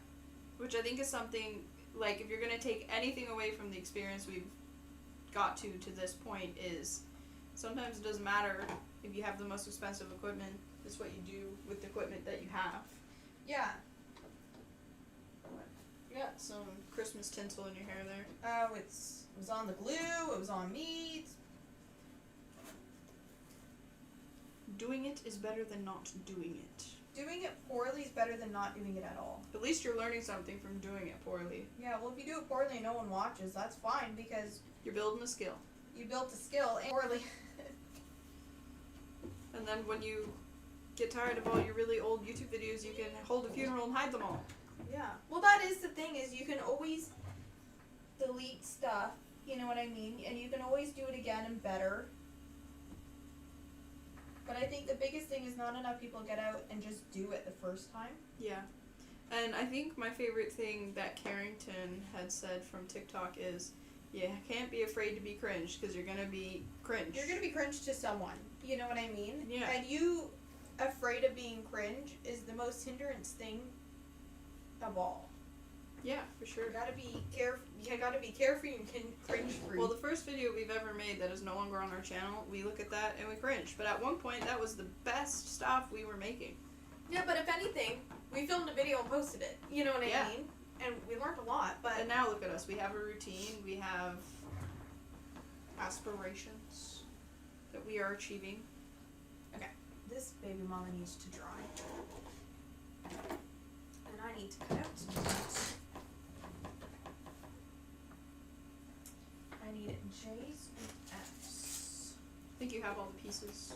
Which I think is something, like, if you're going to take anything away from the experience we've got to this point, is sometimes it doesn't matter if you have the most expensive equipment. It's what you do with the equipment that you have. Yeah. You got some Christmas tinsel in your hair there. Oh, it was on the glue, it was on me. Doing it is better than not doing it. Doing it poorly is better than not doing it at all. At least you're learning something from doing it poorly. Yeah, well, if you do it poorly and no one watches, that's fine because You're building a skill. you built a skill and poorly. And then when you get tired of all your really old YouTube videos, you can hold a funeral and hide them all. Yeah. Well, that is the thing, is you can always delete stuff, you know what I mean? And you can always do it again and better. But I think the biggest thing is not enough people get out and just do it the first time. Yeah. And I think my favorite thing that Carrington had said from TikTok is, you can't be afraid to be cringe, because you're going to be cringe. You're going to be cringe to someone, you know what I mean? Yeah. And you afraid of being cringe is the most hindrance thing of all. Yeah, for sure. You gotta be carefree and cringe free. Well, the first video we've ever made that is no longer on our channel, we look at that and we cringe. But at one point, that was the best stuff we were making. yeah, but if anything, we filmed a video and posted it. You know what I Yeah. mean? And we learned a lot, but And now look at us. We have a routine. We have aspirations that we are achieving. this baby mama needs to dry. And I need to cut out some things. I need J's and F's. I think you have all the pieces.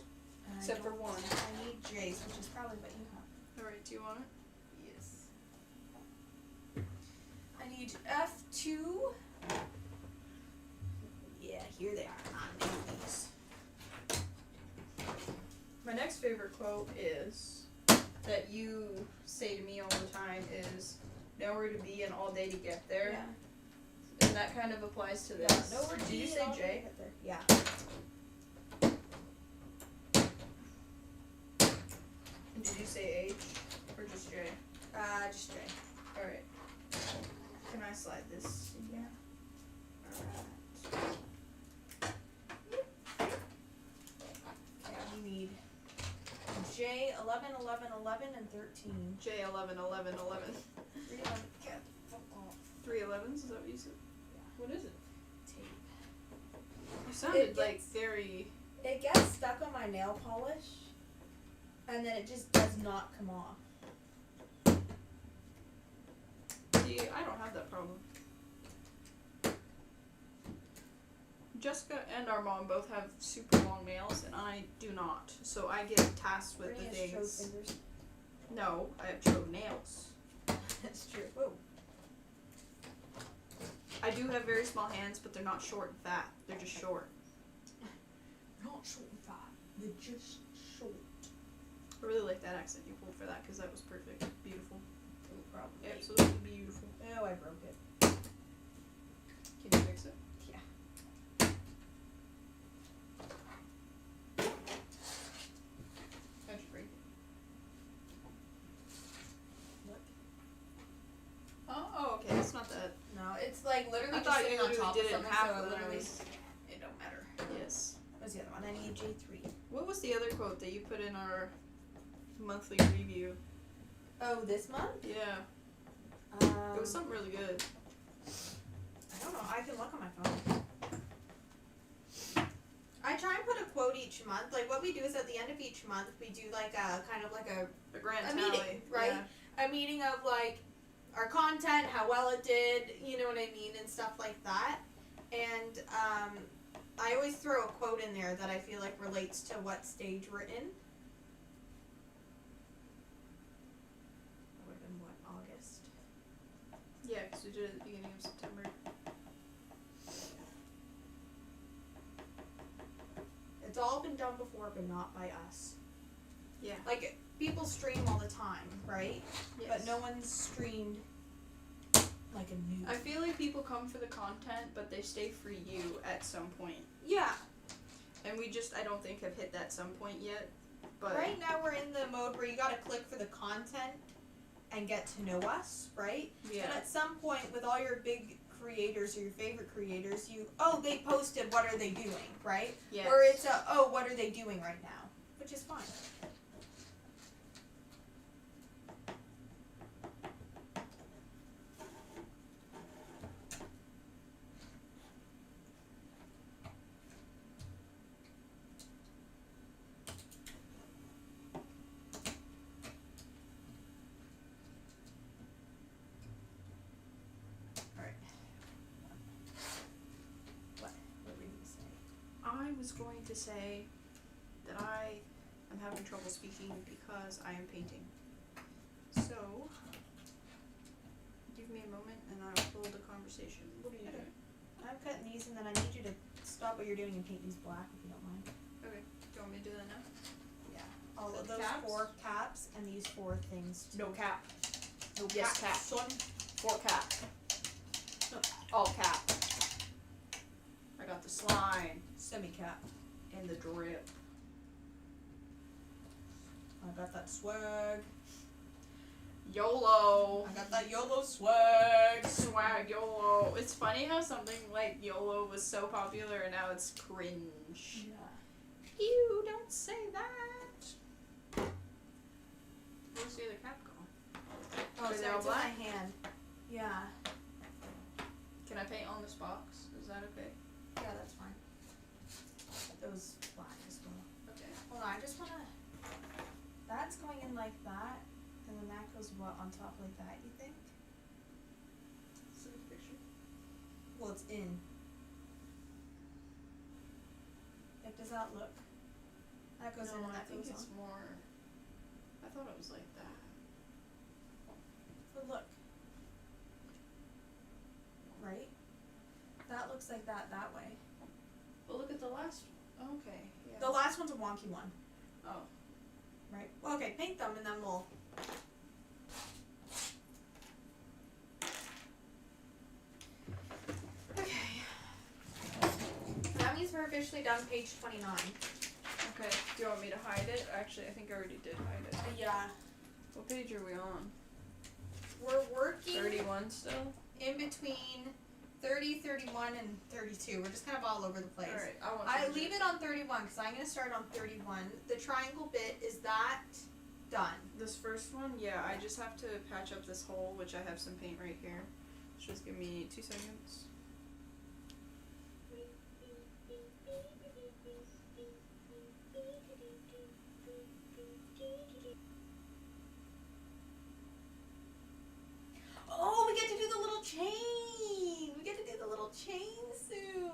And I Except for don't- one. I need J's, which is probably what you have. Alright, do you want it? Yes. I need F2. Yeah, here they are. I need these. My next favorite quote is that you say to me all the time is nowhere to be and all day to get there. Yeah. And that kind of applies to this. Nowhere to Did you be say and all J? day to get there. Yeah. just J. Alright. Can I slide this in here? Alright. Yeah, we need J, 11, 11, 11, and 13. J 11, 11, 11. 3, 11, get the fuck off. 3 11s, is that what you said? Yeah. What is it? Tape. You sounded It like gets- very. It gets stuck on my nail polish, and then it just does not come off. See, I don't have that problem. Jessica and our mom both have super long nails, and I do not. So I get tasked with the Brittany has things. fingers. No, I have chode nails. That's true. Whoa. I do have very small hands, but they're not short and fat. They're just short. Not short and fat. They're just short. I really like that accent you pulled for that because that was perfect. Beautiful. Oh, probably. Absolutely beautiful. Oh, I broke it. Can you fix it? Yeah. How'd you break it? Look. Oh, okay. It's not that. No, it's like literally I just thought you sitting on literally top did of it in something, half, so but it then I literally. was. It don't matter. Yes. What's the other one? I need J3. What was the other quote that you put in our monthly review? Oh, this month? Yeah. It was something really good. I don't know. I can look on my phone. I try and put a quote each month. Like what we do is at the end of each month we do like a kind of like A grand a tally. meeting, right? Yeah. a meeting of like our content, how well it did, you know what I mean, and stuff like that. And I always throw a quote in there that I feel like relates to what stage we're in. That would have been what, August? Yeah, because we did it at the beginning of September. It's all been done before, but not by us. Yeah. Like, people stream all the time, right? Yes. But no one's streamed like a new. I feel like people come for the content, but they stay for you at some point. Yeah. And we just, I don't think, have hit that some point yet. But Right now we're in the mode where you gotta click for the content and get to know us, right? yeah. And at some point with all your big creators or your favorite creators, they posted, what are they doing, right? Yes. Or it's what are they doing right now? Which is fine. I was going to say that I am having trouble speaking because I am painting. So, give me a moment and I'll hold the conversation. What are you doing? I'm cutting these and then I need you to stop what you're doing and paint these black if you don't mind. Okay. Do you want me to do that now? Yeah. All So of the those caps? 4 caps and these 4 things too. No cap. No Yes, cap. son. 4 cap. All cap. I got the slime Semi-cap. and the drip. I got that swag. YOLO. I got that YOLO swag. Swag YOLO. It's funny how something like YOLO was so popular and now it's cringe. Yeah. Ew, don't say that. Where's the other cap going? Oh, Are they sorry, all it's in my black? hand. Yeah. Can I paint on this box? Is that okay? Yeah, that's fine. Those black as well. Okay. Hold on, I just wanna. That's going in like that, and then that goes what on top like that? You think? See the picture? Well, it's in. Like, does that look? That goes in No, and I that think goes it's on. more. I thought it was like that. But look. Right? That looks like that way. But look at the last. Okay. Yeah. The last one's a wonky one. Oh. Right? Well, okay, paint them and then we'll. Okay. That means we're officially done page 29. Okay. Do you want me to hide it? Actually, I think I already did hide it. Yeah. What page are we on? we're working 31 still? in between 30, 31, and 32. We're just kind of all over the place. Alright, I leave it on 31 because I'm going to start on 31. The triangle bit, is that done? This first one, yeah, I just have to patch up this hole, which I have some paint right here. Just give me 2 seconds. Oh, we get to do the little chain. We get to do the little chain soon.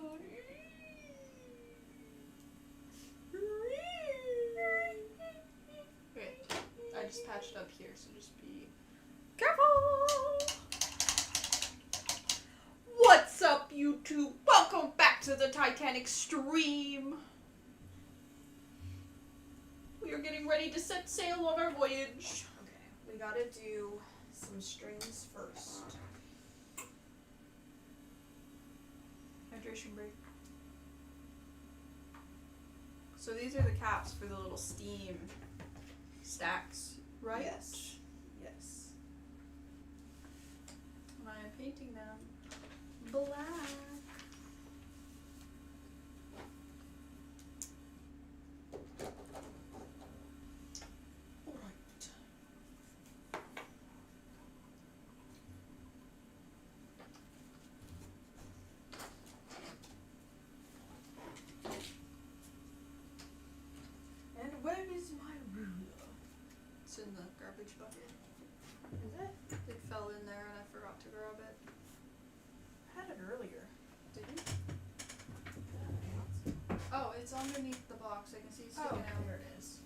Okay, I just patched up here, so just be Careful! What's up, YouTube? Welcome back to the Titanic stream. We are getting ready to set sail on our voyage. Okay, we gotta do some strings first. hydration break. So these are the caps for the little steam stacks, right? Yes. Yes. And I am painting them black. Alright. And where is my ruler? It's in the garbage bucket. Is it? It fell in there and I forgot to grab it. I had it earlier. Did you? Oh, it's underneath the box. I can see it sticking Oh, out. there it is.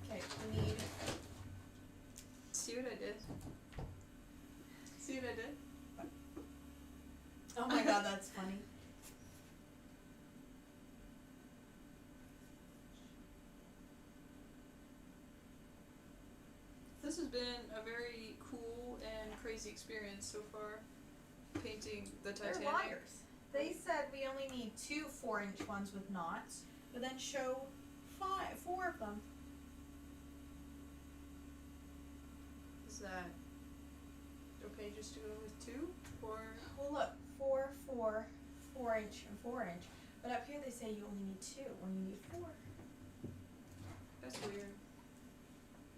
Okay, we need. See what I did? See what I did? Oh my god, that's funny. This has been a very cool and crazy experience so far, painting the They're Titanic. liars. They said we only need 2 4-inch ones with knots, but then show 4 of them. Is that okay just to go with 2? Or Well, look, 4, 4, 4-inch, and 4-inch. But up here they say you only need 2 when you need 4. that's weird.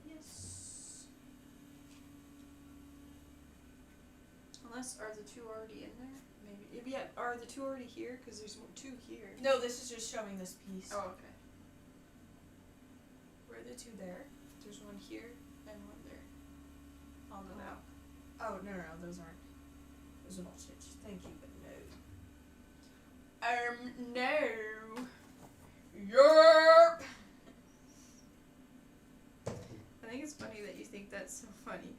Yes. Unless, are the 2 already in there? Maybe. Yeah, are the 2 already here? Because there's 2 here. No, this is just showing this piece. Oh, okay. Where are the 2 there? There's one here and one there. On the map. Oh, no, those aren't. Those are not stitches. Thank you, but no. No. Yerp! I think it's funny that you think that's so funny.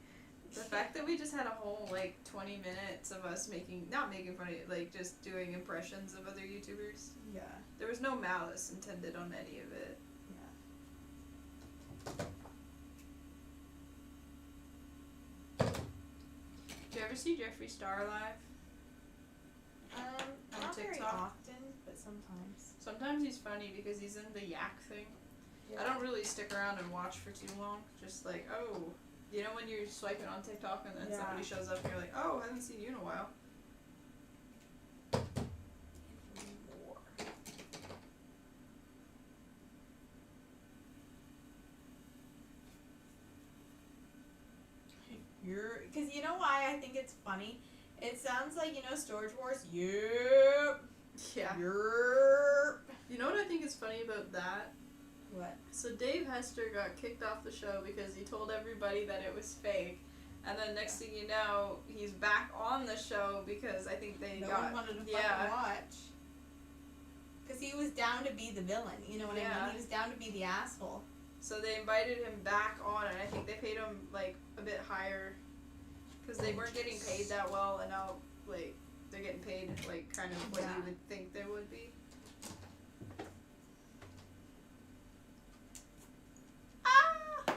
The fact that we just had a whole, 20 minutes of us not making fun of, just doing impressions of other YouTubers. Yeah. There was no malice intended on any of it. Yeah. Do you ever see Jeffree Star live? On Not very TikTok? often, but sometimes. Sometimes he's funny because he's in the yak thing. Yeah. I don't really stick around and watch for too long. Just you know when you're swiping on TikTok and then Yeah. somebody shows up and you're like, oh, I haven't seen you in a while. More. Because you know why I think it's funny? It sounds like, Storage Wars. Yep. Yeah. Yep. You know what I think is funny about that? What? So Dave Hester got kicked off the show because he told everybody that it was fake. And then next thing you know, he's back on the show because I think they No got... one wanted to fucking yeah. watch. Because he was down to be the villain. You know what I Yeah. mean? He was down to be the asshole. So they invited him back on, and I think they paid him, a bit higher. Because they weren't getting paid that well, and now, they're getting paid, kind of what Yeah. you would think they would be. Ah! I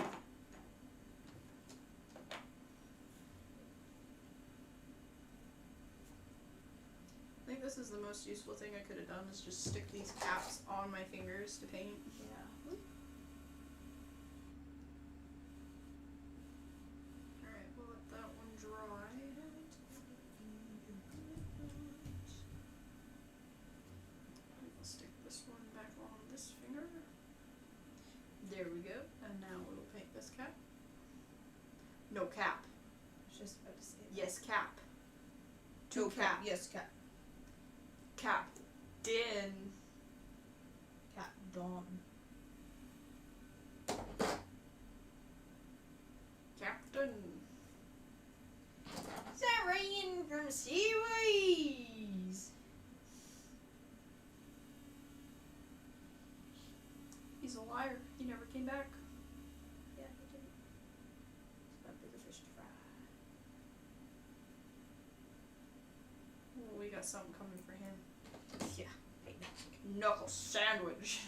think this is the most useful thing I could have done, is just stick these caps on my fingers to paint. Yeah. There we go. And now we'll paint this cap. No cap. I was just about to say that. Yes, cap. Two No cap. Yes, cap. Cap. Din. Cap. Dawn. Captain. Is that rain from Seaways? He's a liar. He never came back. Yeah, he didn't. He's got bigger fish to fry. Oh, we got something coming for him. Yeah. Knuckle sandwich.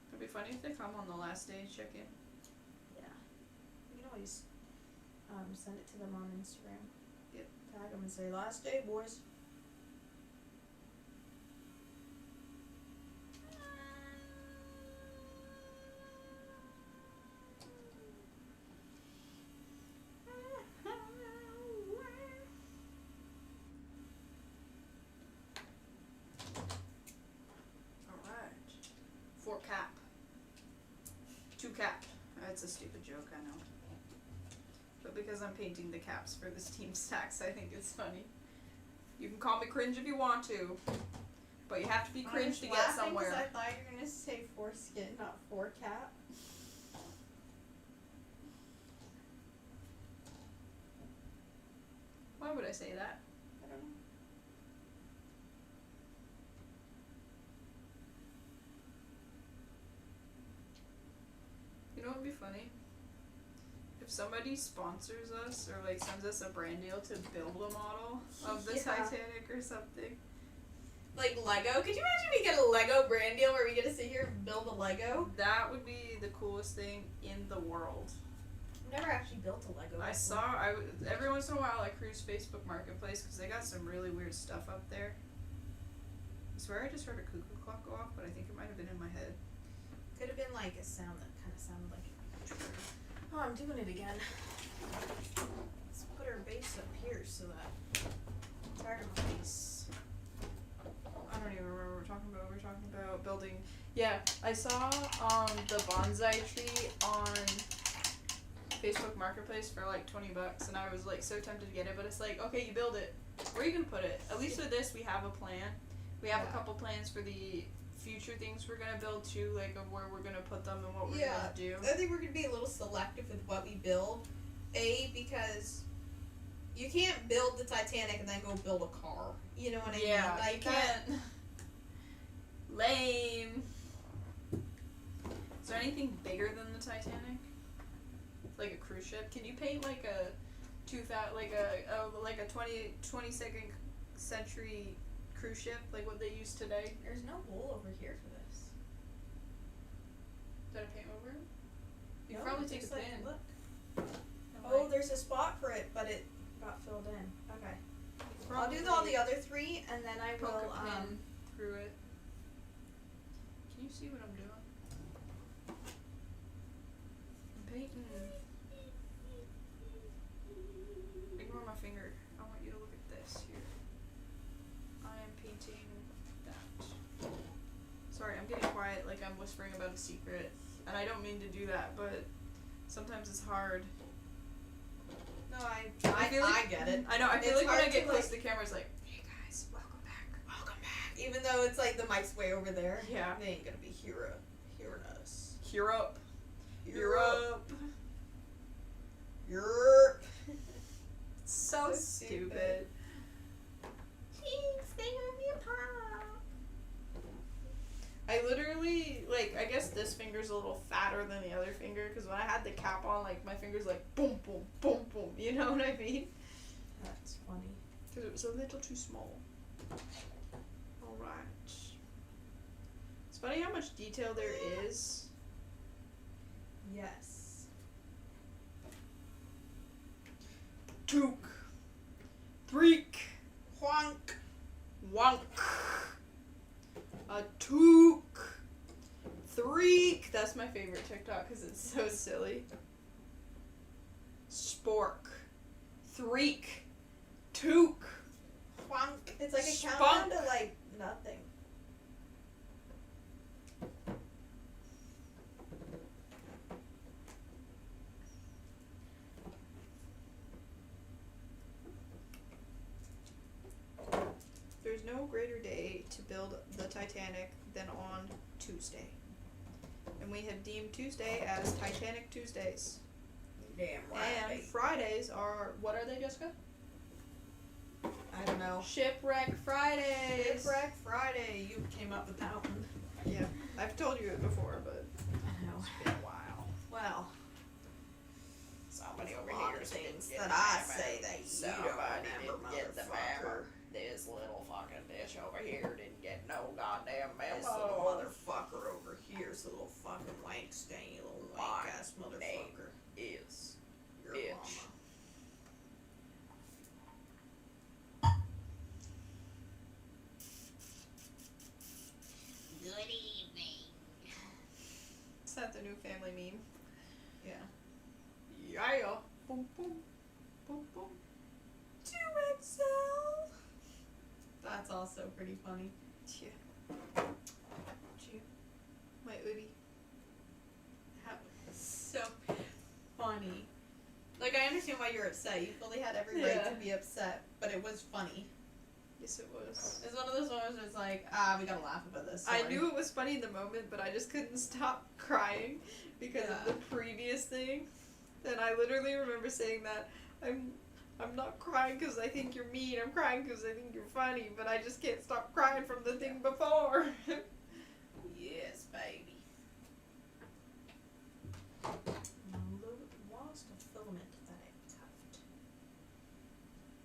It'd be funny if they come on the last day and check in. Yeah. You can always send it to them on Instagram. Yep. Tag them and say, last day, boys. Alright. 4 cap. 2 cap. That's a stupid joke, I know. But because I'm painting the caps for this team stacks, I think it's funny. You can call me cringe if you want to, but you have to be cringe to get somewhere. I thought you were gonna say foreskin, not 4 cap. Why would I say that? I don't know. You know what would be funny? If somebody sponsors us or like sends us a brand deal to build a model of the Yeah. Titanic or something. Like Lego? Could you imagine we get a Lego brand deal where we get to sit here and build a Lego? That would be the coolest thing in the world. I've never actually built a Lego. Every once in a while I cruise Facebook Marketplace because they got some really weird stuff up there. I swear I just heard a cuckoo clock go off, but I think it might have been in my head. Could have been like a sound that kind of sounded like it. Oh, I'm doing it again. Let's put our base up here so that it's hard on my base. I don't even remember what we're talking about. We're talking about building. Yeah, I saw the bonsai tree on Facebook Marketplace for like $20, and I was like so tempted to get it, but it's like, okay, you build it. Where are you gonna put it? At least with this, we have a plan. We have a couple plans for the future things we're gonna build too, like of where we're gonna put them and what we're gonna do. I think we're gonna be a little selective with what we build. Because you can't build the Titanic and then go build a car. You know what I mean? Yeah, Like, you can't. Lame. Is there anything bigger than the Titanic? Like a cruise ship? Can you paint like a 2000, like a 22nd century cruise ship, like what they use today? There's no hole over here for this. Did I paint over it? You No, could probably it's take a just like, pin. look. and, Oh, like, there's a spot for it, but it got filled in. Okay. I'll do probably all the other 3, and then I poke will, a pin through it. Can you see what I'm doing? I'm painting. Ignore my finger. I want you to look at this here. I am painting that. Sorry, I'm getting quiet like I'm whispering about a secret. And I don't mean to do that, but sometimes it's hard. No, I feel like- get it. I know, I feel It's like when I hard get to, close like- to the camera, it's like, hey guys, welcome back. Welcome back. Even though it's like the mic's way over there. Yeah. They ain't gonna be hearing us. Europe. Europe. So So stupid. Jinx, they gonna be a pop. I literally, like, I guess this finger's a little fatter than the other finger, because when I had the cap on, like, my finger's like, boom, boom, boom, boom, you know what I mean? That's funny. Because it was a little too small. Alright. It's funny how much detail there is. Yes. Took. Threek. Honk. Wonk. A took. Threek. That's my favorite TikTok because it's so silly. Spork. Threek. Took. Honk. It's It's like a Spunk. countdown to like nothing. There's no greater day to build the Titanic than on Tuesday. And we have deemed Tuesday as Titanic Tuesdays. Damn And Fridays are, what are they, Jessica? I don't know. Shipwreck Fridays. Shipwreck Friday. You came up with that one. Yeah, I've told you it before, but I know. it's been a while. Well, Somebody a over lot here of things didn't that get I the say memo. that you Somebody don't remember, didn't get the motherfucker. memo. This little fucking dish over here didn't get no goddamn memo. this little motherfucker over here, this little fucking wank stain, you little wank ass motherfucker. Is Your bitch. mama. Good evening. Is that the new family meme? Yeah. Yeah. Boom, boom. Boom, boom. 2XL. That's also pretty funny. Yeah. My Udi. That was so funny. Like, I understand why you're upset. You fully had every right Yeah. to be upset, but it was funny. Yes, it was. It's one of those moments where it's like, we gotta laugh about this. I Sorry. knew it was funny in the moment, but I just couldn't stop crying because of Yeah. the previous thing. And I literally remember saying that I'm not crying because I think you're mean. I'm crying because I think you're funny, but I just can't stop crying from the thing before. Yes, baby. Lost a filament that I cut.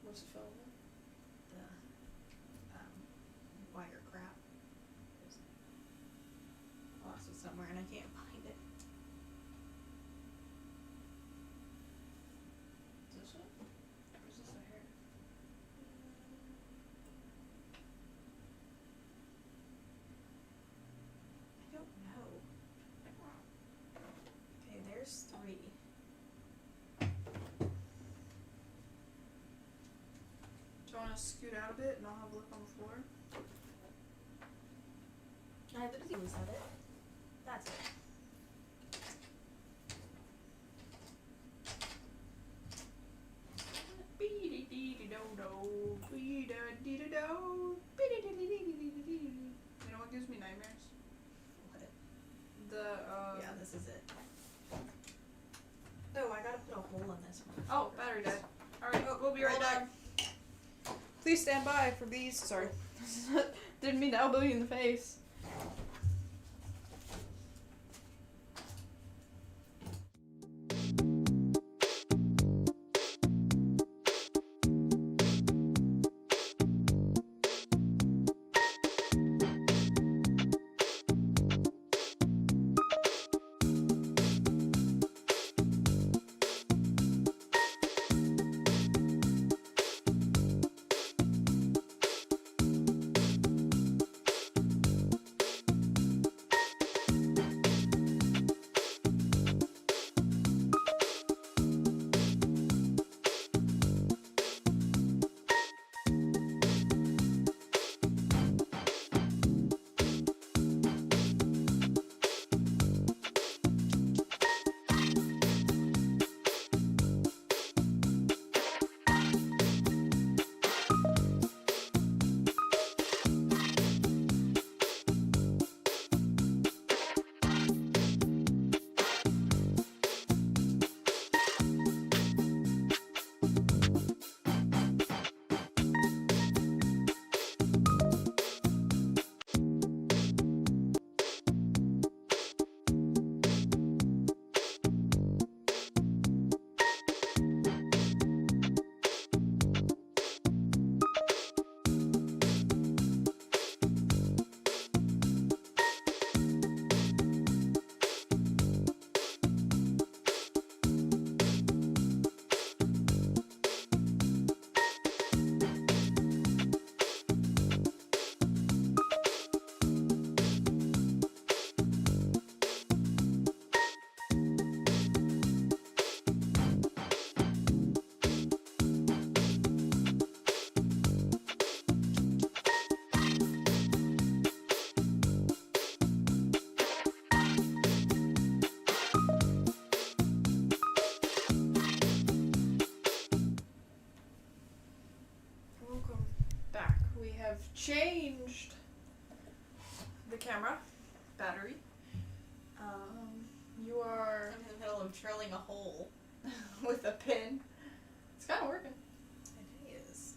What's the film? The wire crap. Lost it somewhere and I can't find it. Is this it? Or is this the hair? I don't know. Okay, there's 3. Do you want to scoot out a bit and I'll have a look on the floor? I literally was at it. That's it. Be-de-dee-de-do-do, be-da-dee-da-do, be-de-dee-dee-dee-dee-dee. You know what gives me nightmares? What? The, Yeah, this is it. Oh, I gotta put a hole in this one. Oh, battery died. Alright, we'll be right Hold back. Please stand by for these. Sorry. Didn't mean to elbow you in the face. changed the camera battery. You are I'm in the middle of drilling a hole. with a pin. It's kind of working. It is.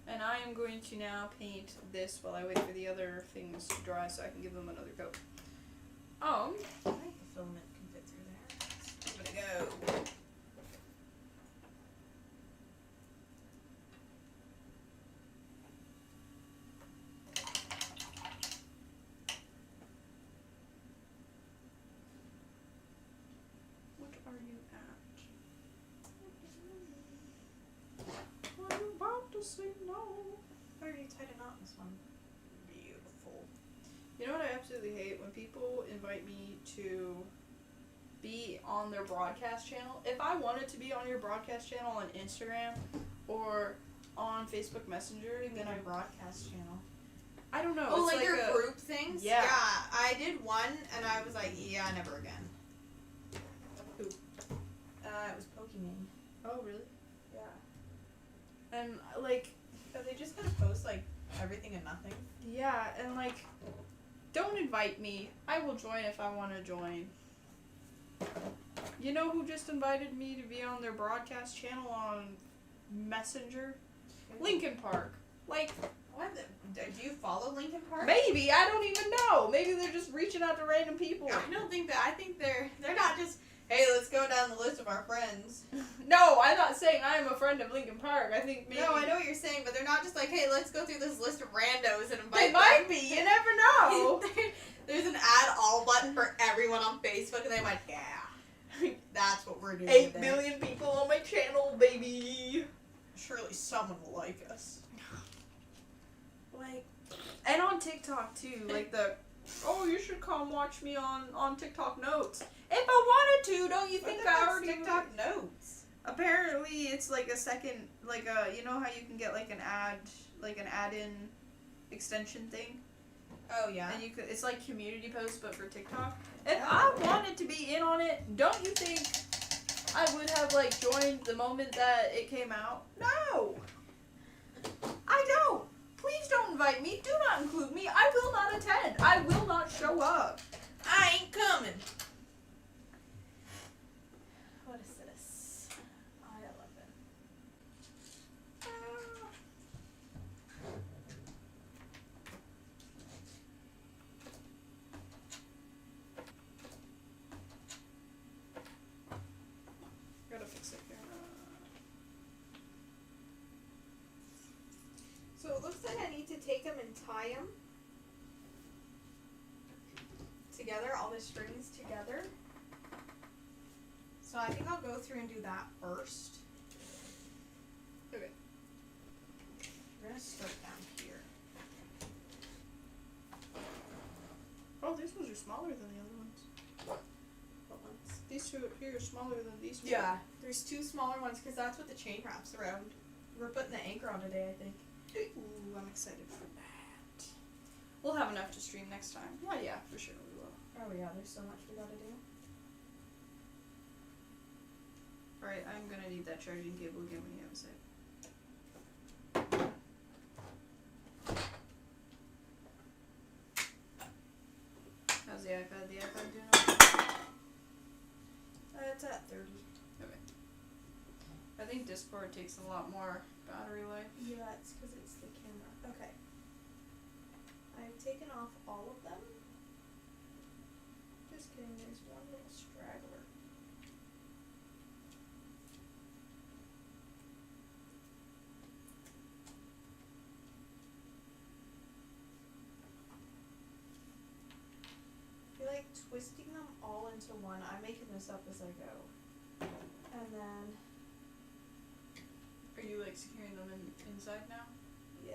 And I am going to now paint this while I wait for the other things to dry so I can give them another coat. I think the filament can fit through there. Let's give it a go. What are you at? Are you about to say no? I already tied a knot in this one. Beautiful. You know what I absolutely hate? When people invite me to be on their broadcast channel. If I wanted to be on your broadcast channel on Instagram or on Facebook Messenger, You mean then a broadcast channel? I don't know. Oh, it's like your a, group things? Yeah. I did one, and I was like, yeah, never again. Who? It was Pokemon. Oh, really? Yeah. And, like, So they just kind of post, like, everything and nothing. yeah, and, like, don't invite me. I will join if I want to join. You know who just invited me to be on their broadcast channel on Messenger? Linkin Park. Like, What? Do you follow Linkin Park? maybe. I don't even know. Maybe they're just reaching out to random people. I don't think that. I think they're not just, hey, let's go down the list of our friends. No, I'm not saying I am a friend of Linkin Park. I think maybe. No, I know what you're saying, but they're not just like, hey, let's go through this list of randos and invite They them. might be. You never know. There's an add all button for everyone on Facebook, and they went, yeah, that's what we're doing. 8 today. million people on my channel, baby. Surely someone will like us. Like, and on TikTok too. Like oh, you should come watch me on TikTok Notes. If I wanted to, don't you think I already TikTok notes? Apparently, it's like a second, like you know how you can get like an add-in extension thing. Oh yeah. And it's like community posts, but for TikTok. If I wanted to be in on it, don't you think I would have like joined the moment that it came out? No, I don't. Please don't invite me. Do not include me. I will not attend. I will not show up. I ain't coming. What is this? I-11. Gotta fix it here. So it looks like I need to take them and tie them together, all the strings together. So I think I'll go through and do that first. Okay. We're gonna start down here. Oh, these ones are smaller than the other ones. What ones? These two here are smaller than these ones. Yeah, there's two smaller ones because that's what the chain wraps around. We're putting the anchor on today, I think. Ooh, I'm excited for that. We'll have enough to stream next time. Yeah, for sure we will. Oh yeah, there's so much we gotta do. Alright, I'm gonna need that charging cable again when you have a sec. How's the iPad? The iPad doing okay? It's at 30. I think Discord takes a lot more battery life. Yeah, it's because it's the camera. Okay. I've taken off all of them. Just kidding, there's one little straggler. I feel like twisting them all into one. I'm making this up as I go. And then, Are you like securing them inside now? yeah.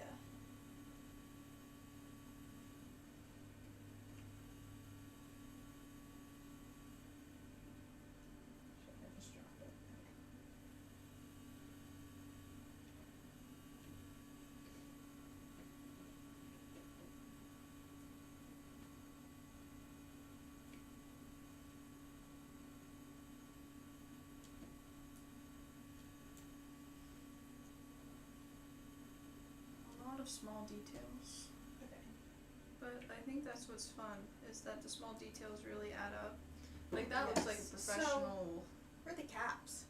Shit, I just dropped it. of small details. Okay. But I think that's what's fun, is that the small details really add up. Like, that looks like a Yes. professional. Where are the caps?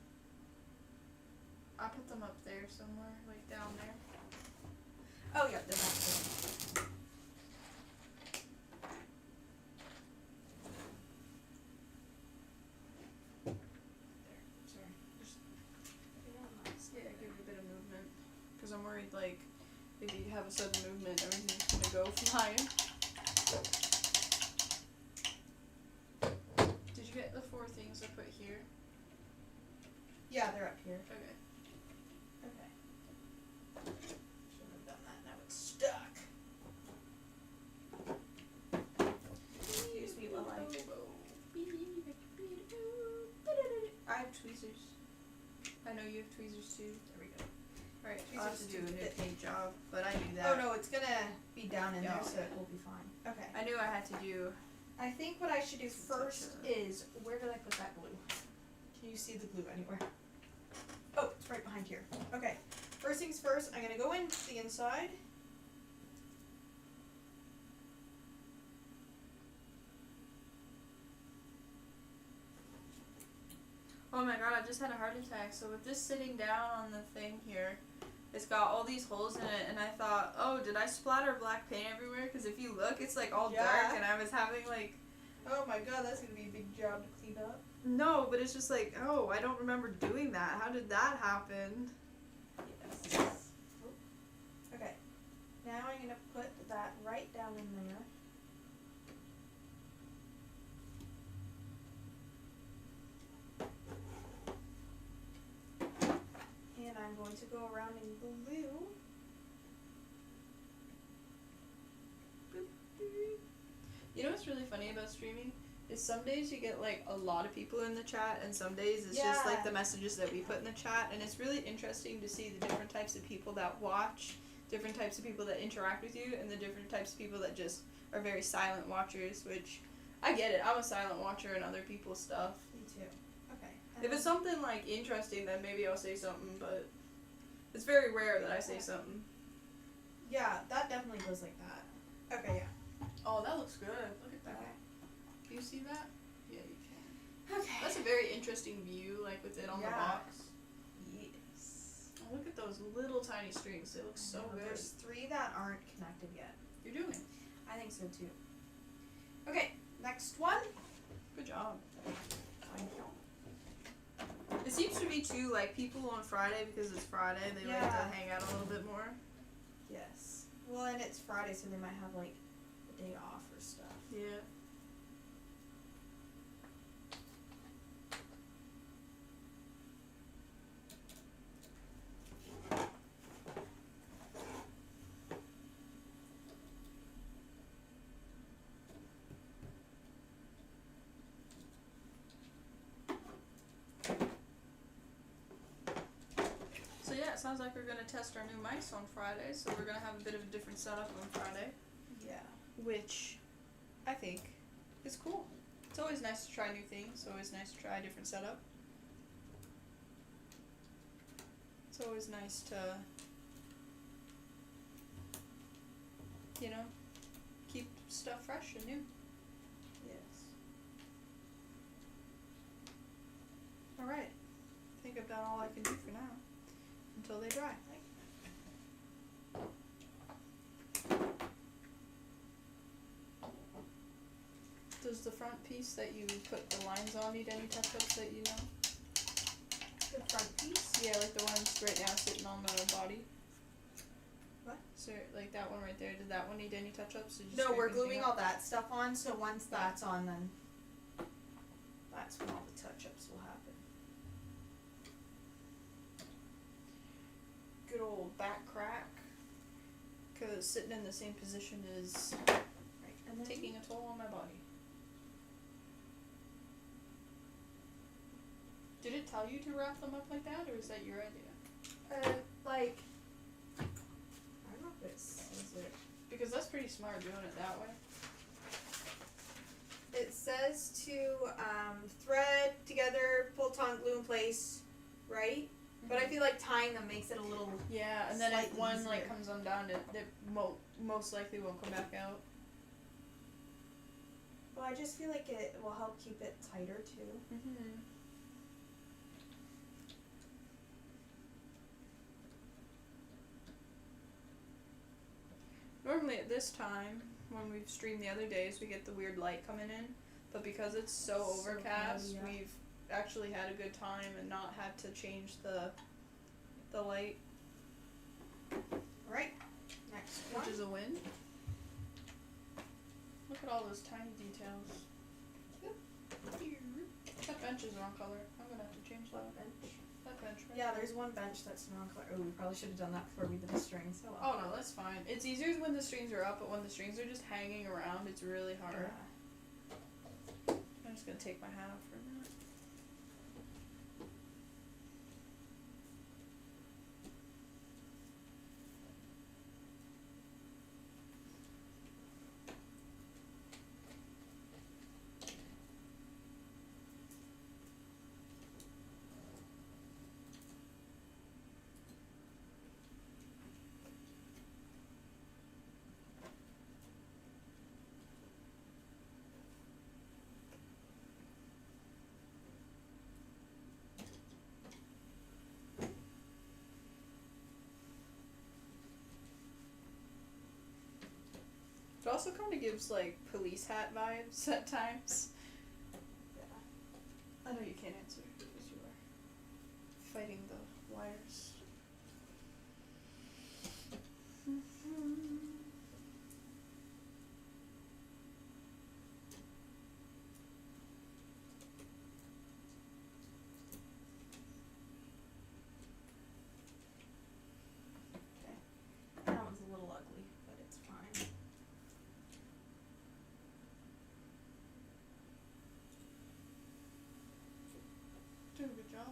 I put them up there somewhere, like down there. Oh yeah, they're back there. There. Sorry. Just Yeah, give it a bit of movement. Because I'm worried, like, if you have a sudden movement, everything's gonna go flying. Did you get the 4 things I put here? Yeah, they're up here. Okay. Okay. Should have done that. Now it's stuck. Excuse me while I have tweezers. I know you have tweezers too. There we go. Alright, I'll I'll have have to to do a do new it. paint job, but I knew that. Oh no, it's gonna be down in Yeah. there, so it will be fine. Okay. I knew I had to do. I think what I should do first Touch it. is, where did I put that glue? Can you see the glue anywhere? Oh, it's right behind here. Okay. First things first, I'm gonna go in the inside. Oh my god, I just had a heart attack. So with this sitting down on the thing here, it's got all these holes in it, and I thought, oh, did I splatter black paint everywhere? Because if you look, it's like all Yeah. dark, and I was having like, Oh my god, that's gonna be a big job to clean up. no, but it's just like, oh, I don't remember doing that. How did that happen? Yes. Oh. Okay. Now I'm gonna put that right down in there. And I'm going to go around in blue. You know what's really funny about streaming? Is some days you get like a lot of people in the chat, and some days it's just like Yeah. the messages that we put in the chat, and it's really interesting to see the different types of people that watch, different types of people that interact with you, and the different types of people that just are very silent watchers, which I get it. I'm a silent watcher in other people's stuff. Me too. Okay. If it's something like interesting, then maybe I'll say something, but it's very rare that I say something. Yeah, that definitely goes like that. Okay, yeah. Oh, that looks good. Look at that. Okay. Can you see that? Yeah, you can. Okay. That's a very interesting view, like with it on the Yeah. box. Yes. Oh, look at those little tiny strings. They look so good. There's 3 that aren't connected yet. You're doing it. I think so too. Okay, next one. Good job. Thank you. It seems to be too, like, people on Friday, because it's Friday, they like Yeah. to hang out a little bit more. Yes. Well, and it's Friday, so they might have like a day off or stuff. Yeah. So yeah, it sounds like we're gonna test our new mics on Friday, so we're gonna have a bit of a different setup on Friday. Yeah. Which I think is cool. It's always nice to try new things, always nice to try a different setup. It's always nice to, you know, keep stuff fresh and new. Yes. Alright. I think I've done all I can do for now. Until they dry. Does the front piece that you put the lines on need any touch-ups that you know? The front piece. Yeah, like the ones right now sitting on the body. What? So, like that one right there, did that one need any touch-ups? Did you No, scrape we're anything gluing up? all that stuff on, so once that's on, then that's when all the touch-ups will happen. Good old back crack. Because sitting in the same position is Right. And then taking a toll on my body. Did it tell you to wrap them up like that, or is that your idea? like, I don't know if it says it. Because that's pretty smart doing it that way. It says to thread together, pull tongue, glue in place, right? But I feel like tying them makes it a little. Yeah, and then if slightly one easier. like comes undone, it most likely won't come back out. Well, I just feel like it will help keep it tighter too. Mm-hmm. Normally at this time, when we've streamed the other days, we get the weird light coming in. But because it's so So overcast, cloudy, yeah. we've actually had a good time and not had to change the light, Right. Next one. which is a win. Look at all those tiny details. That bench is the wrong color. I'm gonna have to change that. That bench. Right Yeah, there. there's one bench that's the wrong color. Oh, we probably should have done that before we did the strings. So. Oh no, that's fine. It's easier when the strings are up, but when the strings are just hanging around, it's really hard. I'm just gonna take my hat off for a minute. It also kind of gives like police hat vibes at times. Yeah. I know you can't answer because you are fighting the wires. That one's a little ugly, but it's fine. Doing a good job.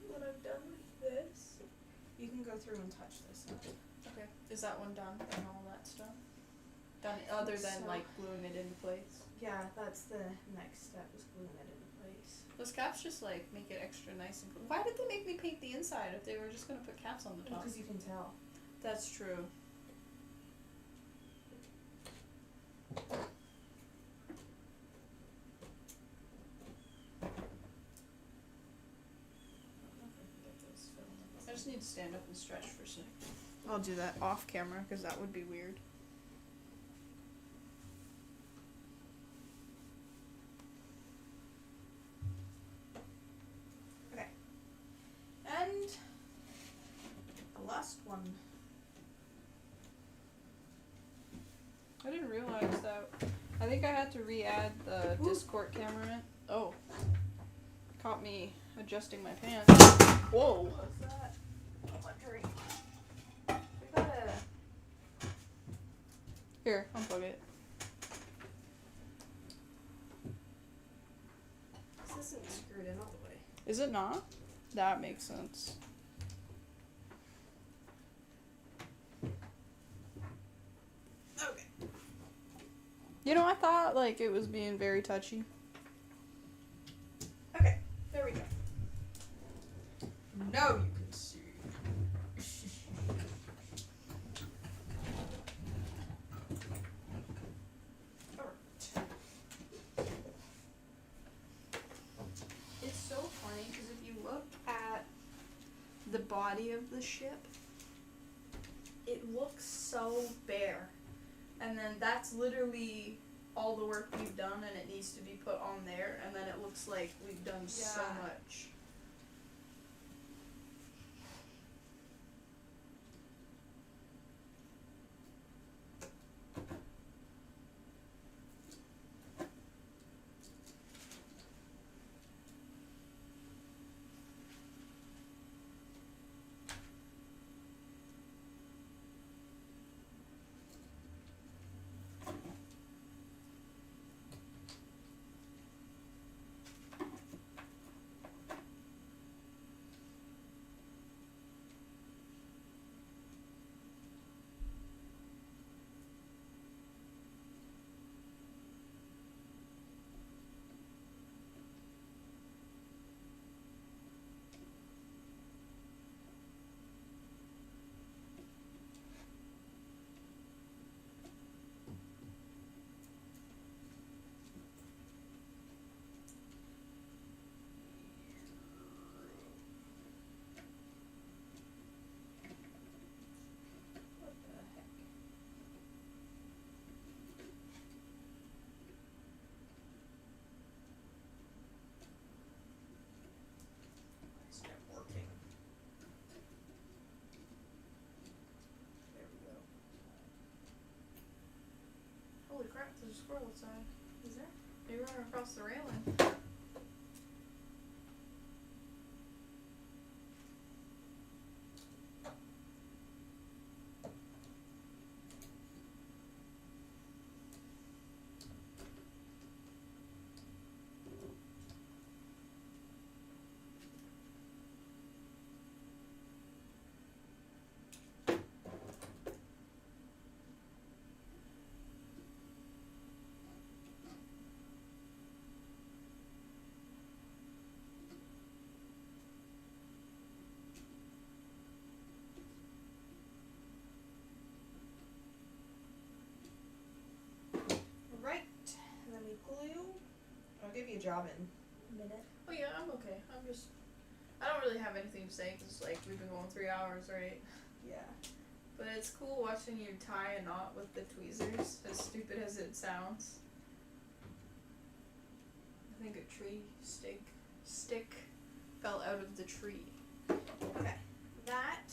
When I'm done with this, you can go through and touch this up. Okay. Is that one done and all that's done? Done other than so. like gluing it into place. Yeah, that's the next step, is gluing it into place. Those caps just like make it extra nice and cool. Why did they make me paint the inside if they were just gonna put caps on the top? Because you can tell. That's true. I just need to stand up and stretch for a sec. I'll do that off camera because that would be weird. Okay. And the last one. I didn't realize that. I think I had to re-add the Discord camera in. Oh. Caught me adjusting my pants. Whoa. What's that? Oh, my drink. We gotta. Here, unplug it. This isn't screwed in all the way. Is it not? That makes sense. Okay. You know, I thought like it was being very touchy. Okay. There we go. Now you can see. It's so funny because if you look at the body of the ship, it looks so bare. And then that's literally all the work we've done and it needs to be put on there, and then it looks like we've done so Yeah. much. crap, there's a squirrel outside. Is there? Maybe run across the railing. Right. And then we glue. I'll give you a job in a minute. Oh yeah, I'm okay. I don't really have anything to say because like we've been going 3 hours, right? Yeah. But it's cool watching you tie a knot with the tweezers, as stupid as it sounds. I think a tree stick fell out of the tree. Okay. That.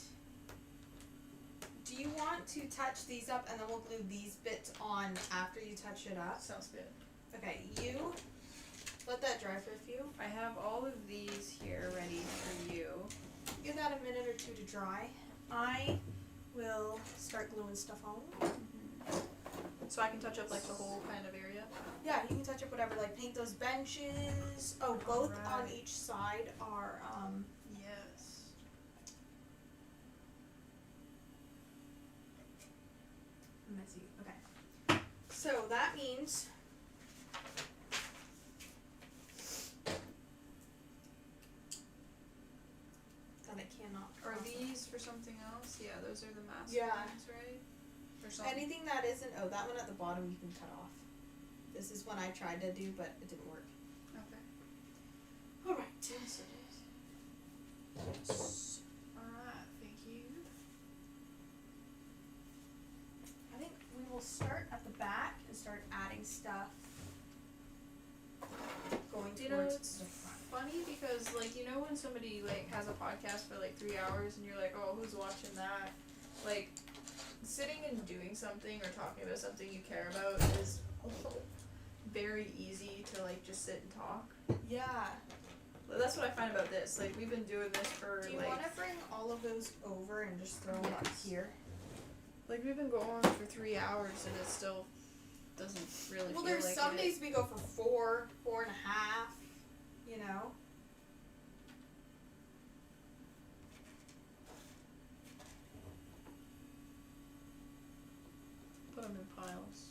Do you want to touch these up and then we'll glue these bits on after you touch it up? Sounds good. Okay, you let that dry for a few. I have all of these here ready for you. Give that a minute or two to dry. I will start gluing stuff on. So I can touch up like the whole kind of area. Yeah, you can touch up whatever, like paint those benches. Oh, both on Alright. each side are Yes. messy. Okay. So that means that it cannot Are cross. these for something else? Yeah, those are the mask Yeah. ones, right? Or something. Anything that isn't, oh, that one at the bottom you can cut off. This is one I tried to do, but it didn't work. Okay. Alright. Yes, it is. Alright, thank you. I think we will start at the back and start adding stuff going You know, towards it's the front. funny because, like, you know when somebody, like, has a podcast for, like, 3 hours and you're like, oh, who's watching that? Like, sitting and doing something or talking about something you care about is very easy to, like, just sit and talk. Yeah. But that's what I find about this. Like, we've been doing this for, Do you like... want to bring all of those over and just throw them up Yes. here? Like, we've been going for 3 hours and it still doesn't really Well, feel there's like some it. days we go for 4.5, you know? Put them in piles.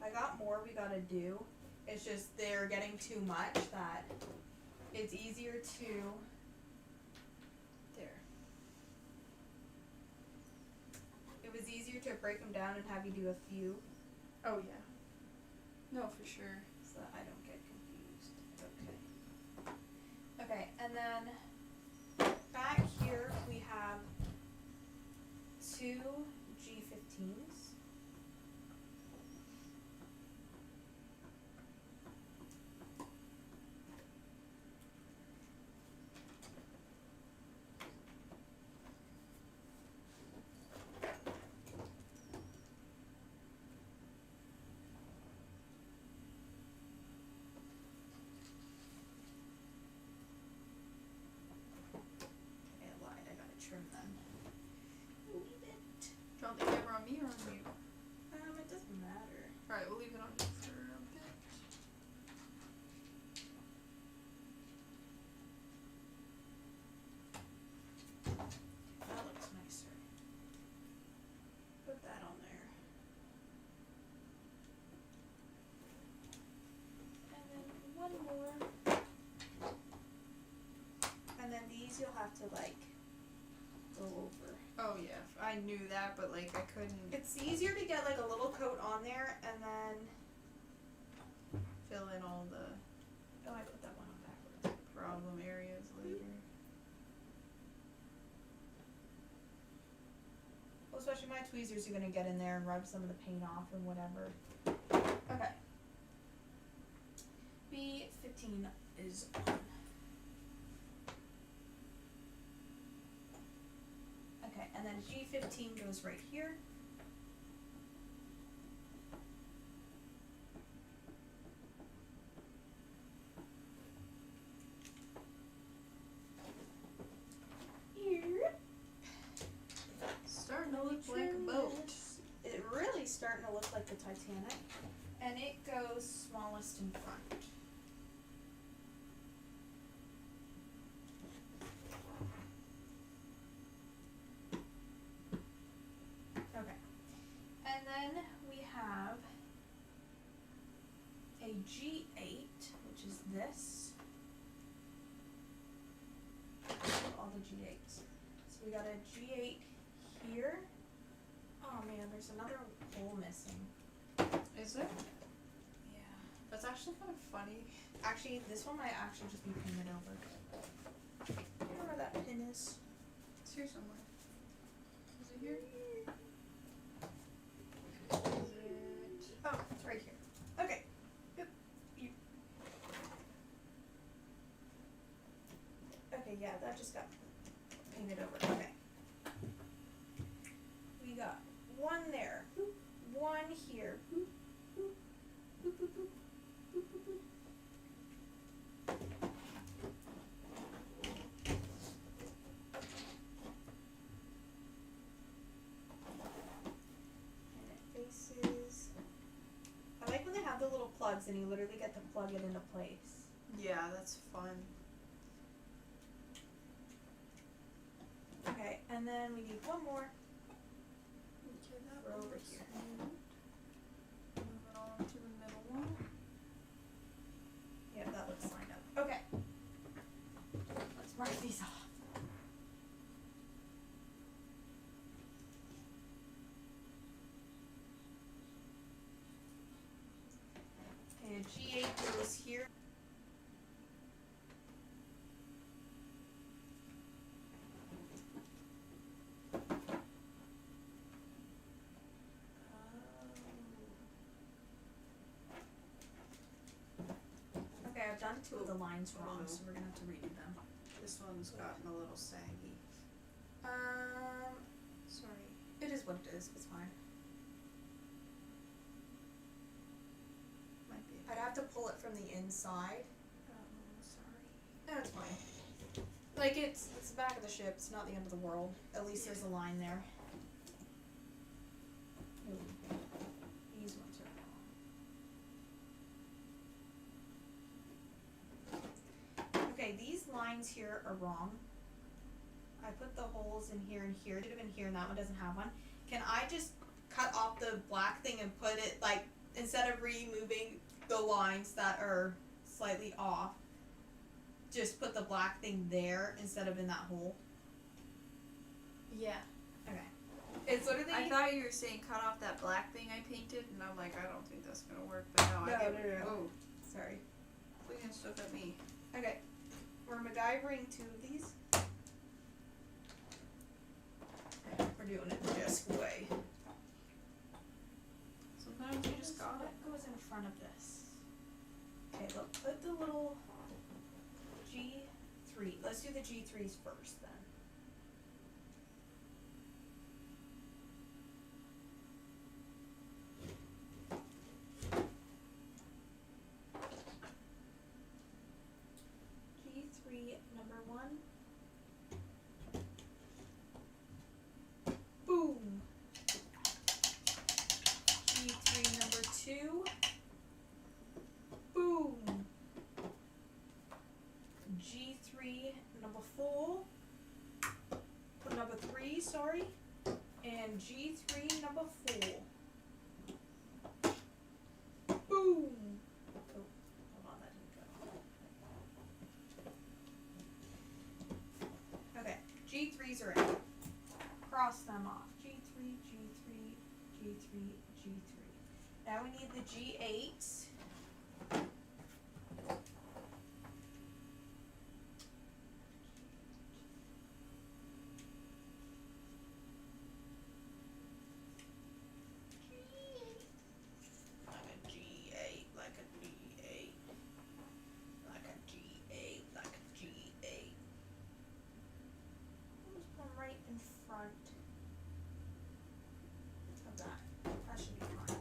I got more we gotta do. It's just they're getting too much that it's easier to... There. It was easier to break them down and have you do a few Oh, yeah. No, for sure. so that I don't get confused. Okay. Okay, and then back here we have 2 G15s. Okay, I lied. I gotta trim them. A wee bit. Do you want the camera on me or on you? It doesn't matter. Alright, we'll leave it on you for a bit. That looks nicer. Put that on there. And then one more. And then these you'll have to like go over. Oh, yeah. I knew that, but, like, I couldn't It's easier to get like a little coat on there and then fill in all the oh I put that one on backwards. problem areas later. Well, especially my tweezers are gonna get in there and rub some of the paint off and whatever. Okay. B15 is on. Okay, and then G15 goes right here. G8, which is this. All the G8s. So we got a G8 here. Oh man, there's another hole missing. Is there? Yeah. That's actually kind of funny. Actually, this one might actually just be pinned over. Do you know where that pin is? It's here somewhere. Is it here? Is it? Oh, it's right here. Okay. Yep. Okay, yeah, that just got painted over. Okay. We got one there. One here. I like when they have the little plugs and you literally get to plug it into place. Yeah, that's fun. Okay, and then we need one more. Okay, that We're over looks here. good. Moving on to the middle one. Yeah, that looks lined up. Okay. Let's mark these off. Okay, a G8 goes here. Okay, I've done two of the lines wrong, so we're gonna have to redo them. This one's gotten a little saggy. Sorry. It is what it is. It's fine. Might be. I'd have to pull it from the inside. Sorry. No, it's fine. Like, it's the back of the ship. It's not the end of the world. At least there's a line there. Ooh. These ones are wrong. Okay, these lines here are wrong. I put the holes in here and here. It should have been here, and that one doesn't have one. Can I just cut off the black thing and put it, like, instead of removing the lines that are slightly off, just put the black thing there instead of in that hole? Yeah. Okay. It's literally... I thought you were saying cut off that black thing I painted, and I'm like, I don't think that's gonna work. But no, I get. No. Oh, Sorry. flinging stuff at me. Okay. We're MacGyvering two of these. We're doing it the Jessica way. Sometimes you just got it. What goes in front of this? Okay, look, put the little G3. Let's do the G3s first then. G3 number 1. Boom. G3 number 2. Boom. G3 number 4. Number 3, sorry. And G3 number 4. Boom. Oh, hold on, that didn't go. Okay, G3s are in. Cross them off. G3, G3, G3, G3. Now we need the G8s. Like a G8, like a G8. Like a G8, like a G8. Just put them right in front of that. That should be fine.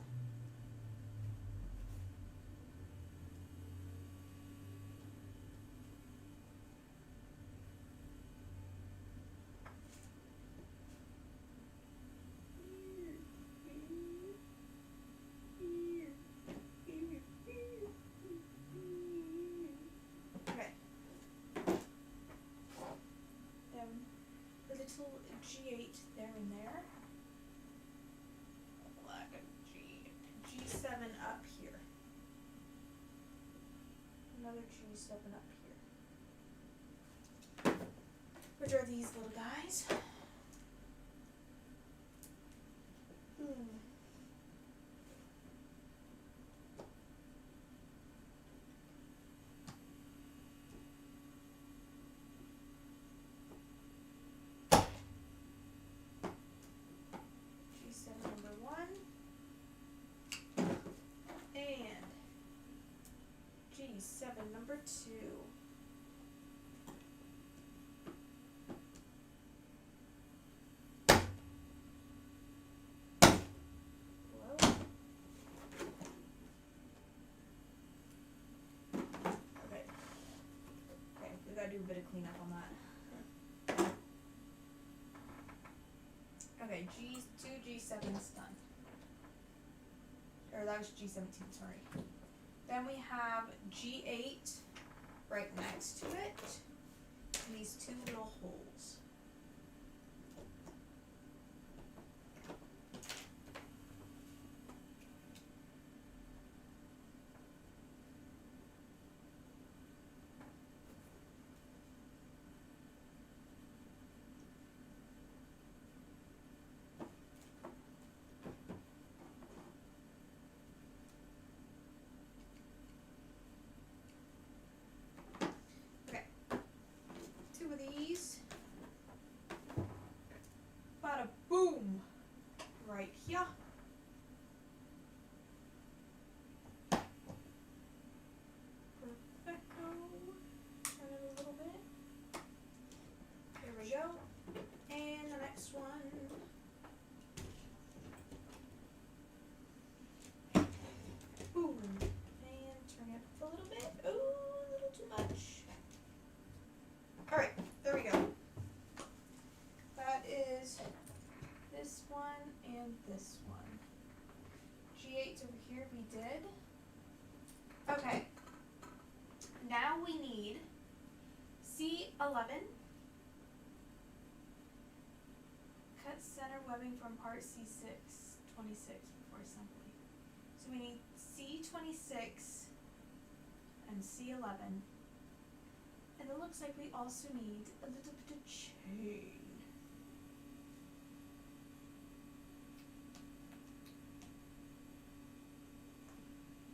another G7 up here. Which are these little guys. G7 number 1 and G7 number 2. Hello? Okay. Okay, we gotta do a bit of cleanup on that. Okay, two G7's done. Or that was G17, sorry. Then we have G8 right next to it. And these two little holes. Two of these. Bada boom! Right here. Perfecto. Turn it a little bit. There we go. And the next one. Boom. And turn it up a little bit. Ooh, a little too much. Alright, there we go. That is this one and this one. G8's over here, we did. Okay. Now we need C11. Cut center webbing from part C6, 26 before assembly. So we need C26 and C11. And it looks like we also need a little bit of chain.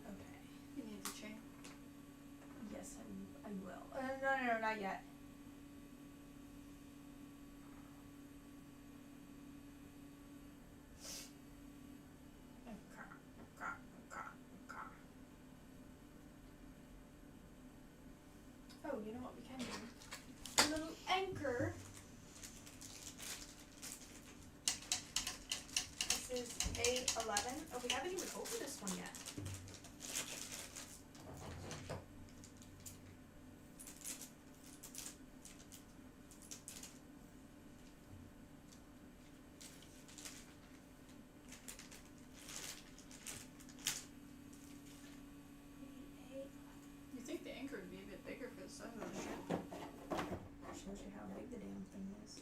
Okay. You need the chain. Yes, I will. No, not yet. Oh, you know what we can do? A little anchor. This is A11. Oh, we haven't even opened this one yet. You think the anchor would be a bit bigger for the size of the ship? Shows you how big the damn thing is.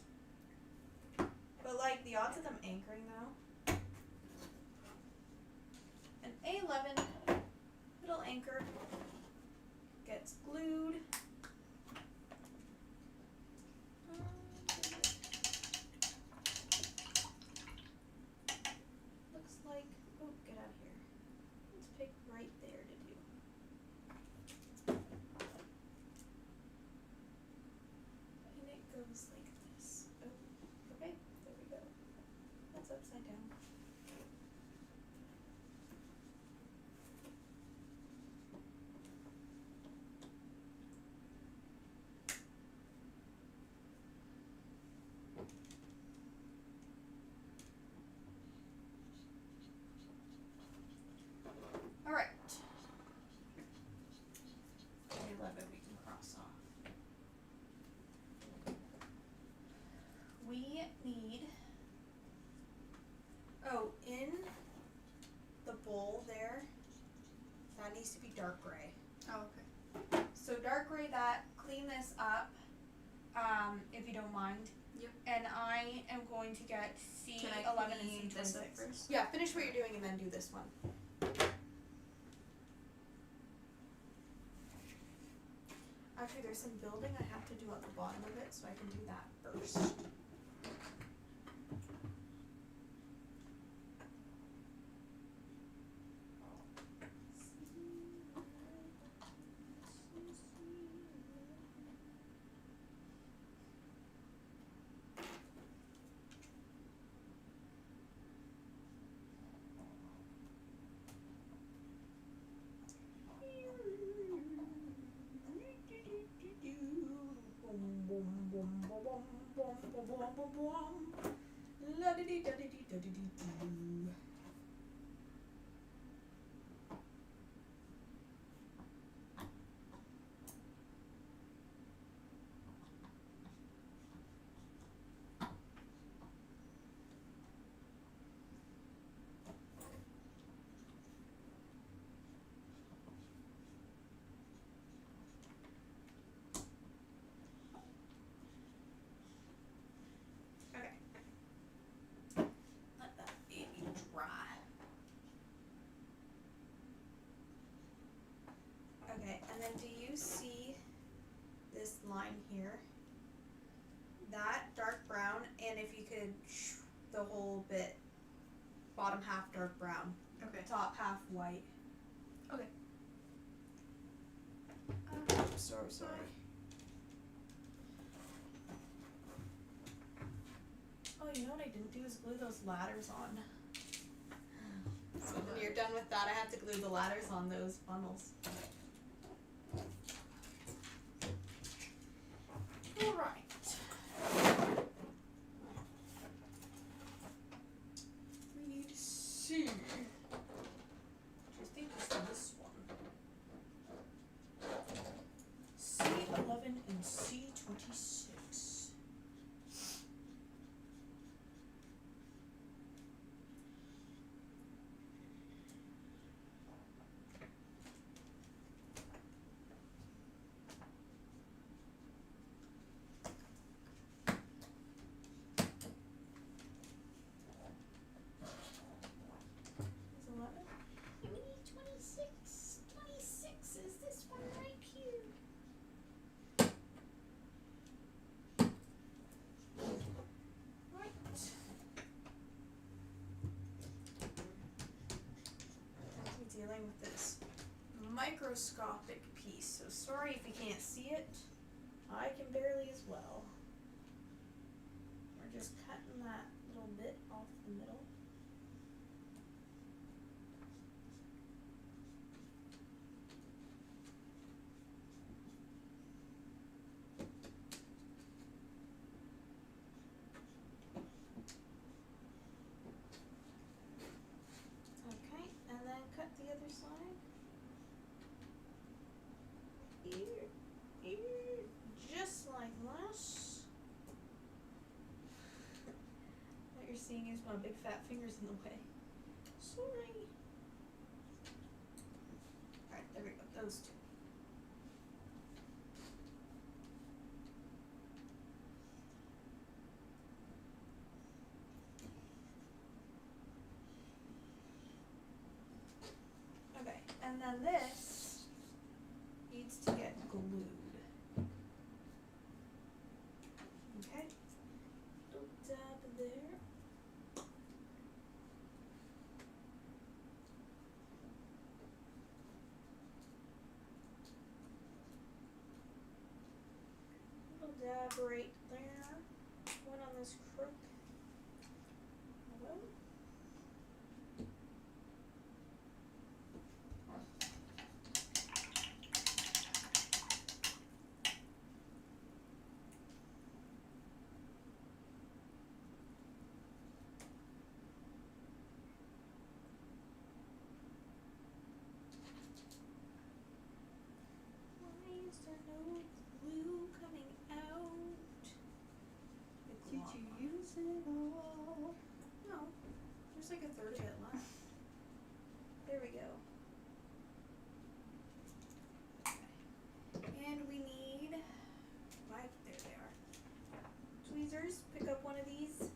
But like the odds of them anchoring though. An A11 little anchor gets glued. Looks like, oh, get out of here. Let's pick right there to do. And it goes like this. Oh, okay, there we go. That's upside down. All right. 11 we can cross off. We need, oh, in the bowl there, that needs to be dark gray. Oh, okay. So dark gray that, clean this up, if you don't mind. Yep. And I am going to get Can I C11 and clean this C26. up first? Yeah, finish what you're doing and then do this one. Actually, there's some building I have to do at the bottom of it, so I can do that first. La-di-di-da-di-di-da-di-di-do. Okay. Let that baby dry. Okay, and then do you see this line here? That dark brown, and if you could the whole bit, bottom half dark brown, Okay. top half white. Okay. Sorry. Oh, you know what I didn't do is glue those ladders on. So when you're done with that, I have to glue the ladders on those funnels. Alright. We need C. I think it's this one. C11 and C26. Is 11? We need 26. 26 is this one right here. Right. I'm dealing with this microscopic piece, so sorry if you can't see it. I can barely as well. We're just cutting that little bit off the middle. Okay, and then cut the other side. Here, just like this. What you're seeing is my big fat fingers in the way. Sorry. Alright, there we go, those two. Okay, and then this needs to get glued. Okay, little dab there. Little dab right there. One on this crook. Hello. Why is there no glue coming out? Did you use it all? No, there's like a third of it left. There we go. Okay. And we need, there they are. Tweezers, pick up one of these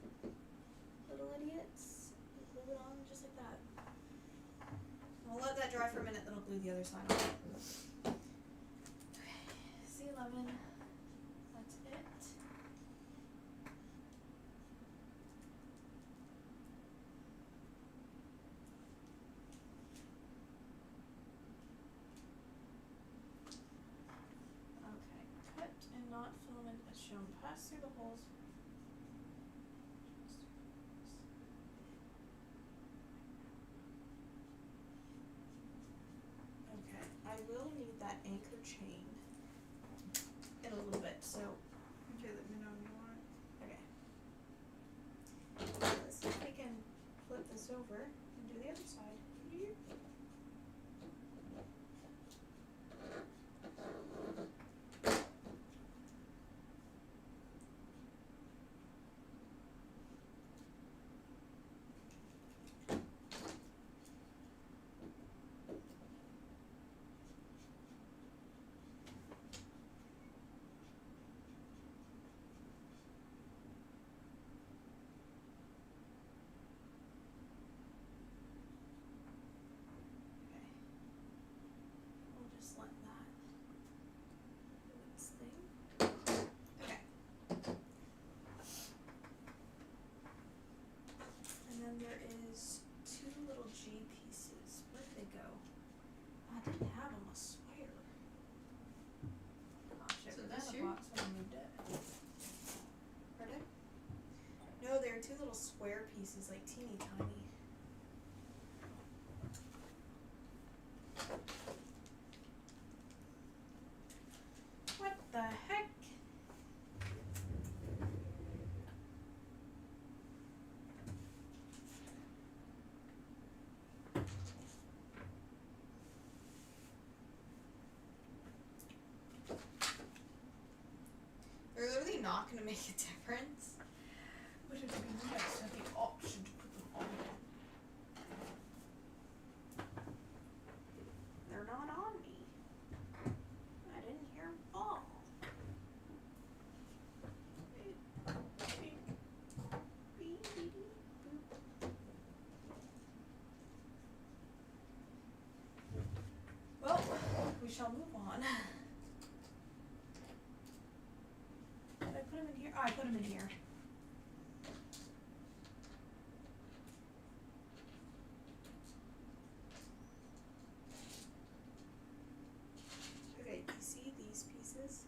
little idiots, and glue it on just like that. I'll let that dry for a minute, then I'll glue the other side on. Okay, C11 shall pass through the holes. Okay, I will need that anchor chain in a little bit, so Okay, let me know when you want it. okay. Let's see if we can flip this over and do the other side. We'll just let that do its thing. Okay. And then there is two little G pieces. Where did they go? I didn't have them, I swear. Gosh, it So was this in the here? box when I moved it. Pardon? No, they're two little square pieces, like teeny tiny. What the heck? They're literally not gonna make a difference. But it would be nice to have the option to put them on. They're not on me. I didn't hear them fall. Well, we shall move on. Did I put them in here? Oh, I put them in here. Okay, you see these pieces?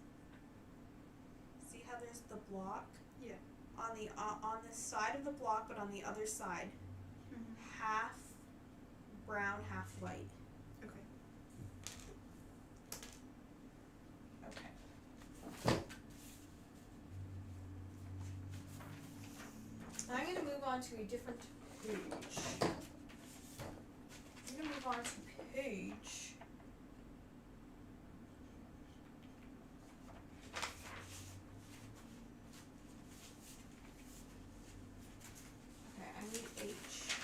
See how there's the block? Yeah. On the side of the block, but on the other side, Mm-hmm. half brown, half white. Okay. Okay. I'm gonna move on to a different page. I'm gonna move on to page. Okay, I need H.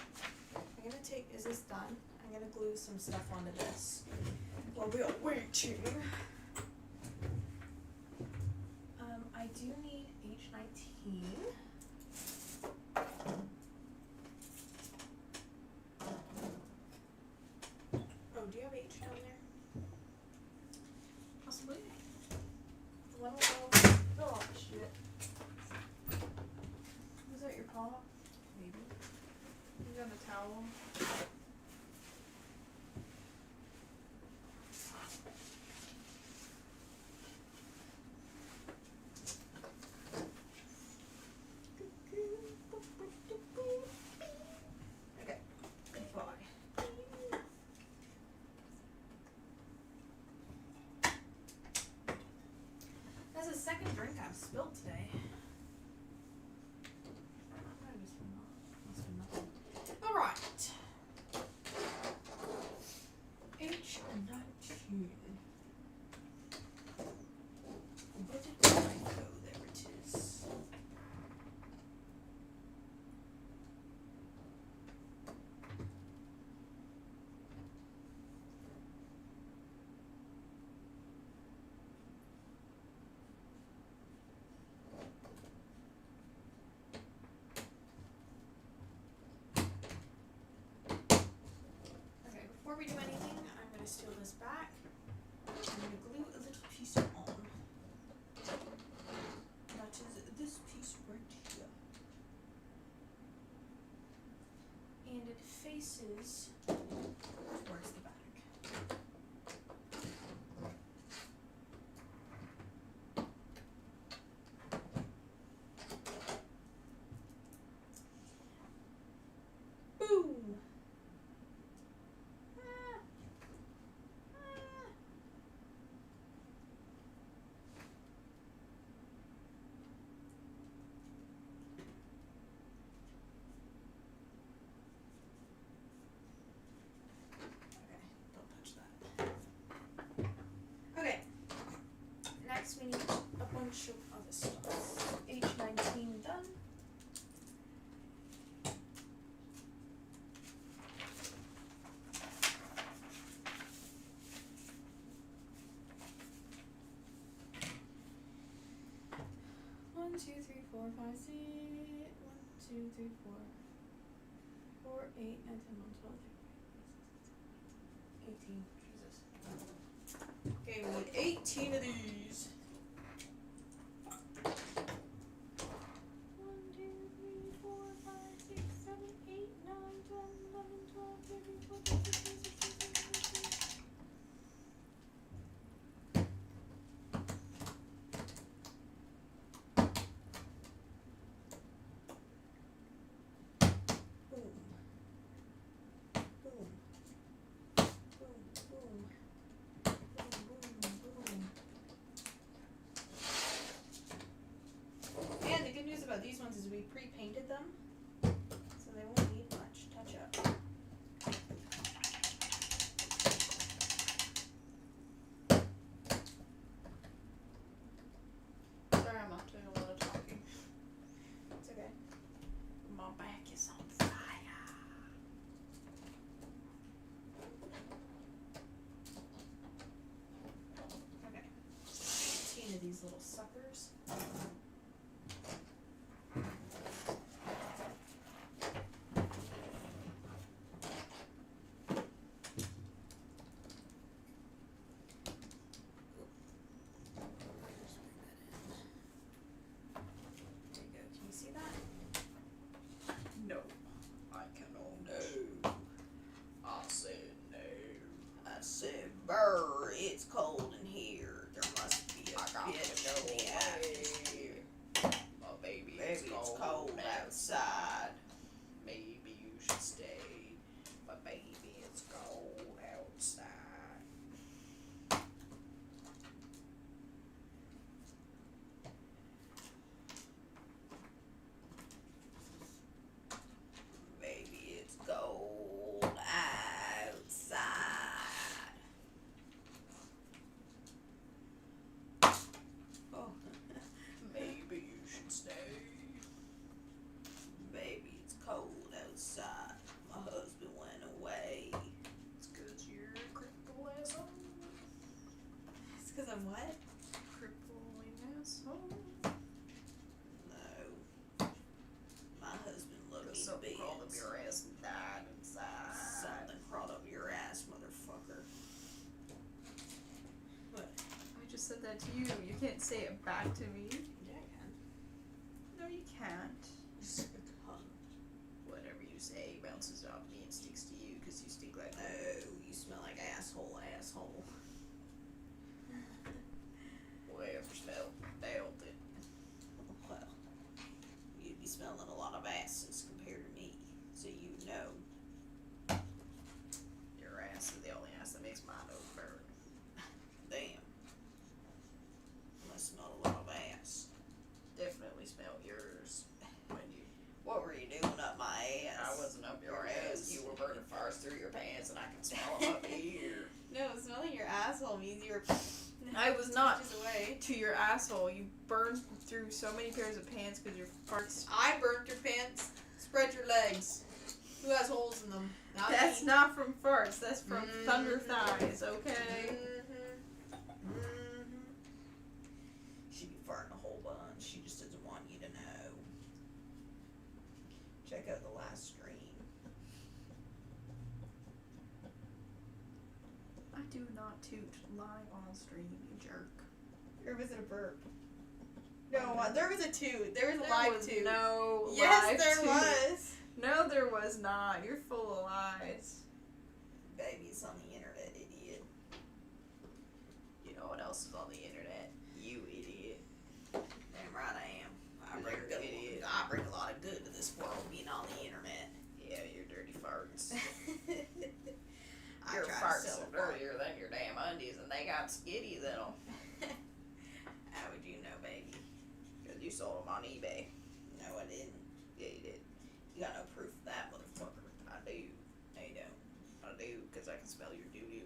I'm gonna take, is this done? I'm gonna glue some stuff onto this while we are waiting. I do need H19. Oh, do you have H down there? Possibly. One will go. Oh, shit. Was that your paw? Maybe. You got a towel? Okay. Goodbye. That's the second drink I've spilled today. Must be nothing. Alright. H19. Where did mine go? There it is. Okay, before we do anything, I'm going to steal this back. I'm going to glue a little piece on. That is this piece right here. And it faces towards the back. Next, we need a bunch of other stuff. H19 done. One, two, three, four, five, six. 1, 2, 3, 4, 4, 8, 9, 10, 11, 12, 13, 18. Jesus. Okay, we need 18 of these. 1, 2, 3, 4, 5, 6, 7, 8, 9, 10, 11, 12, 13, 14, 15, 16, 17, 18. And the good news about these ones is we pre-painted them, so they won't need much touch-up. Sorry, I'm not doing a lot of talking. It's okay. My back is on fire. Okay. 18 of these little suckers. There you go. Can you see that? No. I cannot. No. I said no. I said, brr, it's cold in here. There must be a bitch in the atmosphere. My baby, Baby, it's cold outside. Maybe you should stay. My baby, it's cold outside. Baby, it's cold outside. Oh, Maybe you should stay. baby, it's cold outside. My husband went away. It's 'cause you're a cripple asshole. It's because I'm what? Crippling asshole. No. My husband loved me to Something bits. crawled up your ass and died inside. Something crawled up your ass, motherfucker. What? I just said that to you. You can't say it back to me. Yeah, I can. No, you can't. Just Whatever you say bounces off me and sticks to you because you stink like no, you smell like asshole, asshole. whatever smell nailed it. Well, you'd be smelling a lot of asses compared to me, so you know. Your ass is the only ass that makes my nose burn. Damn. I smell a lot of ass. Definitely smell yours when you. What were you doing up my ass? I wasn't up your Your ass. ass. You were burning fires through your pants, and I can smell them up here. No, smelling your asshole means you were. I was not. inches away. To your asshole, you burned through so many pairs of pants because your farts. I burnt your pants. Spread your legs. Who has holes in them? Not That's me. not from farts. That's from Mhm. thunder thighs. Okay. She'd be farting a whole bunch. She just doesn't want you to know. Check out the last stream. I do not toot live on stream, you jerk. Or was it a burp? No, there was a toot. There was a There live was toot. no Yes, live there toot. was. No, there was not. You're full of lies. Baby, it's on the internet, idiot. You know what else is on the internet? You idiot. Damn right I am. You're an idiot. I bring a lot of good to this world being on the internet. Yeah, you're dirty farts. I Your try to farts sell are a fart. dirtier than your damn undies, and they got skitties in them. How would you know, baby? Because you sold them on eBay. No, I didn't. Yeah, you did. You got no proof of that, motherfucker. I do. No, you don't. I do, because I can smell your doo-doo.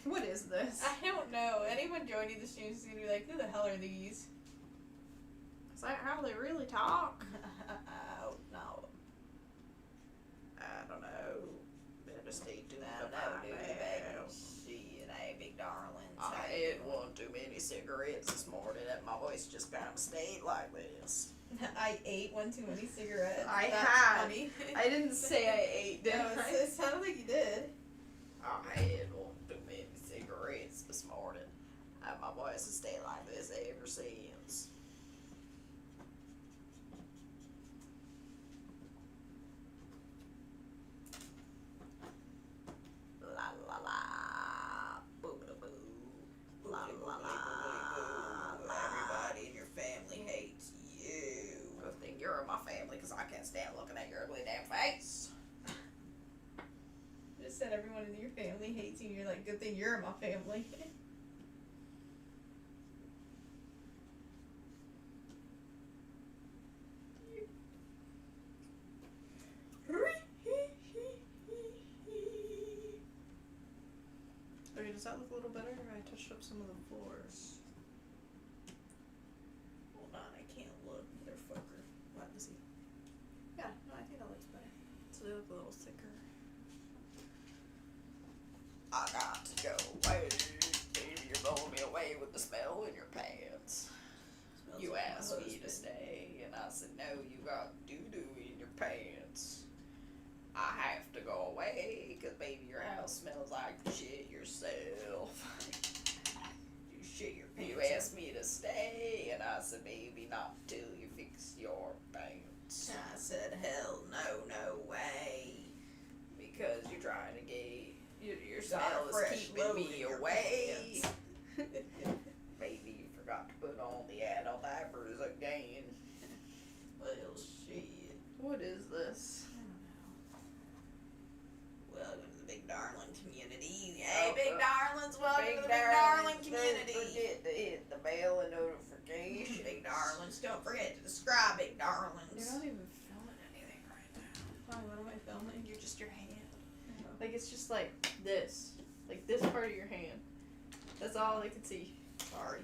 What is is this? I don't know. Anyone joining the stream is gonna be like, who the hell are these? Is that how they really talk? Oh, no. I don't know. Better stay tuned I don't to know, find dude, out. baby. Shit, hey, big darlings. I How ate you doing? one too many cigarettes this morning and my voice just kind of stayed like this. I ate one too many cigarettes. I That's had. funny. I didn't say I ate, did No, I? it sounded like you did. I had one too many cigarettes this morning and my voice has stayed like this ever since. La la la, boo boo boo, la la la. Everybody in your family hates you. Good thing you're in my family because I can't stand looking at your ugly damn face. Just said everyone in your family hates you, and you're like, good thing you're in my family. Okay, does that look a little better? I touched up some of the floors. Hold on, I can't look, motherfucker. What is he? Yeah, no, I think that looks better. So they look a little thicker. I got to go away. Baby, you're blowing me away with the smell in your pants. Smells You like my asked me to husband. stay, and I said, no, you got doo-doo in your pants. I have to go away, because baby, your house smells like shit yourself. You shit your pants. You asked me to stay, and I said, baby, not till you fix your pants. I said, hell no, no way. Because you're trying to get, your Got smell a is fresh keeping load me in your away. pants. Baby, you forgot to put on the adult diapers again. Well, shit. What is this? Welcome to the Big Darling community. Hey, Oh, Big Darlings, welcome to the Big darlings, Darling community. Don't forget to hit the bell and notification. Big Darlings, don't forget to subscribe, Big Darlings. You're not even filming anything right now. Why, what am I filming? You're just your hand. Like, it's just like this. Like this part of your hand. That's all I could see. Sorry.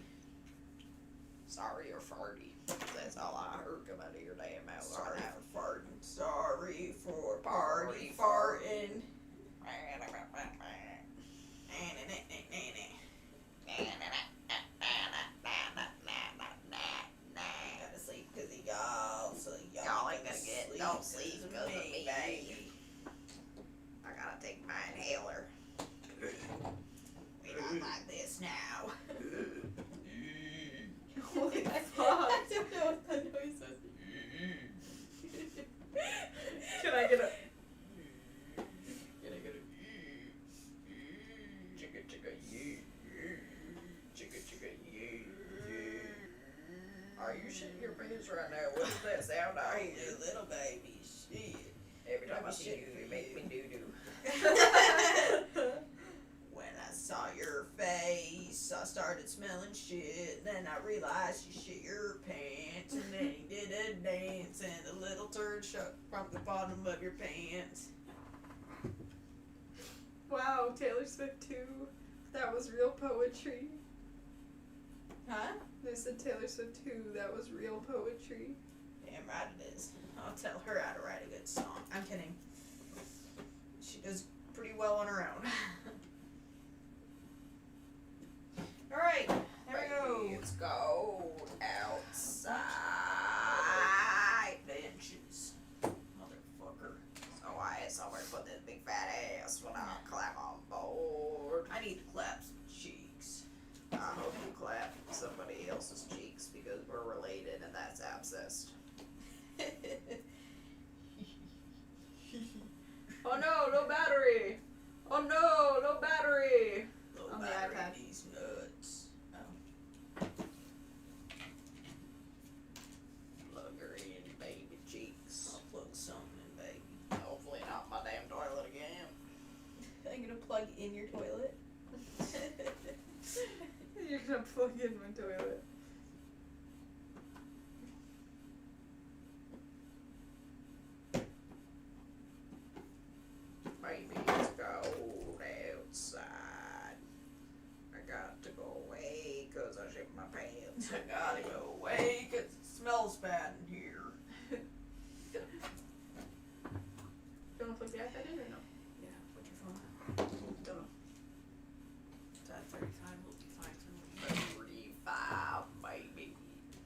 Sorry or farty. That's all I heard come out of your damn mouth. Sorry right for farting. Sorry for party Party farting. Gotta sleep cause of y'all, so Y'all ain't gonna get no sleep 'cause because of me, baby. I gotta take my inhaler. We not like this now. Holy I fuck. don't know what that noise is. Can I get a... Can I get a... Chicka chicka yee. Chicka chicka yee. Are you shitting your pants right now? What does that sound I Hey, hear? little baby, shit. Every time I I'm see shitting you, for you make you. me doo-doo. When I saw your face, I started smelling shit. Then I realized you shit your pants. And then you did a dance, and the little turd shot from the bottom of your pants. Wow, Taylor Swift too. That was real poetry. Huh? They said Taylor Swift too. That was real poetry. Damn right it is. I'll tell her how to write a good song. I'm kidding. She does pretty well on her own. Alright, there we go. Let's go outside. Benches. Motherfucker. So I had somewhere to put this big fat ass when I clap on board. I need to clap some cheeks. I hope you clap somebody else's cheeks because we're related and that's abscessed. Oh no, no battery! Oh no, no battery! Little On the battery iPad. these nuts. Plug her in, baby cheeks. I'll plug something in, baby. Hopefully not my damn toilet again. I'm gonna plug in your toilet. You're gonna plug in my toilet. Baby, it's cold outside. I gotta go away because it smells bad in here. Do you want to plug the iPad in or no? Yeah, put your phone. Don't know. It's at 35, we'll be fine. 35, baby.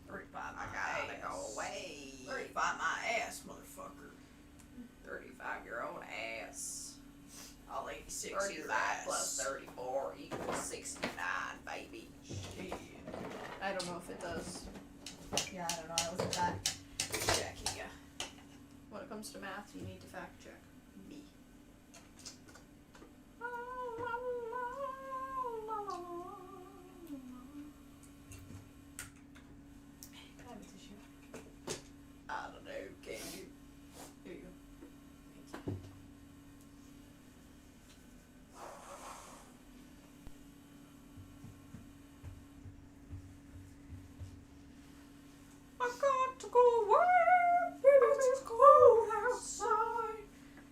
35, I gotta go away. 35, my ass, motherfucker. 35-year-old ass. All 86 35 plus 34 equals 69, baby. Shit. I don't know if it does. Yeah, I don't know. I wasn't that checking ya. When it comes to math, you need to fact check me. Can I have a tissue? I don't know. Can you? Here you go. Thank you. I got to go away, baby, it's cold outside.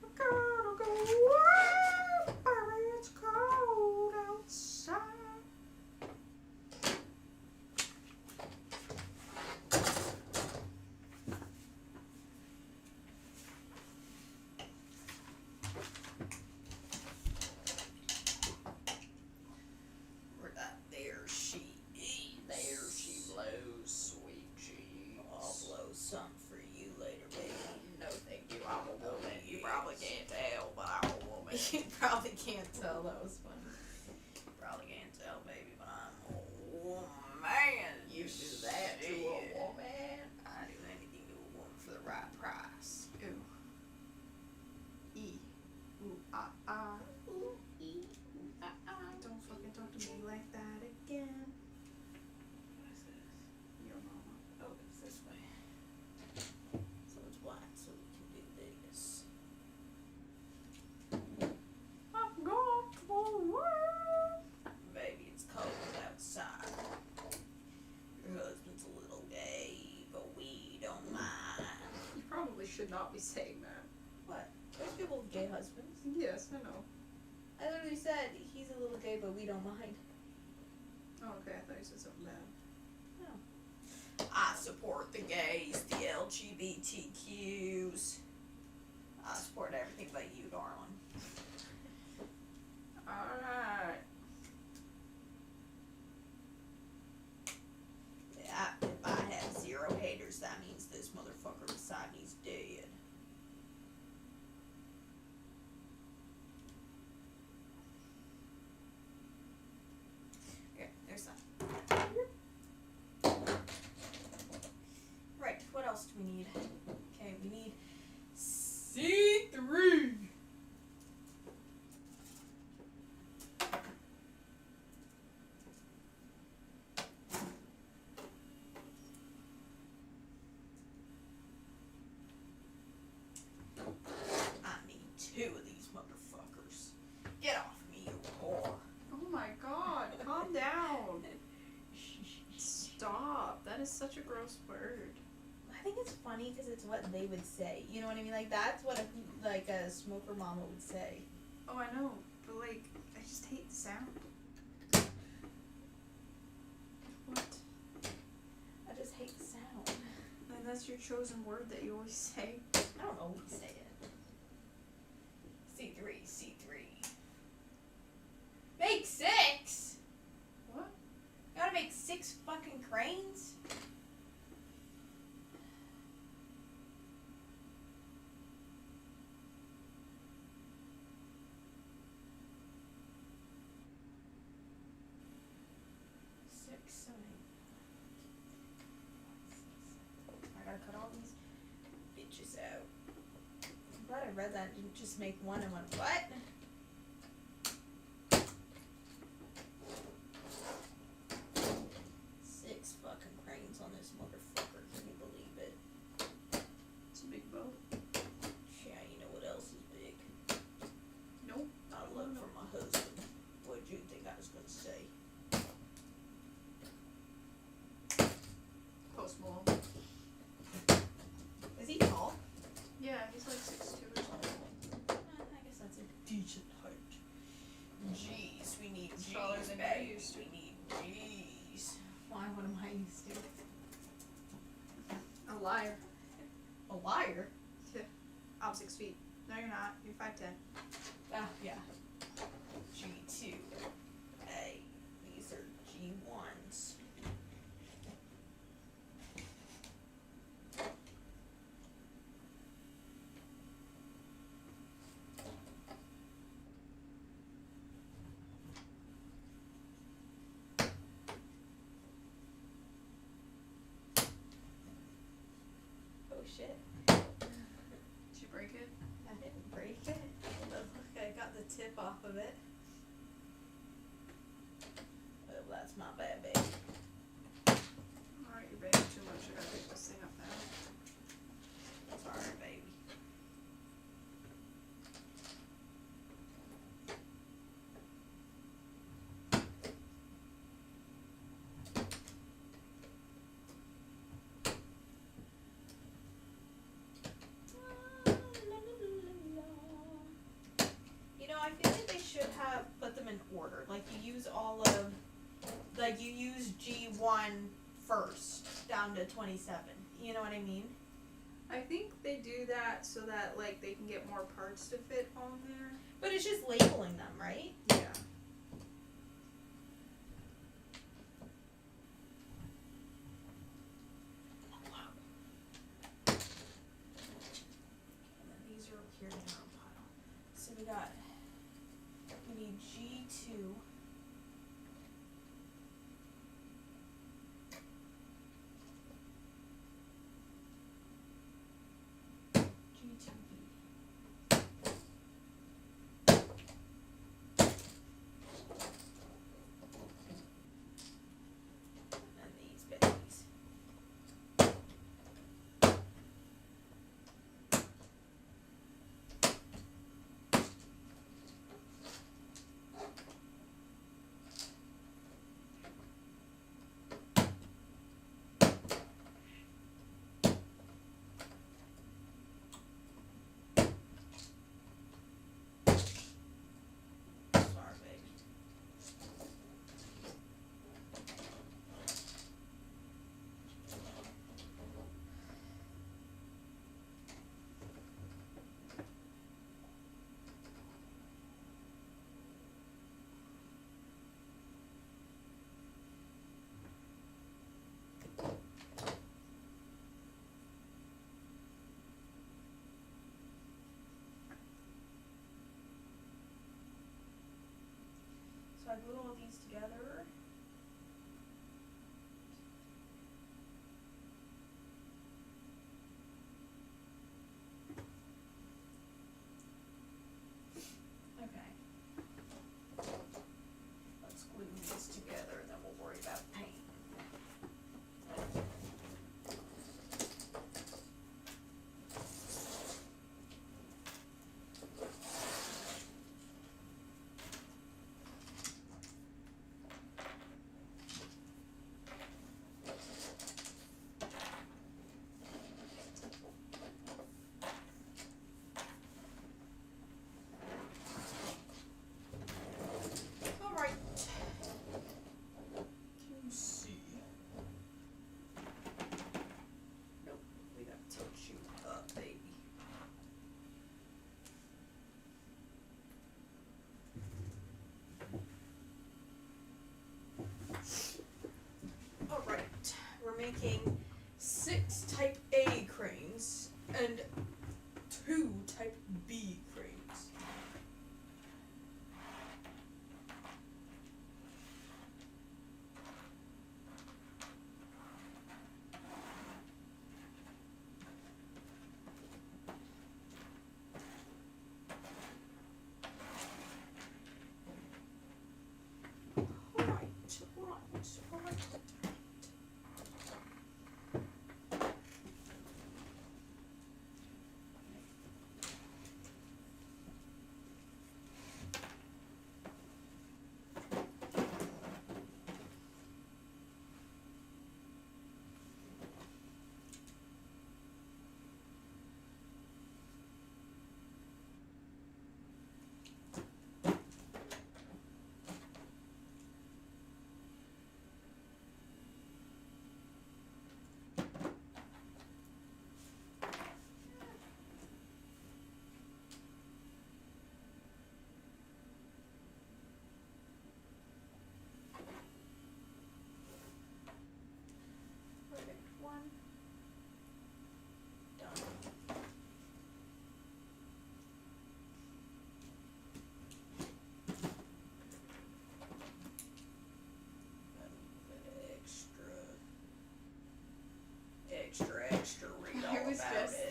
I gotta go away, baby, it's cold outside. There she blows, sweet G. I'll blow some for you later, baby. No, thank you. I'm a woman. You probably can't tell, but I'm a woman. You probably can't tell. That was funny. You probably can't tell, baby, but I'm a woman. You do that to a woman? I do anything to a woman for the right price. Ooh. E. Ooh, ah, ah. Ooh, E. Ooh, ah, ah. Don't fucking talk to me like that again. What is this? Your mama. Oh, it's this way. So it's black, so we can do this. I'm going to work. Baby, it's cold outside. Your husband's a little gay, but we don't mind. You probably should not be saying that. What? There's people with gay husbands. Yes, I know. I literally said he's a little gay, but we don't mind. Oh, okay. I thought you said something bad. I support the gays, the LGBTQs. I support everything but you, darling. Alright. Yeah, if I have 0 haters, that means this motherfucker beside me's dead. Okay, there's that. Right, what else do we need? Okay, we need C3. I need 2 of these motherfuckers. Get off me, you whore. Oh my god, calm down. Stop. That is such a gross word. I think it's funny because it's what they would say. You know what I mean? Like, that's what a smoker mama would say. Oh, I know. But, like, I just hate the sound. What? I just hate the sound. And that's your chosen word that you always say. I don't always say it. C3, C3. Make 6! What? You gotta make 6 fucking cranes? I gotta cut all these bitches out. I'm glad I read that and didn't just make one and went, what? Six fucking cranes on this motherfucker. Can you believe it? It's a big boat. Yeah, you know what else is big? Nope. I love for my husband. What did you think I was gonna say? Post Malone. Is he tall? Yeah, he's like 6'2" or something. I guess that's a decent liar. A liar? I'm 6 feet. No, you're not. You're 5'10". Ah, yeah. G2. A. These are G1s. Oh shit. Did you break it? I didn't break it. Look, I got the tip off of it. Oh, that's my bad, baby. Alright, you're baking too much. I gotta pick this thing up now. Sorry, baby. You know, I feel like they should have put them in order. Like you use all of, like you use G1 first down to 27. You know what I mean? I think they do that so that like they can get more parts to fit on there. But it's just labeling them, right? Yeah. And then these are up here in our own pile. So we need G2. G2B. And these babies. Sorry, baby. So I glue all these together. Okay. Let's glue these together and then we'll worry about paint. Alright. QC. Nope, we gotta touch you up, baby. Alright, we're making 6 type A cranes and 2 type B cranes. Alright.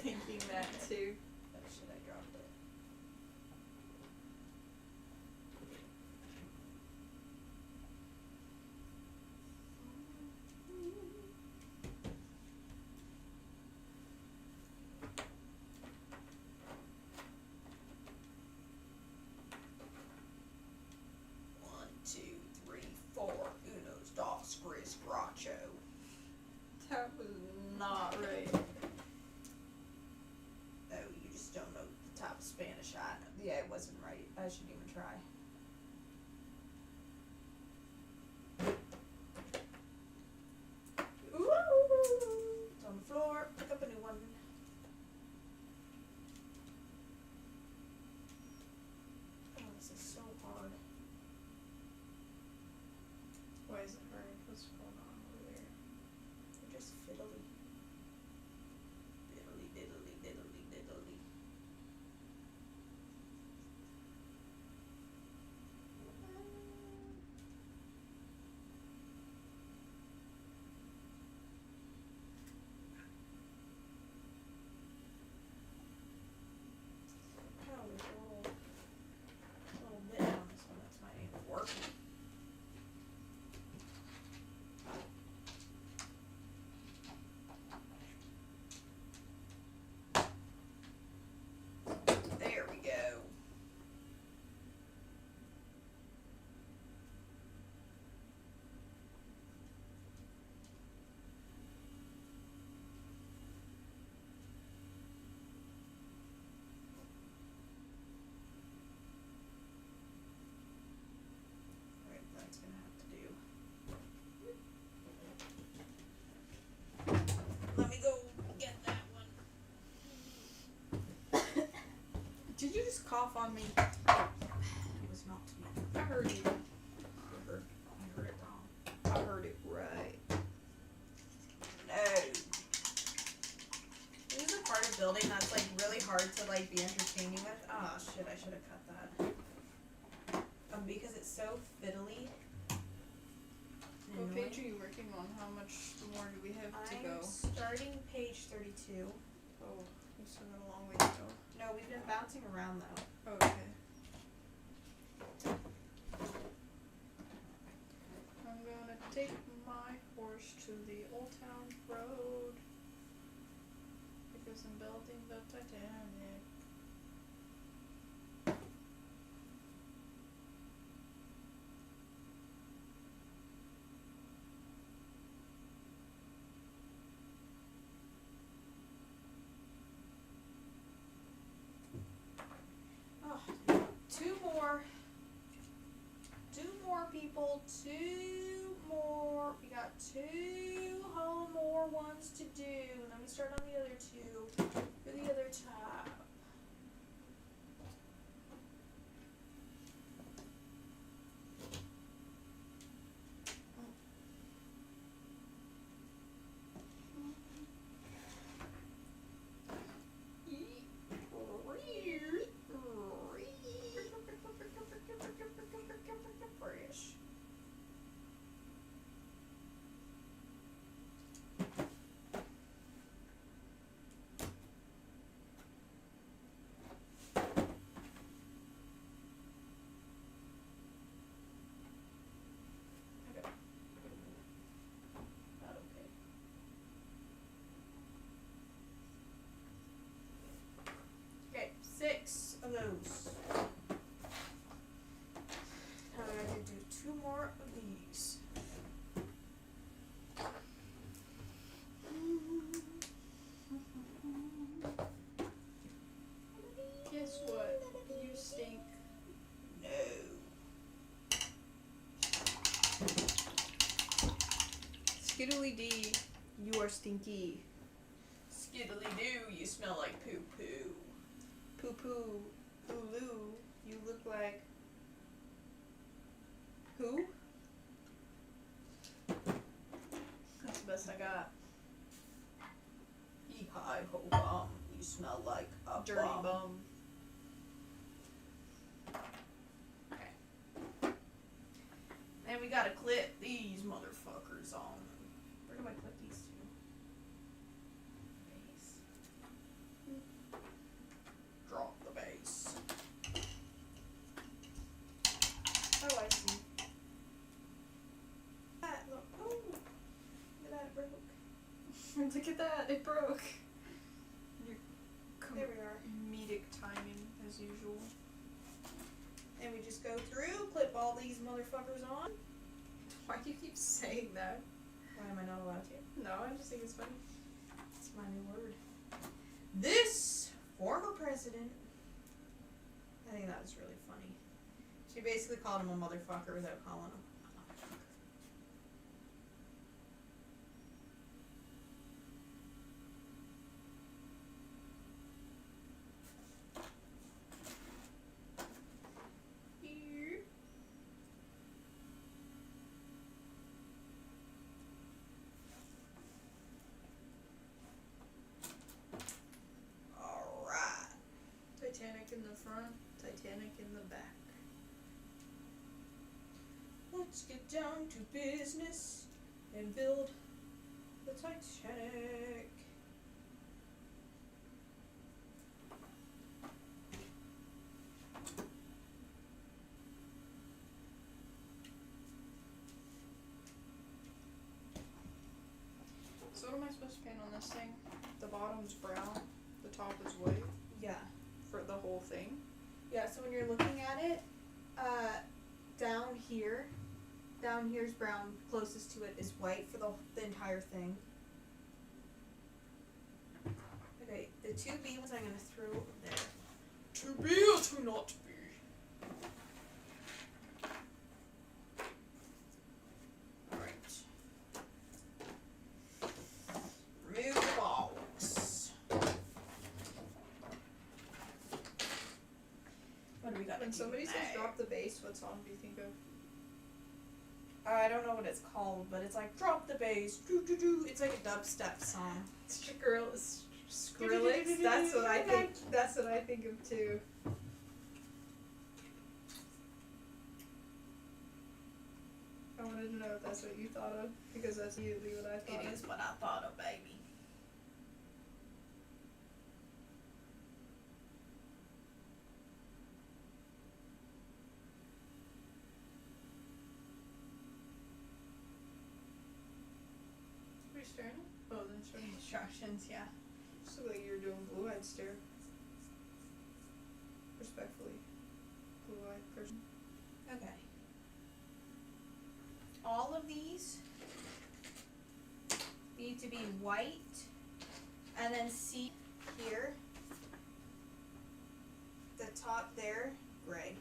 thinking that too. Oh shit, I dropped it. One, two, three, four. Unos, dos, tres, gracho. That was not right. Oh, you just don't know the type of Spanish I know. Yeah, it wasn't right. I shouldn't even try. Ooh! It's on the floor. Pick up a new one. Oh, this is so hard. Why is it hard? What's going on over there? They're just fiddly. Diddly, diddly, diddly, diddly. Oh, there's a little bit on this one that's not even working. There we go. Alright, that's gonna have to do. Let me go get that one. Did you just cough on me? It was not me. I heard you. I heard it wrong. I heard it right. No. This is a part of building that's like really hard to like be entertaining with. Oh shit, I should have cut that. Because it's so fiddly. What page are you working on? How much more do we have to go? I'm starting page 32. Oh, we still got a long way to go. No, we've been bouncing around though. Okay. I'm gonna take my horse to the Old Town Road because I'm building the Titanic. Oh, two more. Two more people. Two more. We got two whole more ones to do. And then we start on the other two for the other top. Fresh. Okay. Not okay. Okay, 6 of those. Now I gotta do 2 more of these. Guess what? You stink. No. Skiddly dee, you are stinky. Skiddly doo, you smell like poo poo. Poo poo, Ulu, you look like. Who? That's the best I got. Yee hi ho bum, you smell like a Dirty bum. bum. Okay. And we gotta clip these motherfuckers on. Where do I clip these to? Base. Look at that, it broke. Your There we are. comedic timing, as usual. And we just go through, clip all these motherfuckers on. Why do you keep saying that? Why am I not allowed to? No, I just think it's funny. It's my new word. This former president. I think that was really funny. She basically called him a motherfucker without calling him a motherfucker. Here. Alright. Titanic in the front, Titanic in the back. Let's get down to business and build the Titanic. So what am I supposed to paint on this thing? The bottom's brown, the top is white Yeah. for the whole thing. Yeah, so when you're looking at it, down here's brown, closest to it is white for the entire thing. Okay, the two B ones I'm gonna throw over there. To be or to not be? Alright. Remove the box. What do we got? When somebody says drop the bass, what song do you think of? I don't know what it's called, but it's like drop the bass, doo doo doo. It's like a dubstep song. Skrillex. That's what I think. That's what I think of too. I wanted to know if that's what you thought of, because that's usually what I thought It of. is what I thought of, baby. Are you staring at? Oh, then sure. Instructions, yeah. Just look like you're doing blue-eyed stare. Respectfully. Blue-eyed person. Okay. All of these need to be white, and then see here, the top there, gray.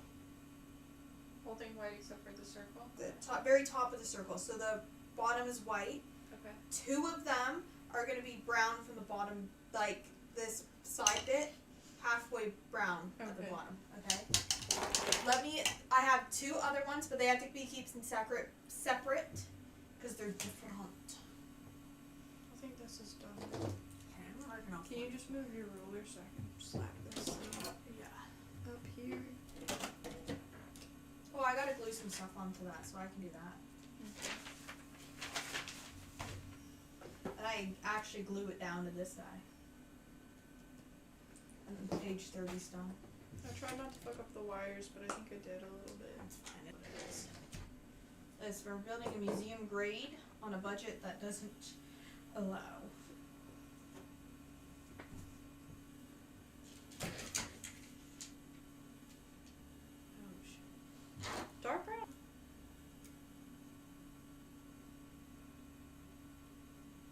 Whole thing white except for the circle? The top, very top of the circle. So the bottom is white. Okay. Two of them are going to be brown from the bottom, like this side bit, halfway brown at the Okay. bottom. Okay. I have two other ones, but they have to be kept in separate, because they're different. I think this is done. Okay, I'm marking off. Can you just move your ruler so I can slap this Yeah. up here? Well, I gotta glue some stuff onto that, so I can do that. And I actually glue it down to this guy. And then page 30's done. I tried not to fuck up the wires, but I think I did a little bit. That's fine. It is. As we're building a museum grade on a budget that doesn't allow. Oh shit. Dark brown?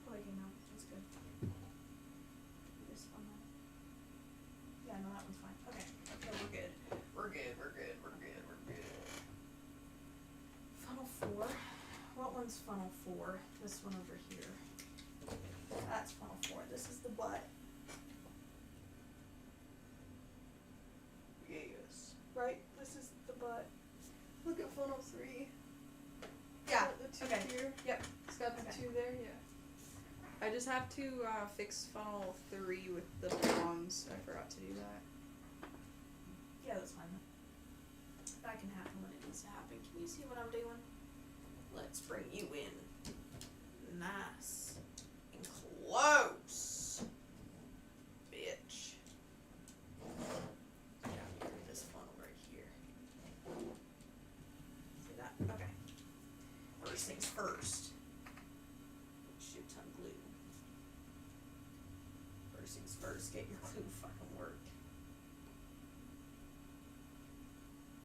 Oh, okay, no, that's good. This one. Yeah, no, that one's fine. Okay, okay, we're good. We're good. Funnel 4. What one's funnel 4? This one over here. That's funnel 4. This is the butt. Yes. Right? This is the butt. Look at funnel 3. Yeah. The two Okay. here. Yep. It's got the Okay. two there, yeah. I just have to fix funnel 3 with the prongs. I forgot to do that. Yeah, that's fine. That can happen when it needs to happen. Can you see what I'm doing? Let's bring you in. Nice. And close. Bitch. Yeah, this funnel right here. See that? Okay. First things first.